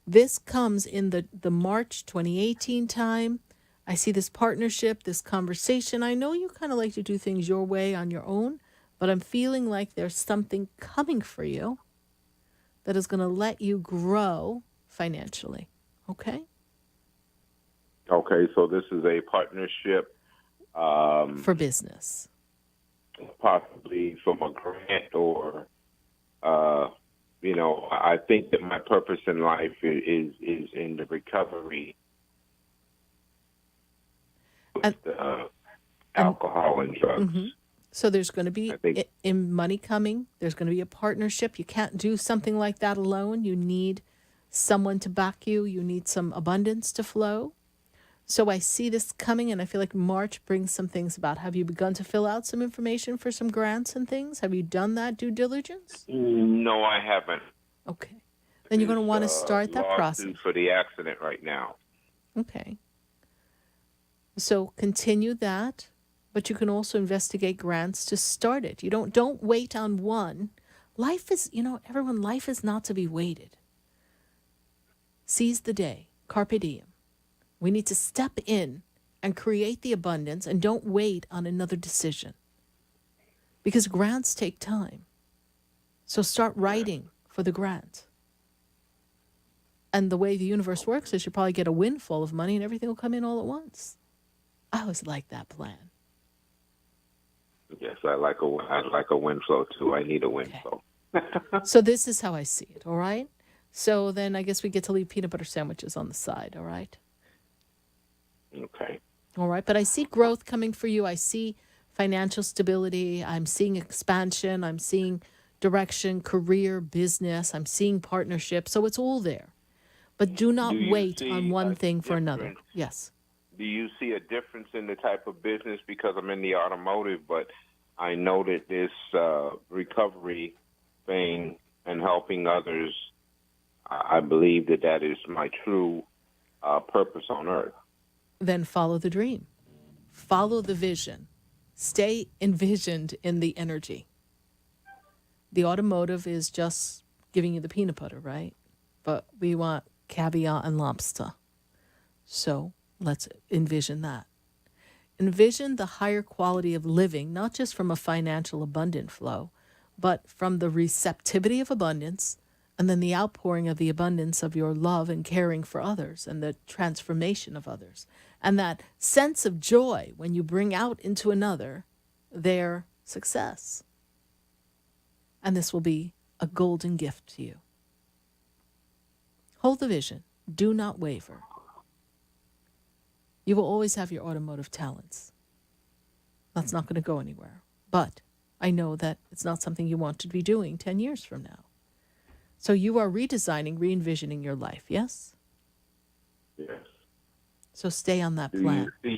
[SPEAKER 2] This comes in the March 2018 time. I see this partnership, this conversation. I know you kind of like to do things your way on your own, but I'm feeling like there's something coming for you that is going to let you grow financially. Okay?
[SPEAKER 19] Okay, so this is a partnership.
[SPEAKER 2] For business.
[SPEAKER 19] Possibly from a grant or, I think that my purpose in life is in the recovery with alcohol and drugs.
[SPEAKER 2] Mm-hmm. So there's going to be in money coming. There's going to be a partnership. You can't do something like that alone. You need someone to back you. You need some abundance to flow. So I see this coming, and I feel like March brings some things about. Have you begun to fill out some information for some grants and things? Have you done that due diligence?
[SPEAKER 19] No, I haven't.
[SPEAKER 2] Okay. Then you're going to want to start that process.
[SPEAKER 19] For the accident right now.
[SPEAKER 2] Okay. So continue that, but you can also investigate grants to start it. You don't wait on one. Life is, everyone, life is not to be waited. Seize the day. Carpe diem. We need to step in and create the abundance and don't wait on another decision. Because grants take time. So start writing for the grant. And the way the universe works is you probably get a windfall of money and everything will come in all at once. I always like that plan.
[SPEAKER 19] Yes, I like a wind flow too. I need a wind flow.
[SPEAKER 2] So this is how I see it, all right? So then I guess we get to leave peanut butter sandwiches on the side, all right?
[SPEAKER 19] Okay.
[SPEAKER 2] All right, but I see growth coming for you. I see financial stability. I'm seeing expansion. I'm seeing direction, career, business. I'm seeing partnership. So it's all there. But do not wait on one thing for another. Yes.
[SPEAKER 19] Do you see a difference in the type of business? Because I'm in the automotive, but I know that this recovery thing and helping others, I believe that is my true purpose on earth.
[SPEAKER 2] Then follow the dream. Follow the vision. Stay envisioned in the energy. The automotive is just giving you the peanut butter, right? But we want caviar and lobster. So let's envision that. Envision the higher quality of living, not just from a financial abundant flow, but from the receptivity of abundance and then the outpouring of the abundance of your love and caring for others and the transformation of others. And that sense of joy when you bring out into another their success. And this will be a golden gift to you. Hold the vision. Do not waver. You will always have your automotive talents. That's not going to go anywhere. But I know that it's not something you want to be doing 10 years from now. So you are redesigning, re-envisioning your life, yes?
[SPEAKER 19] Yes.
[SPEAKER 2] So stay on that plan.
[SPEAKER 19] Do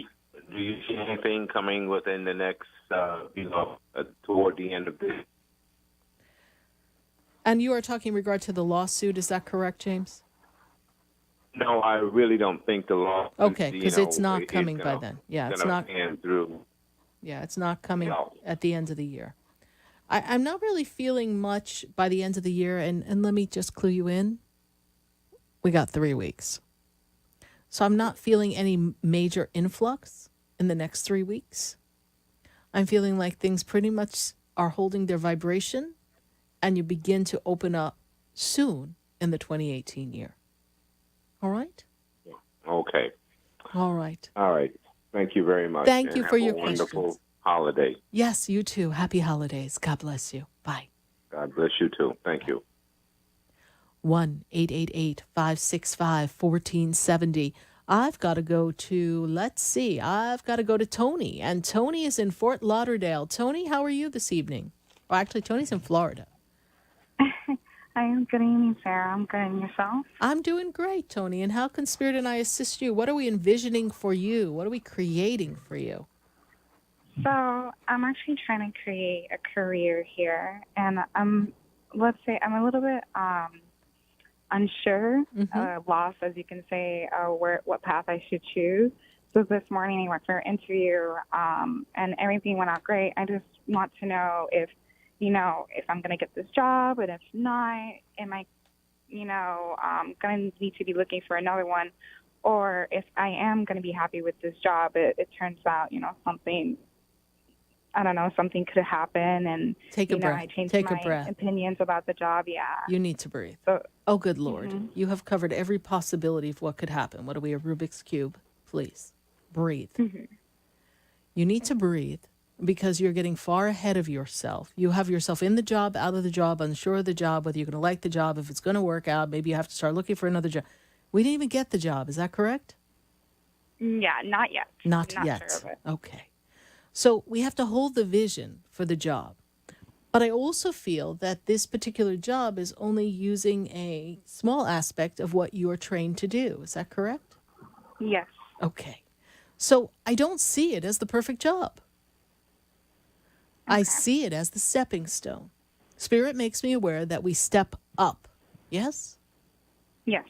[SPEAKER 19] you see anything coming within the next, toward the end of this?
[SPEAKER 2] And you are talking in regard to the lawsuit, is that correct, James?
[SPEAKER 19] No, I really don't think the law.
[SPEAKER 2] Okay, because it's not coming by then. Yeah, it's not.
[SPEAKER 19] Through.
[SPEAKER 2] Yeah, it's not coming at the end of the year. I'm not really feeling much by the end of the year, and let me just clue you in. We got 3 weeks. So I'm not feeling any major influx in the next 3 weeks. I'm feeling like things pretty much are holding their vibration, and you begin to open up soon in the 2018 year. All right?
[SPEAKER 19] Okay.
[SPEAKER 2] All right.
[SPEAKER 19] All right. Thank you very much.
[SPEAKER 2] Thank you for your questions.
[SPEAKER 19] Wonderful holiday.
[SPEAKER 2] Yes, you too. Happy holidays. God bless you. Bye.
[SPEAKER 19] God bless you too. Thank you.
[SPEAKER 2] 1-888-565-1470. I've got to go to Tony. And Tony is in Fort Lauderdale. Tony, how are you this evening? Oh, actually, Tony's in Florida.
[SPEAKER 20] I am good evening, Sarah. I'm good, and yourself?
[SPEAKER 2] I'm doing great, Tony. And how can Spirit and I assist you? What are we envisioning for you? What are we creating for you?
[SPEAKER 20] So I'm actually trying to create a career here, and let's say I'm a little bit unsure, lost, as you can say, what path I should choose. So this morning I went for an interview, and everything went out great. I just want to know if I'm going to get this job, and if not, am I, going to need to be looking for another one, or if I am going to be happy with this job, it turns out, something. I don't know, something could happen, and
[SPEAKER 2] Take a breath.
[SPEAKER 20] I changed
[SPEAKER 2] Take a
[SPEAKER 20] my
[SPEAKER 2] breath.
[SPEAKER 20] opinions about the job. Yeah.
[SPEAKER 2] You need to breathe.
[SPEAKER 20] So,
[SPEAKER 2] oh, good Lord. You have covered every possibility of what could happen. What are we, a Rubik's Cube? Please, breathe. You need to breathe because you're getting far ahead of yourself. You have yourself in the job, out of the job, unsure of the job, whether you're going to like the job, if it's going to work out. Maybe you have to start looking for another job. We didn't even get the job. Is that correct?
[SPEAKER 20] Yeah, not yet.
[SPEAKER 2] Not yet.
[SPEAKER 20] Sure of it.
[SPEAKER 2] Okay. So we have to hold the vision for the job. But I also feel that this particular job is only using a small aspect of what you are trained to do. Is that correct?
[SPEAKER 20] Yes.
[SPEAKER 2] Okay. So I don't see it as the perfect job. I see it as the stepping stone. Spirit makes me aware that we step up. Yes?
[SPEAKER 20] Yes.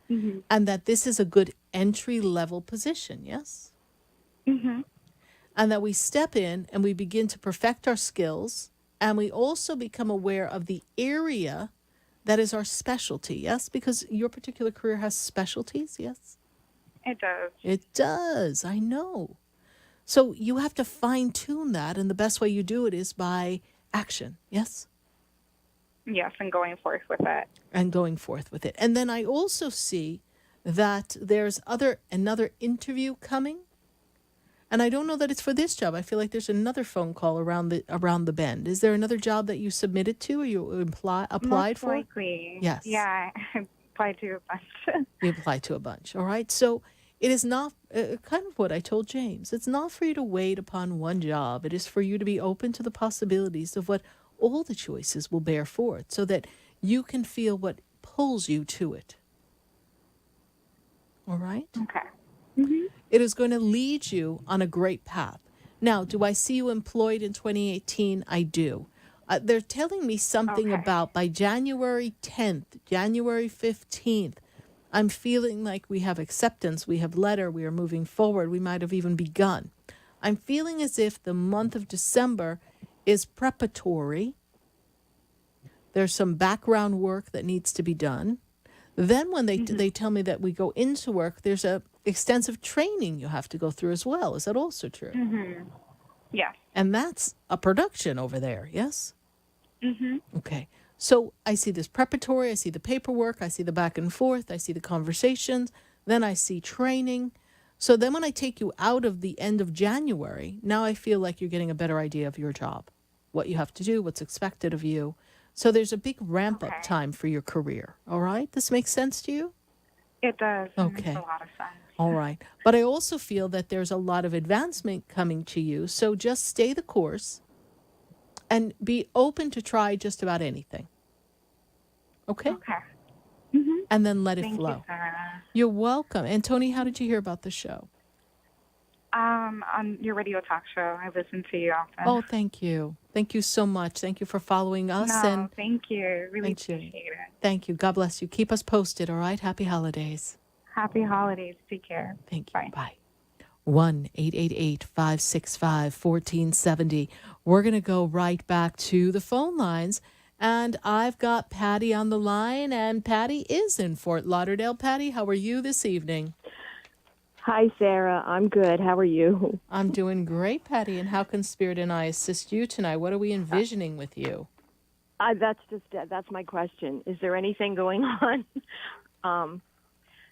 [SPEAKER 2] And that this is a good entry-level position. Yes? And that we step in and we begin to perfect our skills, and we also become aware of the area that is our specialty, yes? Because your particular career has specialties, yes?
[SPEAKER 20] It does.
[SPEAKER 2] It does, I know. So you have to fine-tune that, and the best way you do it is by action, yes?
[SPEAKER 20] Yes, and going forth with it.
[SPEAKER 2] And going forth with it. And then I also see that there's another interview coming. And I don't know that it's for this job. I feel like there's another phone call around the bend. Is there another job that you submitted to or you applied for?
[SPEAKER 20] Most likely.
[SPEAKER 2] Yes.
[SPEAKER 20] Yeah, I applied to a bunch.
[SPEAKER 2] You applied to a bunch. All right. So it is not kind of what I told James. It's not for you to wait upon one job. It is for you to be open to the possibilities of what all the choices will bear forth so that you can feel what pulls you to it. All right?
[SPEAKER 20] Okay.
[SPEAKER 2] It is going to lead you on a great path. Now, do I see you employed in 2018? I do. They're telling me something about by January 10th, January 15th, I'm feeling like we have acceptance, we have letter, we are moving forward, we might have even begun. I'm feeling as if the month of December is preparatory. There's some background work that needs to be done. Then when they tell me that we go into work, there's a extensive training you have to go through as well. Is that also true?
[SPEAKER 20] Yes.
[SPEAKER 2] And that's a production over there, yes?
[SPEAKER 20] Mm-hmm.
[SPEAKER 2] Okay. So I see this preparatory, I see the paperwork, I see the back and forth, I see the conversations, then I see training. So then when I take you out of the end of January, now I feel like you're getting a better idea of your job, what you have to do, what's expected of you. So there's a big ramp-up time for your career, all right? This makes sense to you?
[SPEAKER 20] It does. It
[SPEAKER 2] Okay.
[SPEAKER 20] makes a lot of sense.
[SPEAKER 2] All right. But I also feel that there's a lot of advancement coming to you. So just stay the course and be open to try just about anything. Okay?
[SPEAKER 20] Okay.
[SPEAKER 2] And then let it
[SPEAKER 20] Thank
[SPEAKER 2] flow.
[SPEAKER 20] you, Sarah.
[SPEAKER 2] You're welcome. And Tony, how did you hear about the show?
[SPEAKER 20] On your radio talk show, I listen to you often.
[SPEAKER 2] Oh, thank you. Thank you so much. Thank you for following us.
[SPEAKER 20] No,
[SPEAKER 2] And
[SPEAKER 20] thank you. Really
[SPEAKER 2] Thank you.
[SPEAKER 20] appreciate it.
[SPEAKER 2] thank you. God bless you. Keep us posted, all right? Happy holidays.
[SPEAKER 20] Happy holidays. Take care.
[SPEAKER 2] Thank you. Bye. 1-888-565-1470. We're going to go right back to the phone lines. And I've got Patty on the line, and Patty is in Fort Lauderdale. Patty, how are you this evening?
[SPEAKER 21] Hi, Sarah. I'm good. How are you?
[SPEAKER 2] I'm doing great, Patty. And how can Spirit and I assist you tonight? What are we envisioning with you?
[SPEAKER 21] That's my question. Is there anything going on?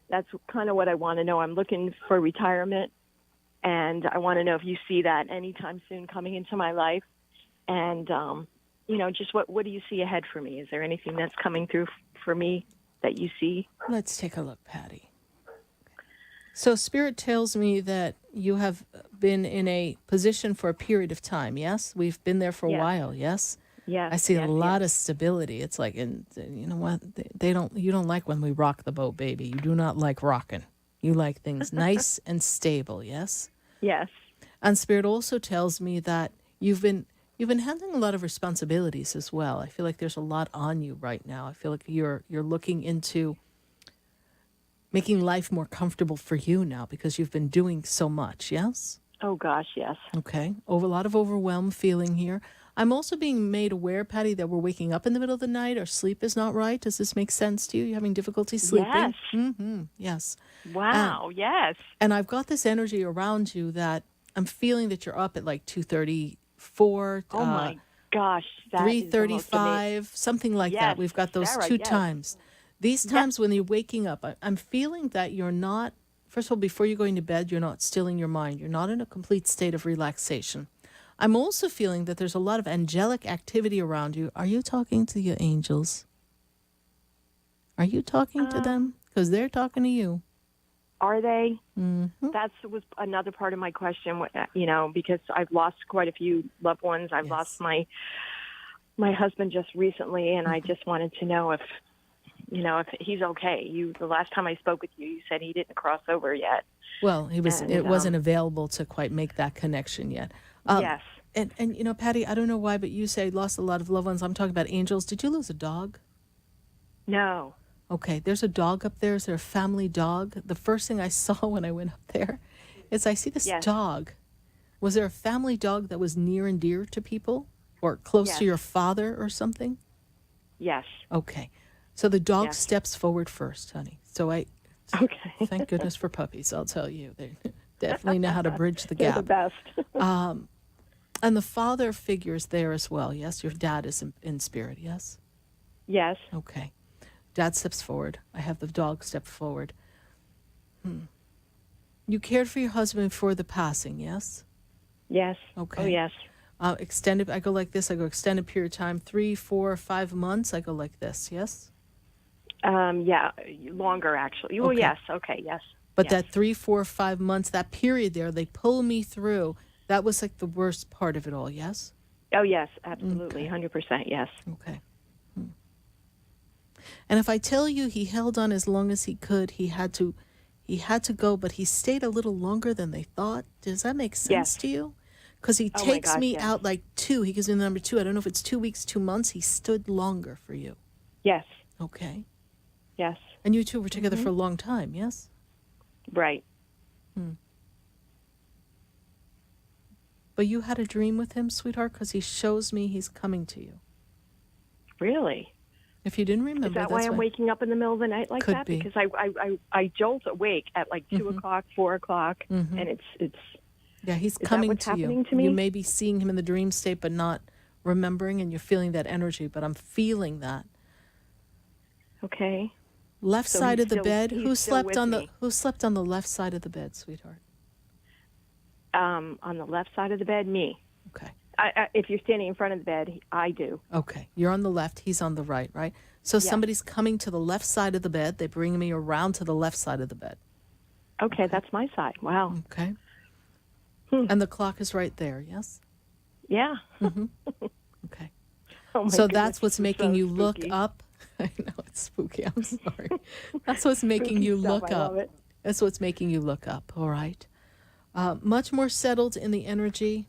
[SPEAKER 21] That's kind of what I want to know. I'm looking for retirement, and I want to know if you see that anytime soon coming into my life. And, just what do you see ahead for me? Is there anything that's coming through for me that you see?
[SPEAKER 2] Let's take a look, Patty. So Spirit tells me that you have been in a position for a period of time, yes? We've been there for a
[SPEAKER 21] Yes.
[SPEAKER 2] while, yes?
[SPEAKER 21] Yes.
[SPEAKER 2] I see
[SPEAKER 21] yes,
[SPEAKER 2] a lot of stability. It's like, and you know what? You don't like when we rock the boat, baby. You do not like rocking. You like things nice and stable, yes?
[SPEAKER 21] Yes.
[SPEAKER 2] And Spirit also tells me that you've been handling a lot of responsibilities as well. I feel like there's a lot on you right now. I feel like you're looking into making life more comfortable for you now because you've been doing so much, yes?
[SPEAKER 21] Oh, gosh, yes.
[SPEAKER 2] Okay. Over a lot of overwhelmed feeling here. I'm also being made aware, Patty, that we're waking up in the middle of the night. Our sleep is not right. Does this make sense to you? You're having difficulty sleeping?
[SPEAKER 21] Yes.
[SPEAKER 2] Mm-hmm. Yes.
[SPEAKER 21] Wow, yes.
[SPEAKER 2] And I've got this energy around you that I'm feeling that you're up at like 2:34.
[SPEAKER 21] Oh, my gosh. That is the most
[SPEAKER 2] 3:35, something like that.
[SPEAKER 21] Yes,
[SPEAKER 2] We've got those
[SPEAKER 21] Sarah,
[SPEAKER 2] two
[SPEAKER 21] yes.
[SPEAKER 2] times. These times when you're waking up, I'm feeling that you're not, first of all, before you're going to bed, you're not stilling your mind. You're not in a complete state of relaxation. I'm also feeling that there's a lot of angelic activity around you. Are you talking to your angels? Are you talking to them? Because they're talking to you.
[SPEAKER 21] Are they?
[SPEAKER 2] Mm-hmm.
[SPEAKER 21] That was another part of my question, because I've lost quite a few loved ones. I've lost my husband just recently, and I just wanted to know if he's okay. The last time I spoke with you, you said he didn't cross over yet.
[SPEAKER 2] Well, it wasn't available to quite make that connection yet.
[SPEAKER 21] Yes.
[SPEAKER 2] And Patty, I don't know why, but you say lost a lot of loved ones. I'm talking about angels. Did you lose a dog?
[SPEAKER 21] No.
[SPEAKER 2] Okay, there's a dog up there. Is there a family dog? The first thing I saw when I went up there is I see this dog. Was there a family dog that was near and dear to people or close to your father or something?
[SPEAKER 21] Yes.
[SPEAKER 2] Okay. So the dog steps forward first, honey. So thank goodness for puppies, I'll tell you. They definitely know how to bridge the gap.
[SPEAKER 21] They're the best.
[SPEAKER 2] And the father figure's there as well, yes? Your dad is in spirit, yes?
[SPEAKER 21] Yes.
[SPEAKER 2] Okay. Dad steps forward. I have the dog step forward. You cared for your husband before the passing, yes?
[SPEAKER 21] Yes.
[SPEAKER 2] Okay.
[SPEAKER 21] Oh, yes.
[SPEAKER 2] Extended, I go like this. I go extended period of time, 3, 4, 5 months. I go like this, yes?
[SPEAKER 21] Yeah, longer actually. Oh,
[SPEAKER 2] Okay.
[SPEAKER 21] yes. Okay, yes.
[SPEAKER 2] But that 3, 4, 5 months, that period there, they pull me through. That was like the worst part of it all, yes?
[SPEAKER 21] Oh, yes, absolutely. 100%, yes.
[SPEAKER 2] Okay. And if I tell you he held on as long as he could, he had to go, but he stayed a little longer than they thought. Does that make sense to you? Because he
[SPEAKER 21] Oh my
[SPEAKER 2] takes
[SPEAKER 21] gosh,
[SPEAKER 2] me
[SPEAKER 21] yes.
[SPEAKER 2] out like 2. He gives me the number 2. I don't know if it's 2 weeks, 2 months. He stood longer for you.
[SPEAKER 21] Yes.
[SPEAKER 2] Okay.
[SPEAKER 21] Yes.
[SPEAKER 2] And you two were together for a long time, yes?
[SPEAKER 21] Right.
[SPEAKER 2] But you had a dream with him, sweetheart, because he shows me he's coming to you.
[SPEAKER 21] Really?
[SPEAKER 2] If you didn't remember,
[SPEAKER 21] Is that why I'm waking up in the middle of the night like
[SPEAKER 2] Could
[SPEAKER 21] that?
[SPEAKER 2] be.
[SPEAKER 21] Because I jolt awake at like 2 o'clock, 4 o'clock, and it's.
[SPEAKER 2] Yeah, he's
[SPEAKER 21] Is that
[SPEAKER 2] coming
[SPEAKER 21] what's
[SPEAKER 2] to you.
[SPEAKER 21] happening to me?
[SPEAKER 2] You may be seeing him in the dream state, but not remembering, and you're feeling that energy. But I'm feeling that.
[SPEAKER 21] Okay.
[SPEAKER 2] Left
[SPEAKER 21] So
[SPEAKER 2] side
[SPEAKER 21] he's
[SPEAKER 2] of the
[SPEAKER 21] still-
[SPEAKER 2] bed.
[SPEAKER 21] he's
[SPEAKER 2] Who
[SPEAKER 21] still
[SPEAKER 2] slept
[SPEAKER 21] with
[SPEAKER 2] on
[SPEAKER 21] me.
[SPEAKER 2] Who slept on the left side of the bed, sweetheart?
[SPEAKER 21] On the left side of the bed, me.
[SPEAKER 2] Okay.
[SPEAKER 21] If you're standing in front of the bed, I do.
[SPEAKER 2] Okay, you're on the left. He's on the right, right? So
[SPEAKER 21] Yes.
[SPEAKER 2] somebody's coming to the left side of the bed. They bring me around to the left side of the bed.
[SPEAKER 21] Okay, that's my side. Wow.
[SPEAKER 2] Okay. And the clock is right there. Yes.
[SPEAKER 21] Yeah.
[SPEAKER 2] Okay.
[SPEAKER 21] Oh my
[SPEAKER 2] So
[SPEAKER 21] goodness,
[SPEAKER 2] that's what's
[SPEAKER 21] this is
[SPEAKER 2] making
[SPEAKER 21] so
[SPEAKER 2] you look
[SPEAKER 21] spooky.
[SPEAKER 2] up. I know it's spooky. I'm sorry. That's what's making
[SPEAKER 21] Spooky
[SPEAKER 2] you
[SPEAKER 21] stuff,
[SPEAKER 2] look
[SPEAKER 21] I
[SPEAKER 2] up.
[SPEAKER 21] love it.
[SPEAKER 2] That's what's making you look up. All right. Much more settled in the energy.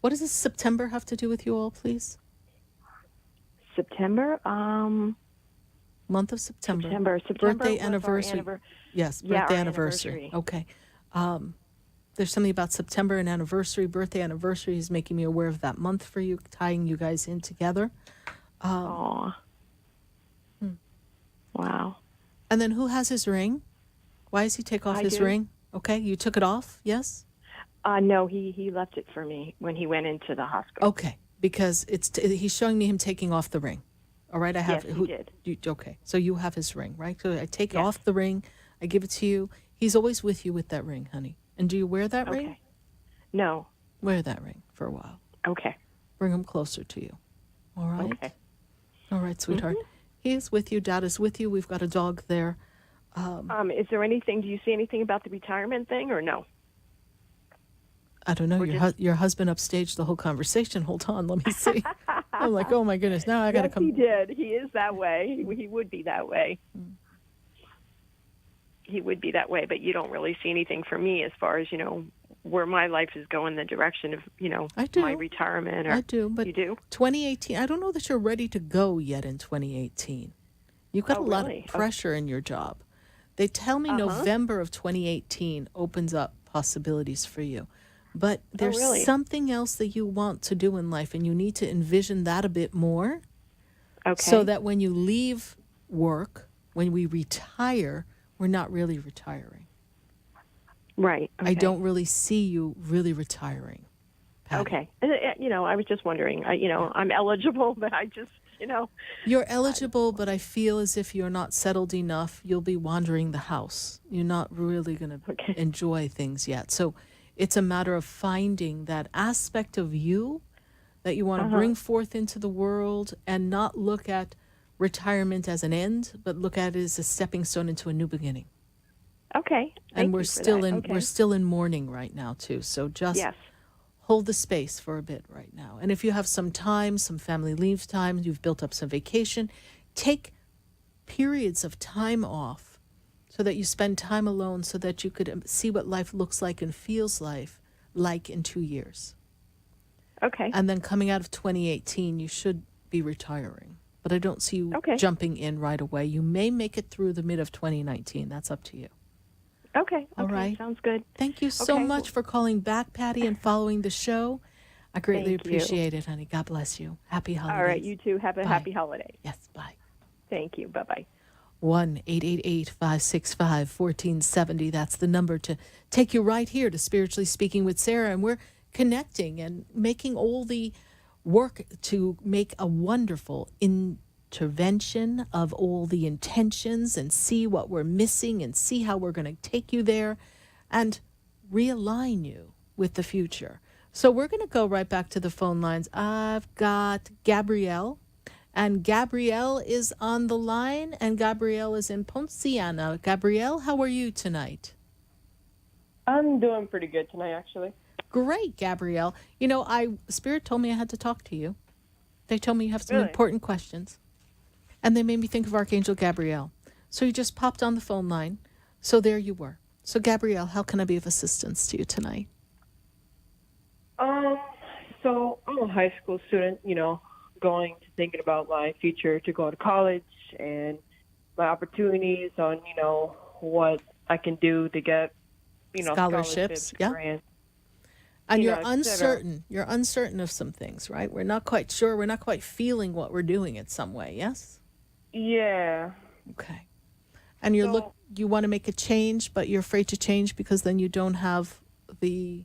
[SPEAKER 2] What does this September have to do with you all, please?
[SPEAKER 21] September.
[SPEAKER 2] Month of September.
[SPEAKER 21] September
[SPEAKER 2] Birthday,
[SPEAKER 21] was our
[SPEAKER 2] anniversary. Yes,
[SPEAKER 21] Yeah,
[SPEAKER 2] birthday,
[SPEAKER 21] our
[SPEAKER 2] anniversary.
[SPEAKER 21] anniversary.
[SPEAKER 2] Okay. There's something about September and anniversary. Birthday, anniversary is making me aware of that month for you, tying you guys in together.
[SPEAKER 21] Aw. Wow.
[SPEAKER 2] And then who has his ring? Why does he take off
[SPEAKER 21] I
[SPEAKER 2] his
[SPEAKER 21] do.
[SPEAKER 2] ring? Okay, you took it off, yes?
[SPEAKER 21] No, he left it for me when he went into the hospital.
[SPEAKER 2] Okay, because he's showing me him taking off the ring. All right, I have.
[SPEAKER 21] Yes, he did.
[SPEAKER 2] Okay, so you have his ring, right? So I take off the ring, I give it to you. He's always with you with that ring, honey. And do you wear that ring?
[SPEAKER 21] Okay. No.
[SPEAKER 2] Wear that ring for a while.
[SPEAKER 21] Okay.
[SPEAKER 2] Bring him closer to you. All right?
[SPEAKER 21] Okay.
[SPEAKER 2] All right, sweetheart. He is with you. Dad is with you. We've got a dog there.
[SPEAKER 21] Is there anything? Do you see anything about the retirement thing or no?
[SPEAKER 2] I don't know. Your husband upstaged the whole conversation. Hold on, let me see. I'm like, oh my goodness, now I got to
[SPEAKER 21] Yes,
[SPEAKER 2] come.
[SPEAKER 21] he did. He is that way. He would be that way. He would be that way, but you don't really see anything for me as far as, where my life is going, the direction of,
[SPEAKER 2] I do.
[SPEAKER 21] my retirement. Or,
[SPEAKER 2] I do, but
[SPEAKER 21] you do?
[SPEAKER 2] 2018, I don't know that you're ready to go yet in 2018. You've got a lot
[SPEAKER 21] really?
[SPEAKER 2] of pressure in your job. They tell me November of 2018 opens up possibilities for you. But there's
[SPEAKER 21] really?
[SPEAKER 2] something else that you want to do in life, and you need to envision that a bit more.
[SPEAKER 21] Okay.
[SPEAKER 2] So that when you leave work, when we retire, we're not really retiring.
[SPEAKER 21] Right. Okay.
[SPEAKER 2] I don't really see you really retiring. Patty.
[SPEAKER 21] Okay. I was just wondering. I'm eligible, but I just,
[SPEAKER 2] You're eligible, but I feel as if you're not settled enough. You'll be wandering the house. You're not really going to enjoy things yet. So it's a matter of finding that aspect of you that you want to bring forth into the world and not look at retirement as an end, but look at it as a stepping stone into a new beginning.
[SPEAKER 21] Okay.
[SPEAKER 2] And we're still in mourning right now too. So just
[SPEAKER 21] Yes.
[SPEAKER 2] hold the space for a bit right now. And if you have some time, some family leave time, you've built up some vacation, take periods of time off so that you spend time alone so that you could see what life looks like and feels like in 2 years.
[SPEAKER 21] Okay.
[SPEAKER 2] And then coming out of 2018, you should be retiring. But I don't see you jumping in right away. You may make it through the mid of 2019. That's up to you.
[SPEAKER 21] Okay.
[SPEAKER 2] All right.
[SPEAKER 21] Sounds good.
[SPEAKER 2] Thank you so much for calling back, Patty, and following the show. I greatly
[SPEAKER 21] Thank you.
[SPEAKER 2] appreciate it, honey. God bless you. Happy holidays.
[SPEAKER 21] All right. You too. Have a happy holiday.
[SPEAKER 2] Yes. Bye.
[SPEAKER 21] Thank you. Bye-bye.
[SPEAKER 2] 1-888-565-1470. That's the number to take you right here to Spiritually Speaking with Sarah. And we're connecting and making all the work to make a wonderful intervention of all the intentions and see what we're missing and see how we're going to take you there and realign you with the future. So we're going to go right back to the phone lines. I've got Gabrielle. And Gabrielle is on the line, and Gabrielle is in Ponciana. Gabrielle, how are you tonight?
[SPEAKER 6] I'm doing pretty good tonight, actually.
[SPEAKER 2] Great, Gabrielle. Spirit told me I had to talk to you. They told me you have some
[SPEAKER 6] Really?
[SPEAKER 2] important questions. And they made me think of Archangel Gabrielle. So you just popped on the phone line. So there you were. So, Gabrielle, how can I be of assistance to you tonight?
[SPEAKER 6] So I'm a high school student, thinking about my future to go to college and my opportunities on, what I can do to get, scholarships,
[SPEAKER 2] yeah.
[SPEAKER 6] grants.
[SPEAKER 2] And you're
[SPEAKER 6] et cetera.
[SPEAKER 2] uncertain. You're uncertain of some things, right? We're not quite sure. We're not quite feeling what we're doing in some way, yes?
[SPEAKER 6] Yeah.
[SPEAKER 2] Okay. And you want to make a change, but you're afraid to change because then you don't have the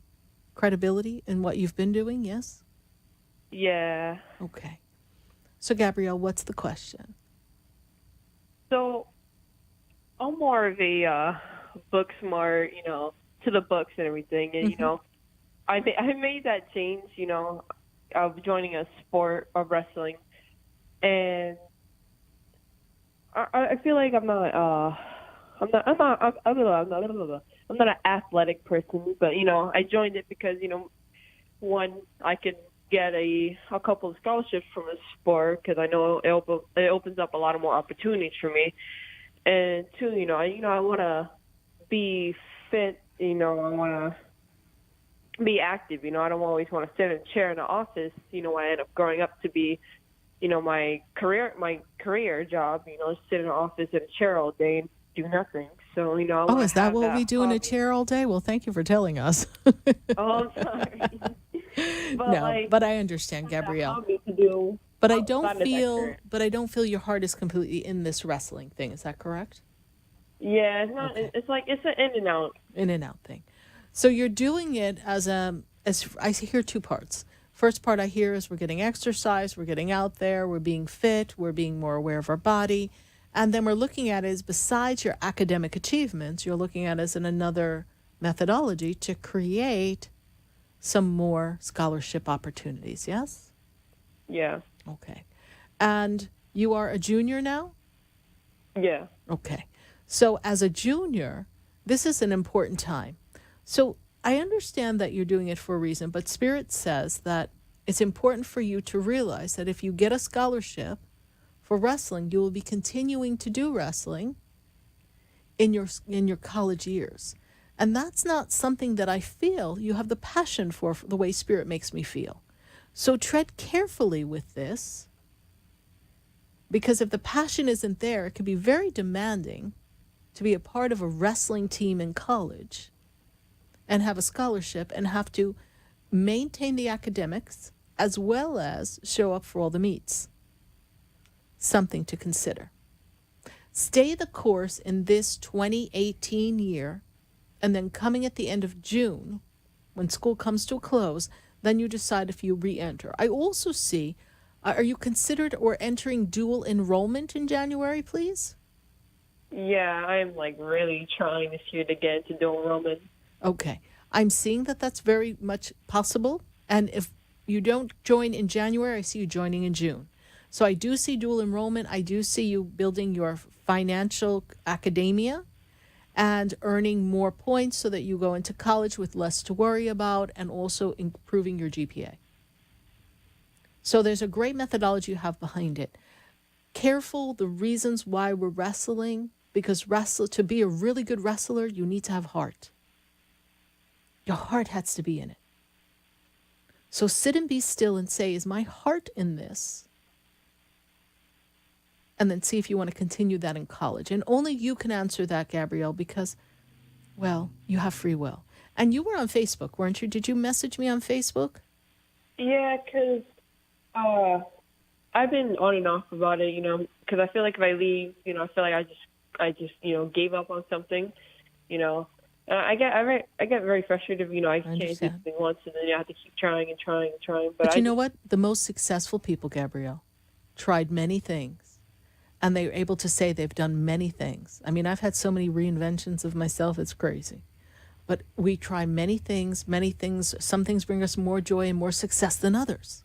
[SPEAKER 2] credibility in what you've been doing, yes?
[SPEAKER 6] Yeah.
[SPEAKER 2] Okay. So, Gabrielle, what's the question?
[SPEAKER 6] So I'm more of a book smart, to the books and everything. And, I made that change, of joining a sport of wrestling. And I feel like I'm not an athletic person, but, I joined it because, one, I could get a couple of scholarships from the sport because I know it opens up a lot of more opportunities for me. And two, I want to be fit, I want to be active, I don't always want to sit in a chair in the office, when I end up growing up to be, my career job, sit in an office in a chair all day and do nothing. So, I
[SPEAKER 2] Oh, is that what we do in a chair all day? Well, thank you for telling us.
[SPEAKER 6] Oh, I'm sorry.
[SPEAKER 2] But I understand, Gabrielle. But I don't feel your heart is completely in this wrestling thing. Is that correct?
[SPEAKER 6] Yeah, it's not. Okay. It's like it's an in and out
[SPEAKER 2] thing. So you're doing it as I hear two parts. First part I hear is we're getting exercise, we're getting out there, we're being fit, we're being more aware of our body, and then we're looking at it as besides your academic achievements, you're looking at it as another methodology to create some more scholarship opportunities. Yes?
[SPEAKER 6] Yeah.
[SPEAKER 2] Okay. And you are a junior now?
[SPEAKER 6] Yeah.
[SPEAKER 2] Okay. So as a junior, this is an important time. So I understand that you're doing it for a reason, but Spirit says that it's important for you to realize that if you get a scholarship for wrestling, you will be continuing to do wrestling in your college years. And that's not something that I feel you have the passion for the way Spirit makes me feel. So tread carefully with this, because if the passion isn't there, it could be very demanding to be a part of a wrestling team in college and have a scholarship and have to maintain the academics as well as show up for all the meets. Something to consider. Stay the course in this 2018 year, and then coming at the end of June, when school comes to a close, then you decide if you re-enter. I also see, are you considered or entering dual enrollment in January, please?
[SPEAKER 6] Yeah, I'm like really trying this year to get into dual enrollment.
[SPEAKER 2] Okay. I'm seeing that that's very much possible. And if you don't join in January, I see you joining in June. So I do see dual enrollment. I do see you building your financial academia and earning more points so that you go into college with less to worry about, and also improving your GPA. So there's a great methodology you have behind it. Careful the reasons why we're wrestling, because to be a really good wrestler, you need to have heart. Your heart has to be in it. So sit and be still and say, is my heart in this? And then see if you want to continue that in college. And only you can answer that, Gabrielle, because, well, you have free will. And you were on Facebook, weren't you? Did you message me on Facebook?
[SPEAKER 6] Yeah, because I've been on and off about it, because I feel like if I leave, I feel like I just gave up on something, I get very frustrated, I can't do something once and then I have to keep trying and trying and trying.
[SPEAKER 2] But you know what? The most successful people, Gabrielle, tried many things. And they were able to say they've done many things. I mean, I've had so many reinventions of myself, it's crazy. But we try many things. Some things bring us more joy and more success than others.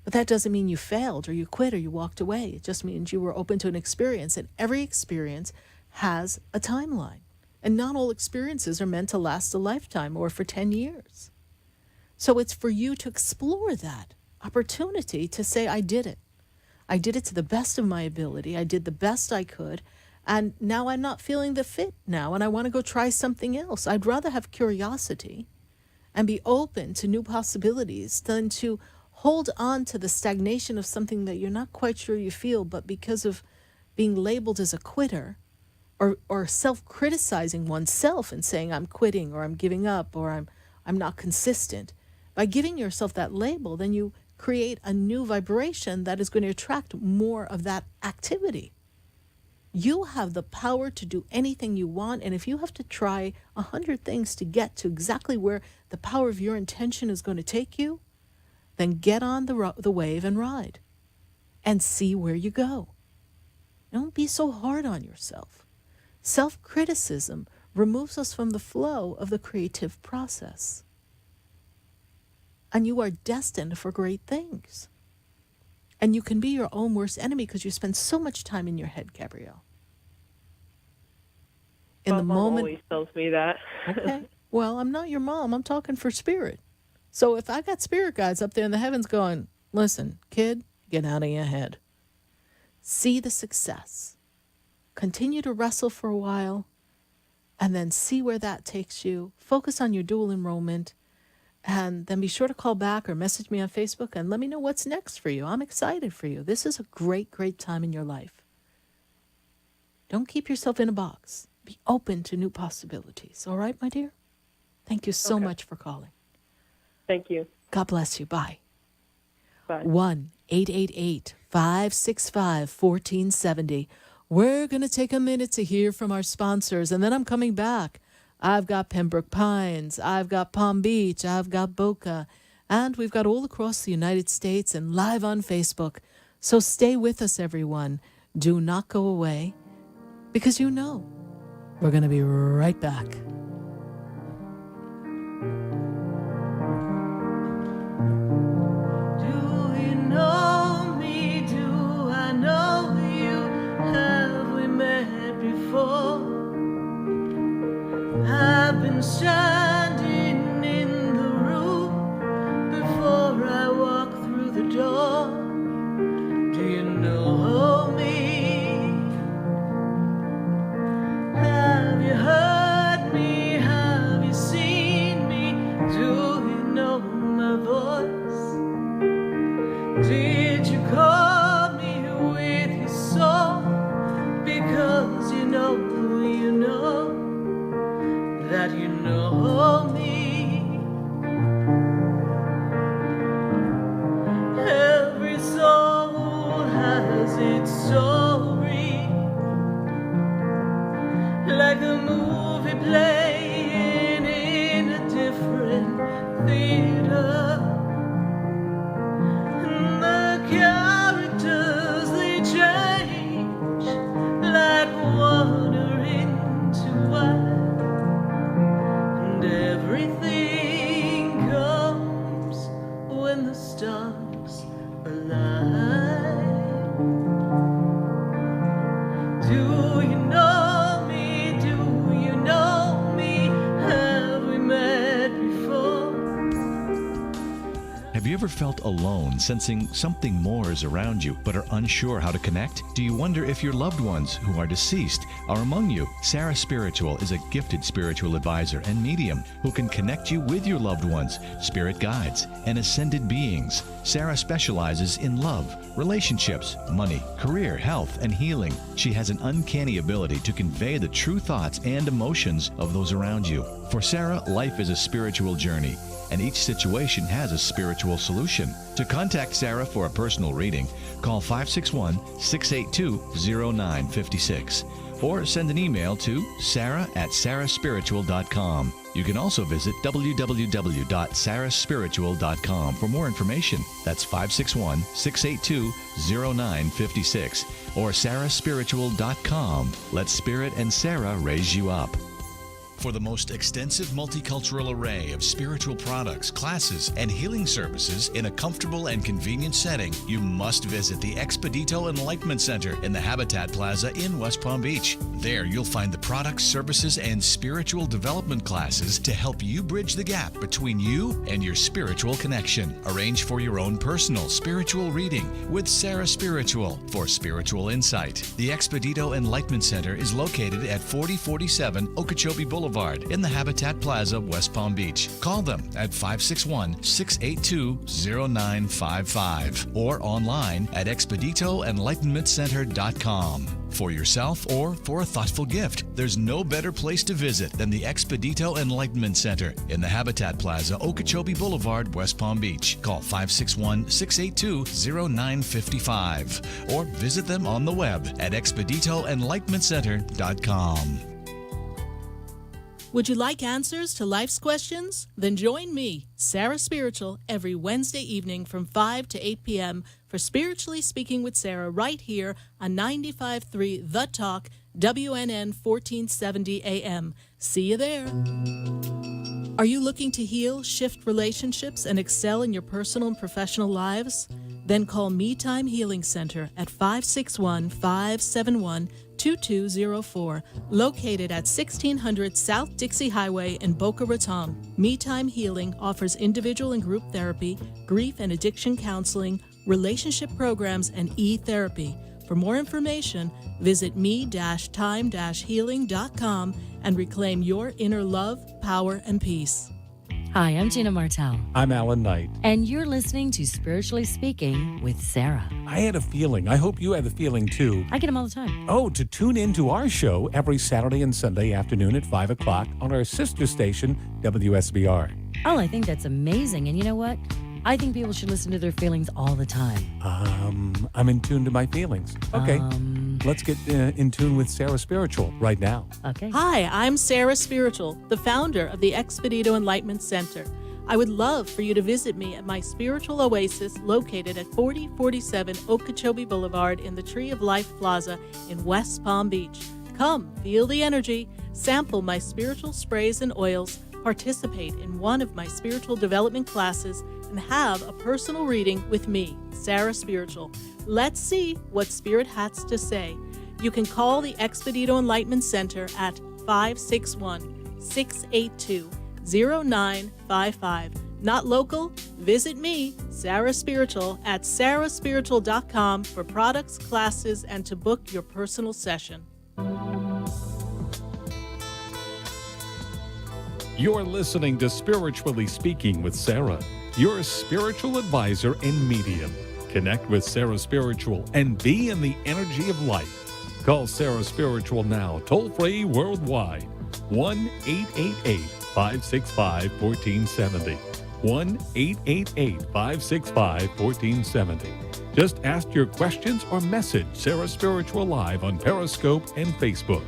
[SPEAKER 2] But that doesn't mean you failed or you quit or you walked away. It just means you were open to an experience. And every experience has a timeline. And not all experiences are meant to last a lifetime or for 10 years. So it's for you to explore that opportunity to say, I did it. I did it to the best of my ability. I did the best I could. And now I'm not feeling the fit now, and I want to go try something else. I'd rather have curiosity and be open to new possibilities than to hold on to the stagnation of something that you're not quite sure you feel, but because of being labeled as a quitter or self-criticizing oneself and saying I'm quitting or I'm giving up or I'm not consistent. By giving yourself that label, then you create a new vibration that is going to attract more of that activity. You have the power to do anything you want, and if you have to try 100 things to get to exactly where the power of your intention is going to take you, then get on the wave and ride and see where you go. Don't be so hard on yourself. Self-criticism removes us from the flow of the creative process. And you are destined for great things. And you can be your own worst enemy because you spend so much time in your head, Gabrielle. In the moment,
[SPEAKER 6] always tells me that.
[SPEAKER 2] Okay. Well, I'm not your mom. I'm talking for spirit. So if I got spirit guides up there in the heavens going, listen, kid, get out of your head. See the success. Continue to wrestle for a while, and then see where that takes you. Focus on your dual enrollment. And then be sure to call back or message me on Facebook and let me know what's next for you. I'm excited for you. This is a great, great time in your life. Don't keep yourself in a box. Be open to new possibilities. All right, my dear? Thank you so much for calling.
[SPEAKER 6] Thank you.
[SPEAKER 2] God bless you. Bye.
[SPEAKER 6] Bye.
[SPEAKER 2] 1-888-565-1470. We're going to take a minute to hear from our sponsors, and then I'm coming back. I've got Pembroke Pines, I've got Palm Beach, I've got Boca, and we've got all across the United States and live on Facebook. So stay with us, everyone. Do not go away, because you know we're going to be right back.
[SPEAKER 3] Do you know me? Do I know you? Have we met before? I've been standing know me? Have you heard me? Have you seen me? Do you know my voice? Did you call me with your song? Because you know that you know me. Every soul has its story, like a movie playing in a different theater. And the characters, they change like water into wine, and everything comes when the stars align. Do you know me? Do you know me? Have we met before?
[SPEAKER 4] Have you ever felt alone, sensing something more is around you, but are unsure how to connect? Do you wonder if your loved ones who are deceased are among you? Sarah Spiritual is a gifted spiritual advisor and medium who can connect you with your loved ones, spirit guides, and ascended beings. Sarah specializes in love, relationships, money, career, health, and healing. She has an uncanny ability to convey the true thoughts and emotions of those around you. For Sarah, life is a spiritual journey, and each situation has a spiritual solution. To contact Sarah for a personal reading, call 561-682-0956 or send an email to sarah@sarahspiritual.com. You can also visit www.sarahspiritual.com for more information. That's 561-682-0956 or sarahspiritual.com. Let Spirit and Sarah raise you up. For the most extensive multicultural array of spiritual products, classes, and healing services in a comfortable and convenient setting, you must visit the Expedito Enlightenment Center in the Habitat Plaza in West Palm Beach. There, you'll find the products, services, and spiritual development classes to help you bridge the gap between you and your spiritual connection. Arrange for your own personal spiritual reading with Sarah Spiritual for spiritual insight. The Expedito Enlightenment Center is located at 4047 Okeechobee Boulevard in the Habitat Plaza, West Palm Beach. Call them at 561-682-0955 or online at expeditoenlightenmentcenter.com. For yourself or for a thoughtful gift, there's no better place to visit than the Expedito Enlightenment Center in the Habitat Plaza, Okeechobee Boulevard, West Palm Beach. Call 561-682-0955 or visit them on the web at expeditoenlightenmentcenter.com.
[SPEAKER 2] Would you like answers to life's questions? Then join me, Sarah Spiritual, every Wednesday evening from 5 to 8 p.m. for Spiritually Speaking with Sarah right here on 95.3 The Talk, WNN 1470 AM. See you there. Are you looking to heal, shift relationships, and excel in your personal and professional lives? Then call Me Time Healing Center at 561-571-2204, located at 1600 South Dixie Highway in Boca Raton. Me Time Healing offers individual and group therapy, grief and addiction counseling, relationship programs, and e-therapy. For more information, visit me-time-healing.com and reclaim your inner love, power, and peace.
[SPEAKER 5] Hi, I'm Gina Martell.
[SPEAKER 1] I'm Alan Knight.
[SPEAKER 5] And you're listening to Spiritually Speaking with Sarah.
[SPEAKER 1] I had a feeling. I hope you had the feeling too.
[SPEAKER 5] I get them all the time.
[SPEAKER 1] Oh, to tune in to our show every Saturday and Sunday afternoon at 5 o'clock on our sister station, WSBR.
[SPEAKER 5] Oh, I think that's amazing. And you know what? I think people should listen to their feelings all the time.
[SPEAKER 1] I'm in tune to my feelings. Okay. Let's get in tune with Sarah Spiritual right now.
[SPEAKER 5] Okay.
[SPEAKER 2] Hi, I'm Sarah Spiritual, the founder of the Expedito Enlightenment Center. I would love for you to visit me at my spiritual oasis located at 4047 Okeechobee Boulevard in the Tree of Life Plaza in West Palm Beach. Come, feel the energy, sample my spiritual sprays and oils, participate in one of my spiritual development classes, and have a personal reading with me, Sarah Spiritual. Let's see what Spirit has to say. You can call the Expedito Enlightenment Center at 561-682-0955. Not local? Visit me, Sarah Spiritual, at sarahspiritual.com for products, classes, and to book your personal session.
[SPEAKER 1] You're listening to Spiritually Speaking with Sarah, your spiritual advisor and medium. Connect with Sarah Spiritual and be in the energy of light. Call Sarah Spiritual now, toll-free worldwide. 1-888-565-1470. 1-888-565-1470. Just ask your questions or message Sarah Spiritual live on Periscope and Facebook.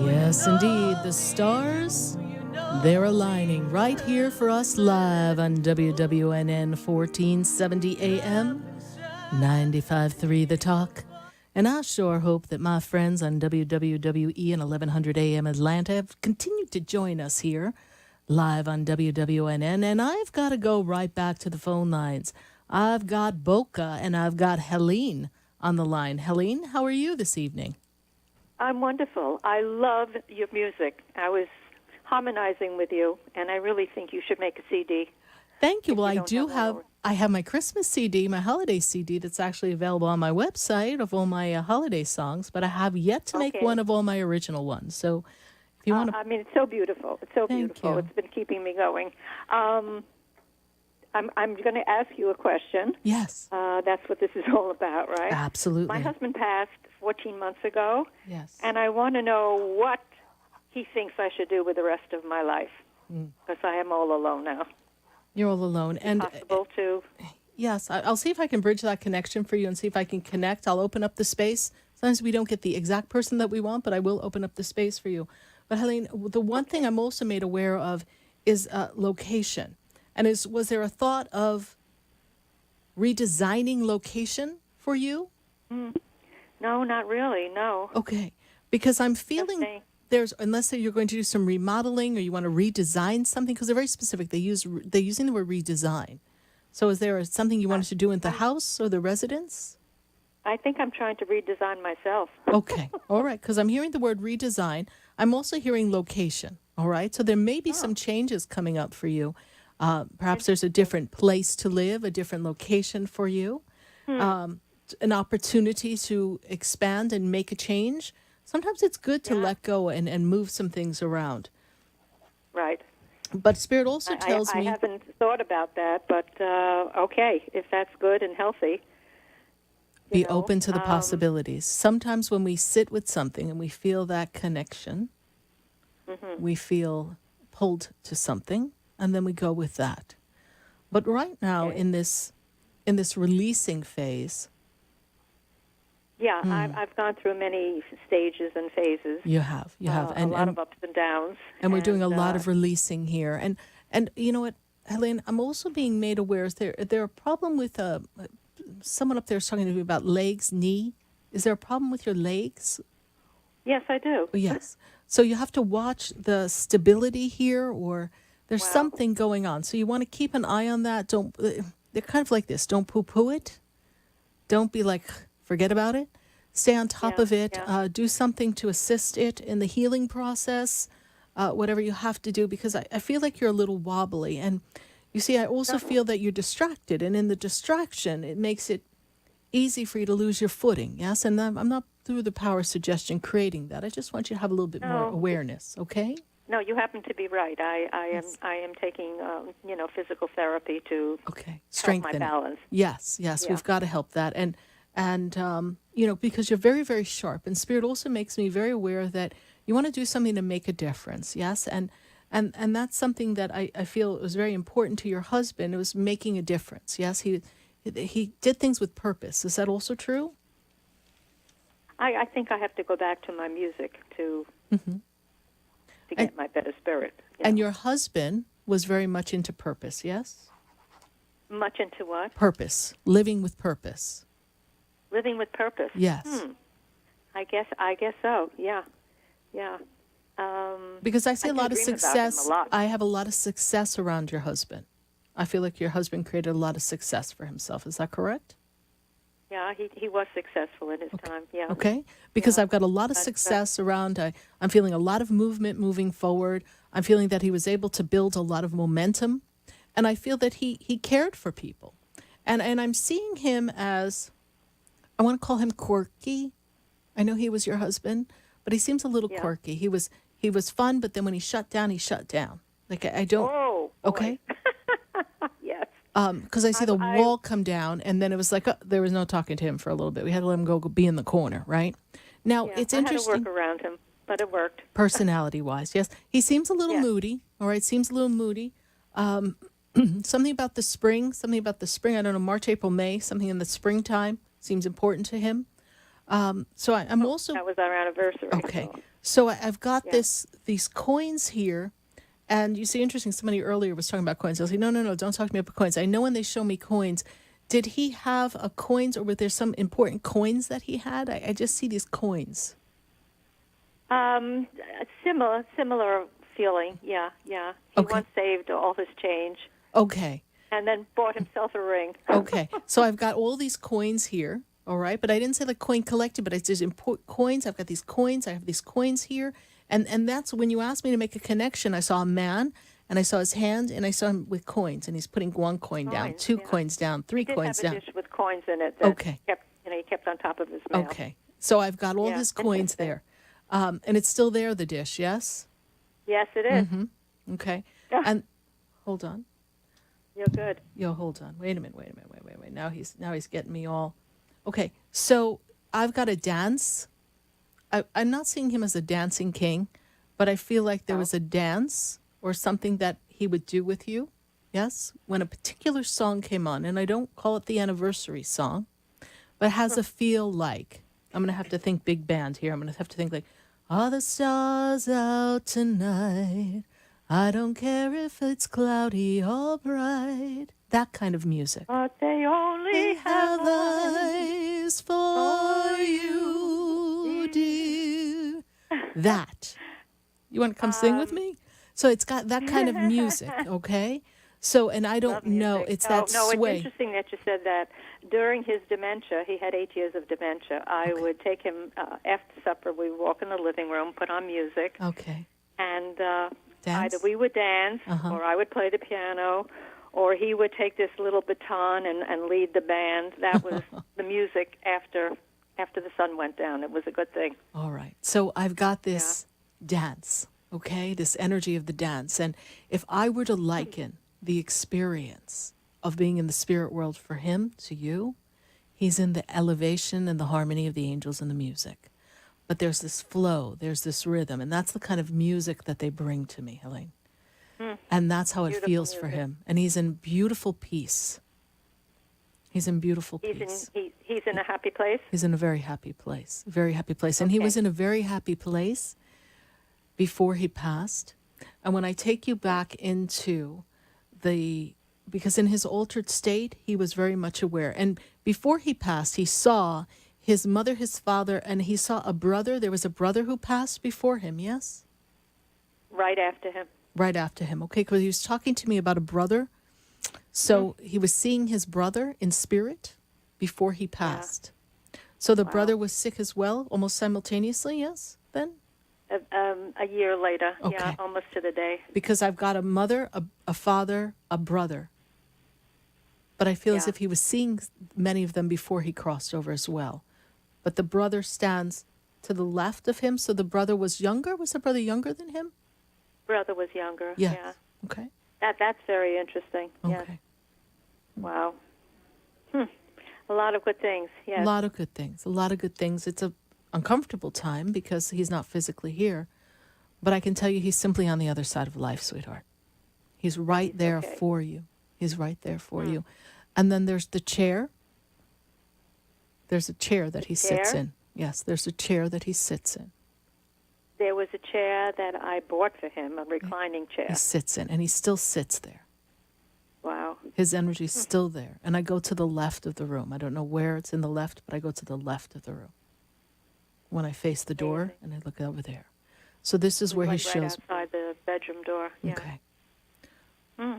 [SPEAKER 2] Yes, indeed, the stars, they're aligning right here for us live on WWNN 1470 AM, 95.3 The Talk. And I sure hope that my friends on WWWE and 1100 AM Atlanta have continued to join us here live on WWNN. And I've got to go right back to the phone lines. I've got Boca and I've got Helene on the line. Helene, how are you this evening?
[SPEAKER 7] I'm wonderful. I love your music. I was harmonizing with you, and I really think you should make a CD.
[SPEAKER 2] Thank you. Well, I have my Christmas CD, my holiday CD that's actually available on my website of all my holiday songs, but I have yet to make one of all my original ones. So if you want to...
[SPEAKER 7] I mean, it's so beautiful. It's so
[SPEAKER 2] Thank
[SPEAKER 7] beautiful.
[SPEAKER 2] you.
[SPEAKER 7] It's been keeping me going. I'm going to ask you a question.
[SPEAKER 2] Yes.
[SPEAKER 7] That's what this is all about, right?
[SPEAKER 2] Absolutely.
[SPEAKER 7] My husband passed 14 months ago.
[SPEAKER 2] Yes.
[SPEAKER 7] And I want to know what he thinks I should do with the rest of my life, because I am all alone now.
[SPEAKER 2] You're all alone. And
[SPEAKER 7] possible to...
[SPEAKER 2] Yes, I'll see if I can bridge that connection for you and see if I can connect. I'll open up the space. Sometimes we don't get the exact person that we want, but I will open up the space for you. But Helene, the one thing I'm also made aware of is location. And was there a thought of redesigning location for you?
[SPEAKER 7] No, not really, no.
[SPEAKER 2] Okay, because I'm feeling unless you're going to do some remodeling or you want to redesign something, because they're very specific. They're using the word redesign. So is there something you wanted to do in the house or the residence?
[SPEAKER 7] I think I'm trying to redesign myself.
[SPEAKER 2] Okay, all right, because I'm hearing the word redesign. I'm also hearing location, all right? So there may be some changes coming up for you. Perhaps there's a different place to live, a different location for you, an opportunity to expand and make a change. Sometimes it's good to let go and move some things around.
[SPEAKER 7] Right.
[SPEAKER 2] But Spirit also tells me...
[SPEAKER 7] I haven't thought about that, but okay, if that's good and healthy.
[SPEAKER 2] Be open to the possibilities. Sometimes when we sit with something and we feel that connection, we feel pulled to something, and then we go with that. But right now, in this releasing phase...
[SPEAKER 7] Yeah, I've gone through many stages and phases.
[SPEAKER 2] You have.
[SPEAKER 7] And a lot of ups and downs.
[SPEAKER 2] And we're doing a lot of releasing here. And you know what, Helene, I'm also being made aware, is there a problem with someone up there was talking to me about legs, knee. Is there a problem with your legs?
[SPEAKER 7] Yes, I do.
[SPEAKER 2] Yes. So you have to watch the stability here, or there's something going on. So you want to keep an eye on that. They're kind of like this. Don't poo-poo it. Don't be like, forget about it. Stay on top of it. Do something to assist it in the healing process, whatever you have to do, because I feel like you're a little wobbly. And you see, I also feel that you're distracted. And in the distraction, it makes it easy for you to lose your footing. Yes? And I'm not through the power of suggestion creating that. I just want you to have a little bit more awareness, okay?
[SPEAKER 7] No, you happen to be right. I am taking physical therapy to
[SPEAKER 2] Strengthen
[SPEAKER 7] help my balance.
[SPEAKER 2] Yes, we've got to help that. And because you're very, very sharp. And Spirit also makes me very aware that you want to do something to make a difference, yes? And that's something that I feel was very important to your husband. It was making a difference, yes? He did things with purpose. Is that also true?
[SPEAKER 7] I think I have to go back to my music to get my better spirit.
[SPEAKER 2] And your husband was very much into purpose, yes?
[SPEAKER 7] Much into what?
[SPEAKER 2] Purpose. Living with purpose.
[SPEAKER 7] Living with purpose.
[SPEAKER 2] Yes.
[SPEAKER 7] I guess so. Yeah.
[SPEAKER 2] Because I see a lot of
[SPEAKER 7] dream about him
[SPEAKER 2] success.
[SPEAKER 7] a lot.
[SPEAKER 2] I have a lot of success around your husband. I feel like your husband created a lot of success for himself. Is that correct?
[SPEAKER 7] Yeah, he was successful in his time. Yeah.
[SPEAKER 2] Okay. Because I've got a lot of success around. I'm feeling a lot of movement moving forward. I'm feeling that he was able to build a lot of momentum. And I feel that he cared for people. And I'm seeing him as, I want to call him quirky. I know he was your husband, but he seems a little quirky. He was fun, but then when he shut down, he shut down. Like I don't.
[SPEAKER 7] Oh.
[SPEAKER 2] Okay.
[SPEAKER 7] Yes.
[SPEAKER 2] Because I see the wall come down, and then it was like there was no talking to him for a little bit. We had to let him go be in the corner, right? Now it's interesting.
[SPEAKER 7] I had to work around him, but it worked.
[SPEAKER 2] Personality-wise, yes, he seems a little moody. All right, seems a little moody. Something about the spring. I don't know, March, April, May. Something in the springtime seems important to him. So I'm also.
[SPEAKER 7] That was our anniversary.
[SPEAKER 2] Okay, so I've got these coins here. And you see, interesting, somebody earlier was talking about coins. I was like, no, don't talk to me about coins. I know when they show me coins, did he have a coins, or were there some important coins that he had? I just see these coins.
[SPEAKER 7] Similar feeling, yeah. He once saved all his change.
[SPEAKER 2] Okay.
[SPEAKER 7] And then bought himself a ring.
[SPEAKER 2] Okay. So I've got all these coins here, all right? But I didn't say the coin collected, but it's just important coins. I've got these coins. I have these coins here. And that's when you asked me to make a connection. I saw a man, and I saw his hand, and I saw him with coins, and he's putting one coin down, two coins down, three coins down.
[SPEAKER 7] He did have a dish with coins in it that he kept on top of his mail.
[SPEAKER 2] Okay. So I've got all his coins there. And it's still there, the dish, yes?
[SPEAKER 7] Yes, it is.
[SPEAKER 2] Mm-hmm. Okay. And hold on.
[SPEAKER 7] You're good.
[SPEAKER 2] Hold on. Wait a minute. Now he's getting me all. Okay. So I've got a dance. I'm not seeing him as a dancing king, but I feel like there was a dance or something that he would do with you, yes, when a particular song came on. And I don't call it the anniversary song, but it has a feel like, I'm going to have to think big band here. I'm going to have to think like, are the stars out tonight? I don't care if it's cloudy or bright. That kind of music.
[SPEAKER 7] But they only have
[SPEAKER 2] eyes for you, dear. That. You want to come sing with me? So it's got that kind of music, okay? So, and I don't know, it's that sway.
[SPEAKER 7] No, it's interesting that you said that. During his dementia, he had 8 years of dementia, I would take him after supper, we would walk in the living room, put on music.
[SPEAKER 2] Okay.
[SPEAKER 7] And either we would dance, or I would play the piano, or he would take this little baton and lead the band. That was the music after the sun went down. It was a good thing.
[SPEAKER 2] All right. So I've got this dance, okay, this energy of the dance. And if I were to liken the experience of being in the spirit world for him to you, he's in the elevation and the harmony of the angels and the music. But there's this flow, there's this rhythm, and that's the kind of music that they bring to me, Helene. And that's how it feels for him. And he's in beautiful peace. He's in beautiful peace.
[SPEAKER 7] He's in a happy place?
[SPEAKER 2] He's in a very happy place. Very happy place. And he was in a very happy place before he passed. And when I take you back into the because in his altered state, he was very much aware. And before he passed, he saw his mother, his father, and he saw a brother. There was a brother who passed before him, yes?
[SPEAKER 7] Right after him.
[SPEAKER 2] Right after him, okay, because he was talking to me about a brother. So he was seeing his brother in spirit before he passed. So the brother was sick as well, almost simultaneously, yes, then?
[SPEAKER 7] A year later,
[SPEAKER 2] Okay.
[SPEAKER 7] yeah, almost to the day.
[SPEAKER 2] Because I've got a mother, a father, a brother. But I feel as if he was seeing many of them before he crossed over as well. But the brother stands to the left of him, so the brother was younger? Was the brother younger than him?
[SPEAKER 7] Brother was younger.
[SPEAKER 2] Yes.
[SPEAKER 7] Yeah.
[SPEAKER 2] Okay.
[SPEAKER 7] That's very interesting. Yes.
[SPEAKER 2] Okay.
[SPEAKER 7] Wow. A lot of good things. Yes.
[SPEAKER 2] A lot of good things. A lot of good things. It's a uncomfortable time because he's not physically here. But I can tell you he's simply on the other side of life, sweetheart. He's right there for you. He's right there for you. And then there's the chair. There's a chair that he sits in. Yes, there's a chair that he sits in.
[SPEAKER 7] There was a chair that I bought for him, a reclining chair.
[SPEAKER 2] He sits in, and he still sits there.
[SPEAKER 7] Wow.
[SPEAKER 2] His energy's still there. And I go to the left of the room. I don't know where it's in the left, but I go to the left of the room. When I face the door, and I look over there. So this is where he
[SPEAKER 7] Right
[SPEAKER 2] shows...
[SPEAKER 7] outside the bedroom door. Yeah.
[SPEAKER 2] Okay.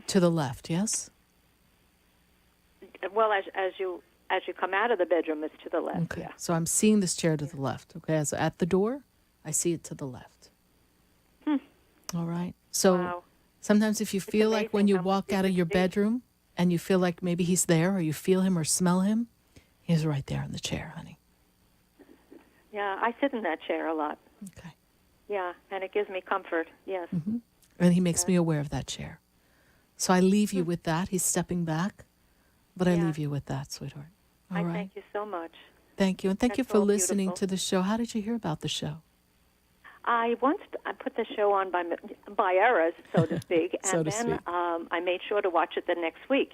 [SPEAKER 2] To the left, yes?
[SPEAKER 7] Well, as you come out of the bedroom, it's to the left.
[SPEAKER 2] Okay.
[SPEAKER 7] Yeah.
[SPEAKER 2] So I'm seeing this chair to the left. Okay. As at the door, I see it to the left. All right. So sometimes if you feel like when you walk out of your bedroom and you feel like maybe he's there or you feel him or smell him, he's right there in the chair, honey.
[SPEAKER 7] Yeah, I sit in that chair a lot.
[SPEAKER 2] Okay.
[SPEAKER 7] Yeah, and it gives me comfort. Yes.
[SPEAKER 2] And he makes me aware of that chair. So I leave you with that. He's stepping back, but I leave you with that, sweetheart. All
[SPEAKER 7] I
[SPEAKER 2] right.
[SPEAKER 7] thank you so much.
[SPEAKER 2] Thank you. And thank you
[SPEAKER 7] That's
[SPEAKER 2] for
[SPEAKER 7] all
[SPEAKER 2] listening
[SPEAKER 7] beautiful.
[SPEAKER 2] to the show. How did you hear about the show?
[SPEAKER 7] I put the show on by error, so to speak,
[SPEAKER 2] So
[SPEAKER 7] and
[SPEAKER 2] to
[SPEAKER 7] then
[SPEAKER 2] speak.
[SPEAKER 7] I made sure to watch it the next week.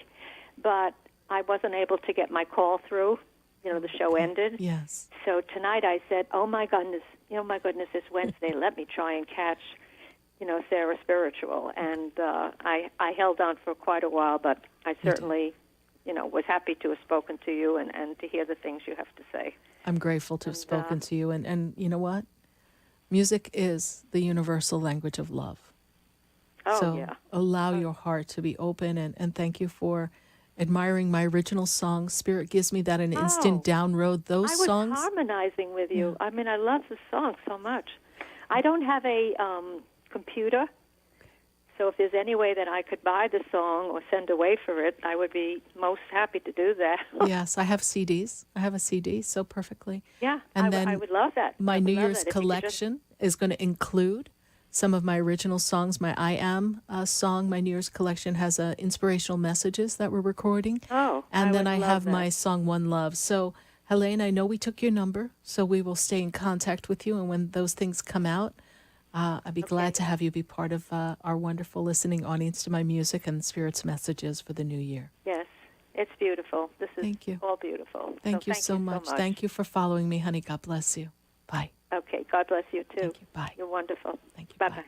[SPEAKER 7] But I wasn't able to get my call through. You know, the show ended.
[SPEAKER 2] Yes.
[SPEAKER 7] So tonight I said, "Oh my goodness, it's Wednesday. Let me try and catch, Sarah Spiritual." And I held on for quite a while, but I certainly, was happy to have spoken to you and to hear the things you have to say.
[SPEAKER 2] I'm grateful to have spoken to you. And you know what? Music is the universal language of love.
[SPEAKER 7] Oh,
[SPEAKER 2] so
[SPEAKER 7] yeah.
[SPEAKER 2] allow your heart to be open. And thank you for admiring my original songs. Spirit gives me that an instant download. Those
[SPEAKER 7] I was
[SPEAKER 2] songs.
[SPEAKER 7] harmonizing with you. I mean, I love the song so much. I don't have a computer, so if there's any way that I could buy the song or send away for it, I would be most happy to do that.
[SPEAKER 2] Yes, I have CDs. I have a CD, so perfectly.
[SPEAKER 7] Yeah,
[SPEAKER 2] And
[SPEAKER 7] I
[SPEAKER 2] then
[SPEAKER 7] would love that.
[SPEAKER 2] My
[SPEAKER 7] I would
[SPEAKER 2] New
[SPEAKER 7] love
[SPEAKER 2] Year's
[SPEAKER 7] that if you could just-
[SPEAKER 2] collection is going to include some of my original songs. My I Am song, my New Year's collection, has inspirational messages that we're recording.
[SPEAKER 7] Oh,
[SPEAKER 2] And then I
[SPEAKER 7] would love
[SPEAKER 2] have
[SPEAKER 7] that.
[SPEAKER 2] my song One Love. So, Helene, I know we took your number, so we will stay in contact with you. And when those things come out, I'd be glad to have you be part of our wonderful listening audience to my music and Spirit's messages for the new year.
[SPEAKER 7] Yes, it's beautiful. This is
[SPEAKER 2] Thank you.
[SPEAKER 7] all beautiful.
[SPEAKER 2] Thank you so much. Thank you for following me, honey. God bless you. Bye.
[SPEAKER 7] Okay, God bless you too.
[SPEAKER 2] Thank you. Bye.
[SPEAKER 7] You're wonderful. Thank you. Bye-bye.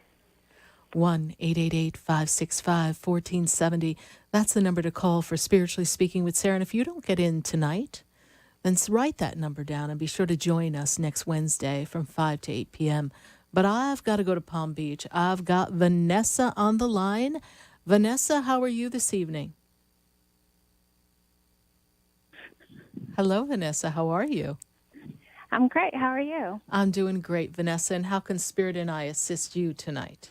[SPEAKER 2] 1-888-565-1470. That's the number to call for Spiritually Speaking with Sarah. And if you don't get in tonight, then write that number down and be sure to join us next Wednesday from 5 to 8 p.m. But I've got to go to Palm Beach. I've got Vanessa on the line. Vanessa, how are you this evening? Hello, Vanessa. How are you?
[SPEAKER 8] I'm great. How are you?
[SPEAKER 2] I'm doing great, Vanessa. And how can Spirit and I assist you tonight?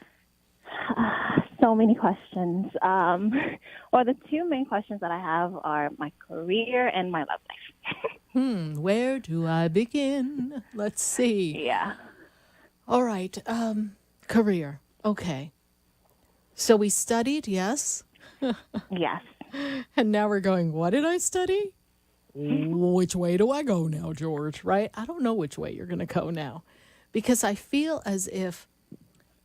[SPEAKER 8] So many questions. Well, the two main questions that I have are my career and my love life.
[SPEAKER 2] Where do I begin? Let's see.
[SPEAKER 8] Yeah.
[SPEAKER 2] All right. Career. Okay. So we studied, yes?
[SPEAKER 8] Yes.
[SPEAKER 2] And now we're going, what did I study? Which way do I go now, George? Right? I don't know which way you're going to go now. Because I feel as if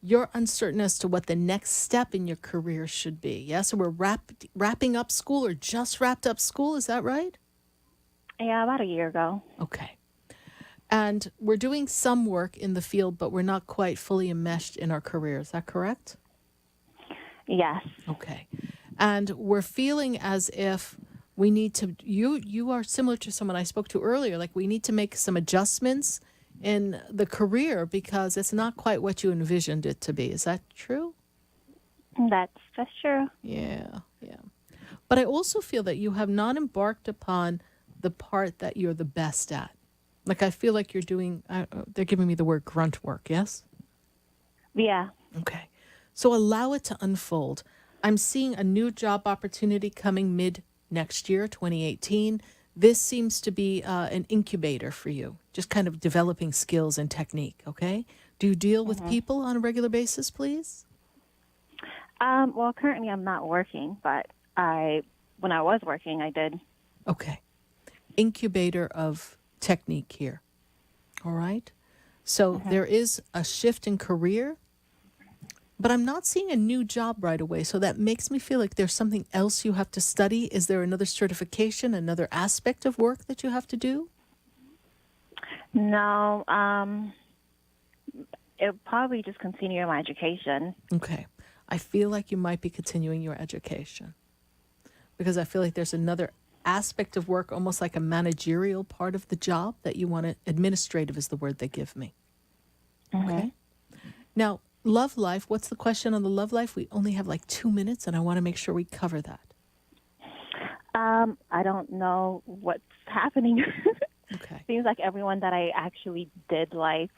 [SPEAKER 2] you're uncertain as to what the next step in your career should be. Yes? So we're wrapping up school or just wrapped up school. Is that right?
[SPEAKER 8] Yeah, about a year ago.
[SPEAKER 2] Okay. And we're doing some work in the field, but we're not quite fully enmeshed in our career. Is that correct?
[SPEAKER 8] Yes.
[SPEAKER 2] Okay. And we're feeling as if we need to, you are similar to someone I spoke to earlier, like we need to make some adjustments in the career because it's not quite what you envisioned it to be. Is that true?
[SPEAKER 8] That's true.
[SPEAKER 2] Yeah. But I also feel that you have not embarked upon the part that you're the best at. Like I feel like you're doing, they're giving me the word grunt work, yes?
[SPEAKER 8] Yeah.
[SPEAKER 2] Okay. So allow it to unfold. I'm seeing a new job opportunity coming mid next year, 2018. This seems to be an incubator for you, just kind of developing skills and technique, okay? Do you deal with people on a regular basis, please?
[SPEAKER 8] Well, currently I'm not working, but when I was working, I did.
[SPEAKER 2] Okay. Incubator of technique here. All right? So there is a shift in career, but I'm not seeing a new job right away. So that makes me feel like there's something else you have to study. Is there another certification, another aspect of work that you have to do?
[SPEAKER 8] No. It'll probably just continue my education.
[SPEAKER 2] Okay. I feel like you might be continuing your education because I feel like there's another aspect of work, almost like a managerial part of the job that you want to, administrative is the word they give me. Okay. Now, love life, what's the question on the love life? We only have like 2 minutes and I want to make sure we cover that.
[SPEAKER 8] I don't know what's happening.
[SPEAKER 2] Okay.
[SPEAKER 8] Seems like everyone that I actually did like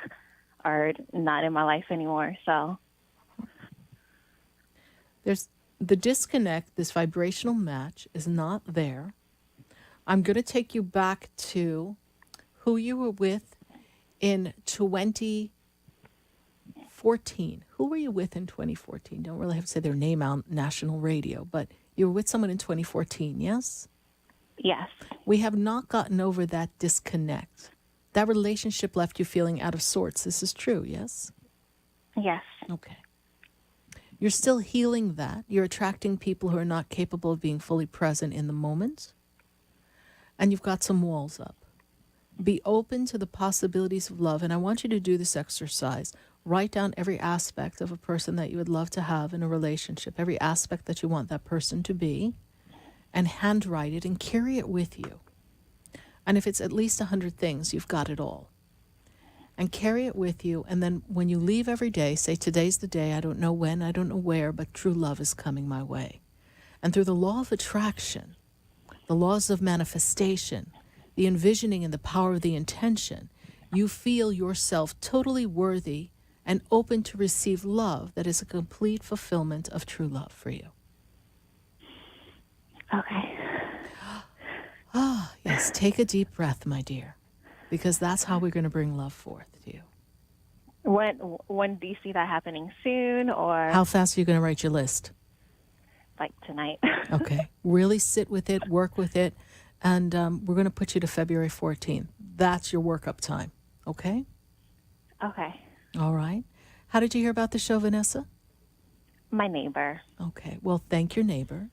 [SPEAKER 8] are not in my life anymore, so.
[SPEAKER 2] There's the disconnect, this vibrational match is not there. I'm going to take you back to who you were with in 2014. Who were you with in 2014? Don't really have to say their name on national radio, but you were with someone in 2014, yes?
[SPEAKER 8] Yes.
[SPEAKER 2] We have not gotten over that disconnect. That relationship left you feeling out of sorts. This is true, yes?
[SPEAKER 8] Yes.
[SPEAKER 2] Okay. You're still healing that. You're attracting people who are not capable of being fully present in the moment. And you've got some walls up. Be open to the possibilities of love. And I want you to do this exercise. Write down every aspect of a person that you would love to have in a relationship, every aspect that you want that person to be, and handwrite it and carry it with you. And if it's at least 100 things, you've got it all. And carry it with you. And then when you leave every day, say, today's the day. I don't know when, I don't know where, but true love is coming my way. And through the law of attraction, the laws of manifestation, the envisioning and the power of the intention, you feel yourself totally worthy and open to receive love that is a complete fulfillment of true love for you.
[SPEAKER 8] Okay.
[SPEAKER 2] Yes, take a deep breath, my dear, because that's how we're going to bring love forth to you.
[SPEAKER 8] When do you see that happening, soon or?
[SPEAKER 2] How fast are you going to write your list?
[SPEAKER 8] Like tonight.
[SPEAKER 2] Okay. Really sit with it, work with it, and we're going to put you to February 14th. That's your workup time, okay?
[SPEAKER 8] Okay.
[SPEAKER 2] All right. How did you hear about the show, Vanessa?
[SPEAKER 8] My neighbor.
[SPEAKER 2] Okay. Well, thank your neighbor.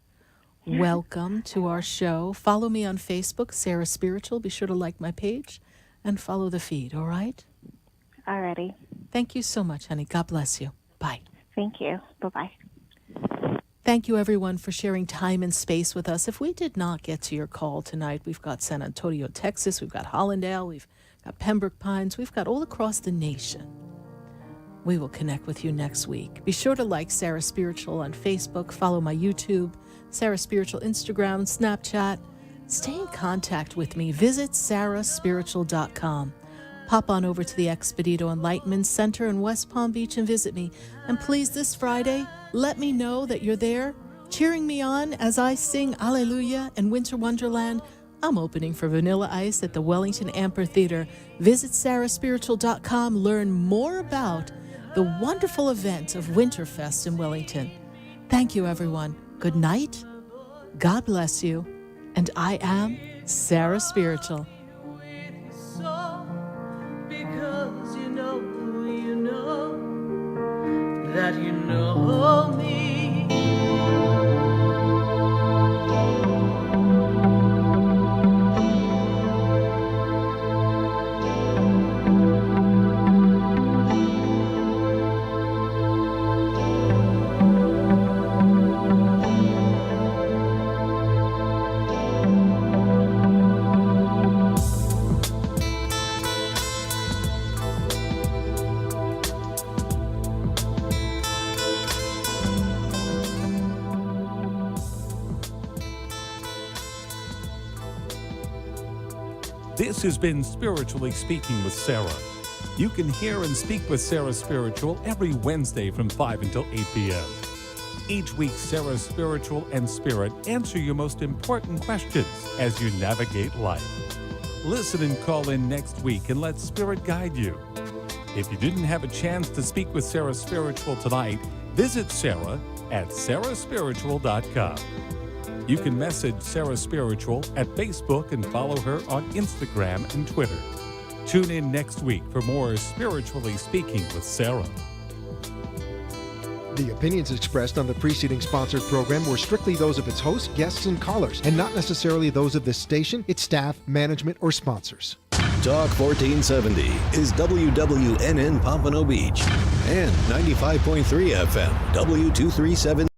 [SPEAKER 2] Welcome to our show. Follow me on Facebook, Sarah Spiritual. Be sure to like my page and follow the feed, all right?
[SPEAKER 8] Alrighty.
[SPEAKER 2] Thank you so much, honey. God bless you. Bye.
[SPEAKER 8] Thank you. Bye-bye.
[SPEAKER 2] Thank you, everyone, for sharing time and space with us. If we did not get to your call tonight, we've got San Antonio, Texas. We've got Hollandale. We've got Pembroke Pines. We've got all across the nation. We will connect with you next week. Be sure to like Sarah Spiritual on Facebook. Follow my YouTube, Sarah Spiritual Instagram, Snapchat. Stay in contact with me. Visit sarahspiritual.com. Pop on over to the Expedito Enlightenment Center in West Palm Beach and visit me. And please, this Friday, let me know that you're there, cheering me on as I sing Alleluia and Winter Wonderland. I'm opening for Vanilla Ice at the Wellington Amphitheater. Visit sarahspiritual.com. Learn more about the wonderful event of Winterfest in Wellington. Thank you, everyone. Good night. God bless you. And I am Sarah Spiritual.
[SPEAKER 3] Because you know that you know me.
[SPEAKER 1] This has been Spiritually Speaking with Sarah. You can hear and speak with Sarah Spiritual every Wednesday from 5 until 8 p.m. Each week, Sarah Spiritual and Spirit answer your most important questions as you navigate life. Listen and call in next week and let Spirit guide you. If you didn't have a chance to speak with Sarah Spiritual tonight, visit Sarah at sarahspiritual.com. You can message Sarah Spiritual at Facebook and follow her on Instagram and Twitter. Tune in next week for more Spiritually Speaking with Sarah.
[SPEAKER 12] The opinions expressed on the preceding sponsored program were strictly those of its hosts, guests, and callers, and not necessarily those of this station, its staff, management, or sponsors.
[SPEAKER 9] Talk 1470 is WWNN Pompano Beach and 95.3 FM, W237.